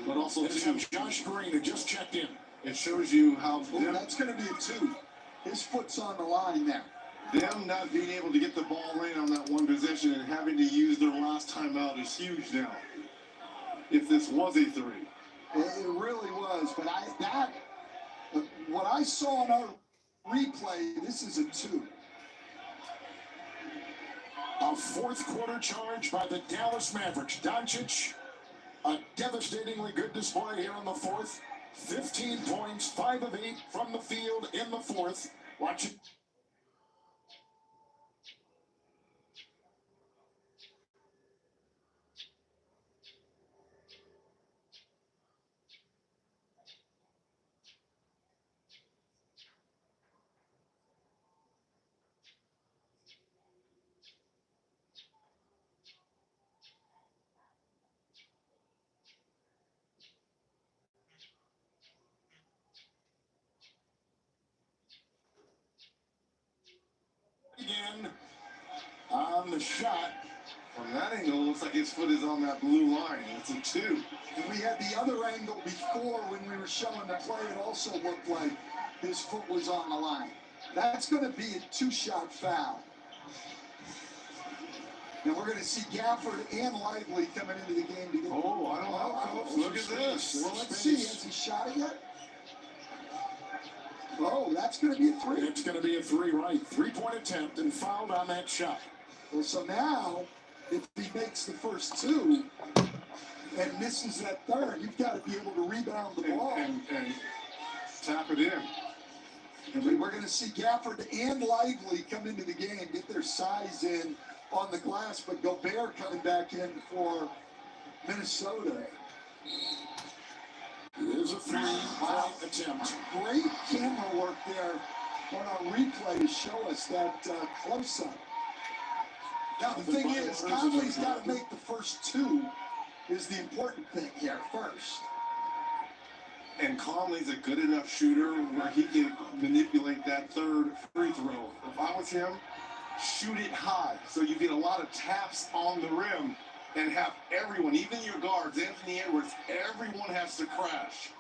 But also, too, Josh Green, who just checked in. It shows you how that's going to be a 2. His foot's on the line there. Them not being able to get the ball in on that one possession and having to use their last timeout is huge now. If this was a 3. It really was, but what I saw in our replay, this is a 2. A fourth quarter charge by the Dallas Mavericks. Doncic, a devastatingly good display here in the fourth. 15 points, 5 of 8 from the field in the fourth. Watch it. Again on the shot. From that angle, it looks like his foot is on that blue line. It's a 2. And we had the other angle before when we were showing the play. It also looked like his foot was on the line. That's going to be a 2-shot foul. Now we're going to see Gafford and Lively coming into the game together. Oh, I don't know, Coach. Look at this. Well, let's see. Has he shot it yet? Oh, that's going to be a 3. It's going to be a 3, right? 3-point attempt and fouled on that shot. Well, so now, if he makes the first 2 and misses that third, you've got to be able to rebound the ball. And tap it in. And we're going to see Gafford and Lively come into the game, get their size in on the glass, but Gobert coming back in for Minnesota. It is a 3-point attempt. Great camera work there on our replay to show us that close-up. Now, the thing is, Conley's got to make the first 2 is the important thing here first. And Conley's a good enough shooter where he can manipulate that third free throw. If I was him, shoot it high so you get a lot of taps on the rim and have everyone, even your guards, Anthony Edwards, everyone has to crash.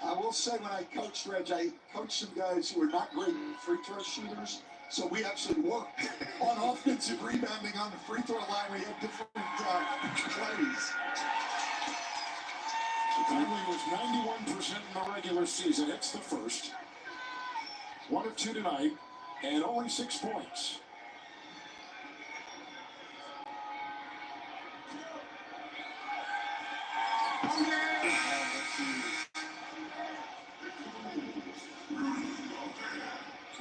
I will say when I coached, Reg, I coached some guys who were not great free throw shooters. So we actually worked on offensive rebounding on the free throw line. We had different plays. Conley was 91% in the regular season. It's the first. 1 of 2 tonight, and only 6 points.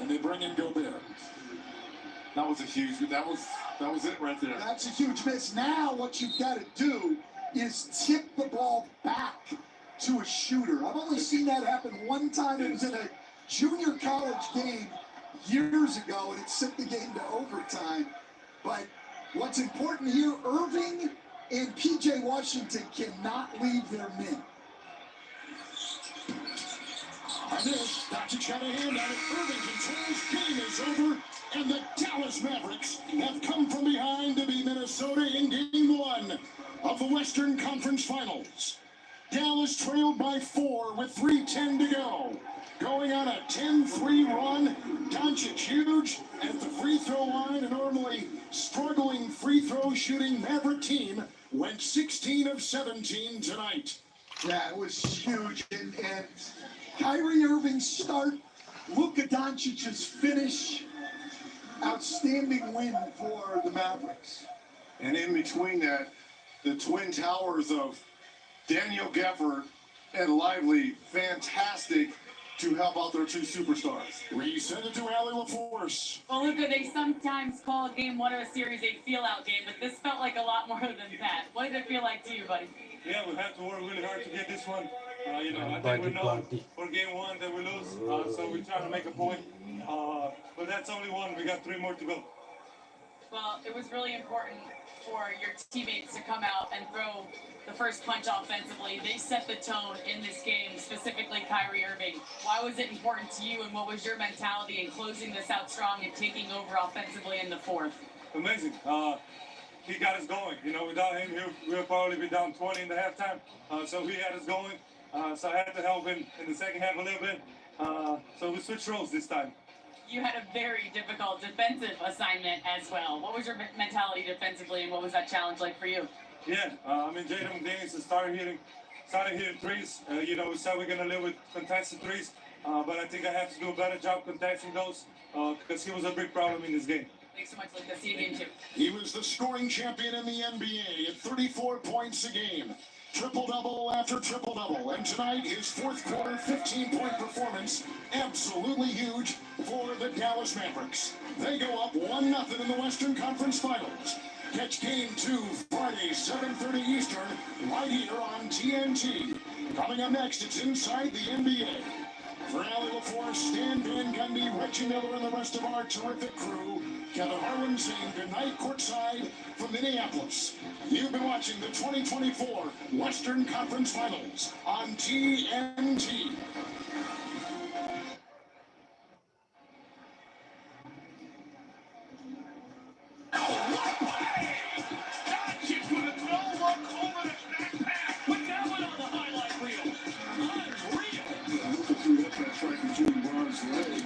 And they bring in Gobert. That was a huge, that was it right there. That's a huge miss. Now what you've got to do is tip the ball back to a shooter. I've only seen that happen one time. It was in a junior college game years ago, and it sent the game to overtime. But what's important here, Irving and P.J. Washington cannot leave their men. On this, Doncic got a hand on it. Irving controls. Game is over, and the Dallas Mavericks Western Conference Finals. Dallas trailed by 4 with 3:10 to go. Going on a 10-3 run. Doncic huge at the free throw line. A normally struggling free throw shooting Maverick team went 16 of 17 tonight. Yeah, it was huge. And Kyrie Irving's start, Luka Doncic's finish, outstanding win for the Mavericks. And in between that, the twin towers of Daniel Gafford and Lively, fantastic to help out their two superstars. We send it to Allie LaForce. Well, Luka, they sometimes call game one of a series a feel-out game, but this felt like a lot more than that. What did it feel like to you, buddy? Yeah, we have to work really hard to get this one. I think we know for game one that we lose, so we're trying to make a point. But that's only one. We got 3 more to go. Well, it was really important for your teammates to come out and throw the first punch offensively. They set the tone in this game, specifically Kyrie Irving. Why was it important to you, and what was your mentality in closing this out strong and taking over offensively in the fourth? Amazing. He got us going. Without him, we'll probably be down 20 in the halftime. So he had us going. So I had to help him in the second half a little bit. So we switched roles this time. You had a very difficult defensive assignment as well. What was your mentality defensively, and what was that challenge like for you? Yeah, Jaden McDaniels started hitting threes. We said we're going to live with contested threes, but I think I have to do a better job contesting those because he was a big problem in this game. Thanks so much, Luka. See you again, too. He was the scoring champion in the NBA at 34 points a game. Triple-double after triple-double. And tonight, his fourth quarter 15-point performance, absolutely huge for the Dallas Mavericks. They go up 1-0 in the Western Conference Finals. Catch Game 2 Friday, 7:30 Eastern, right here on TNT. Coming up next, it's Inside the NBA. For Allie LaForce, Stan Van Gundy, Reggie Miller, and the rest of our terrific crew, Kevin Harlan saying goodnight courtside from Minneapolis. You've been watching the 2024 Western Conference Finals on TNT. Doncic with a throw look over the backpack. Put that one on the highlight reel. Unreal. Luka threw up that striker Jimmy Bond's leg.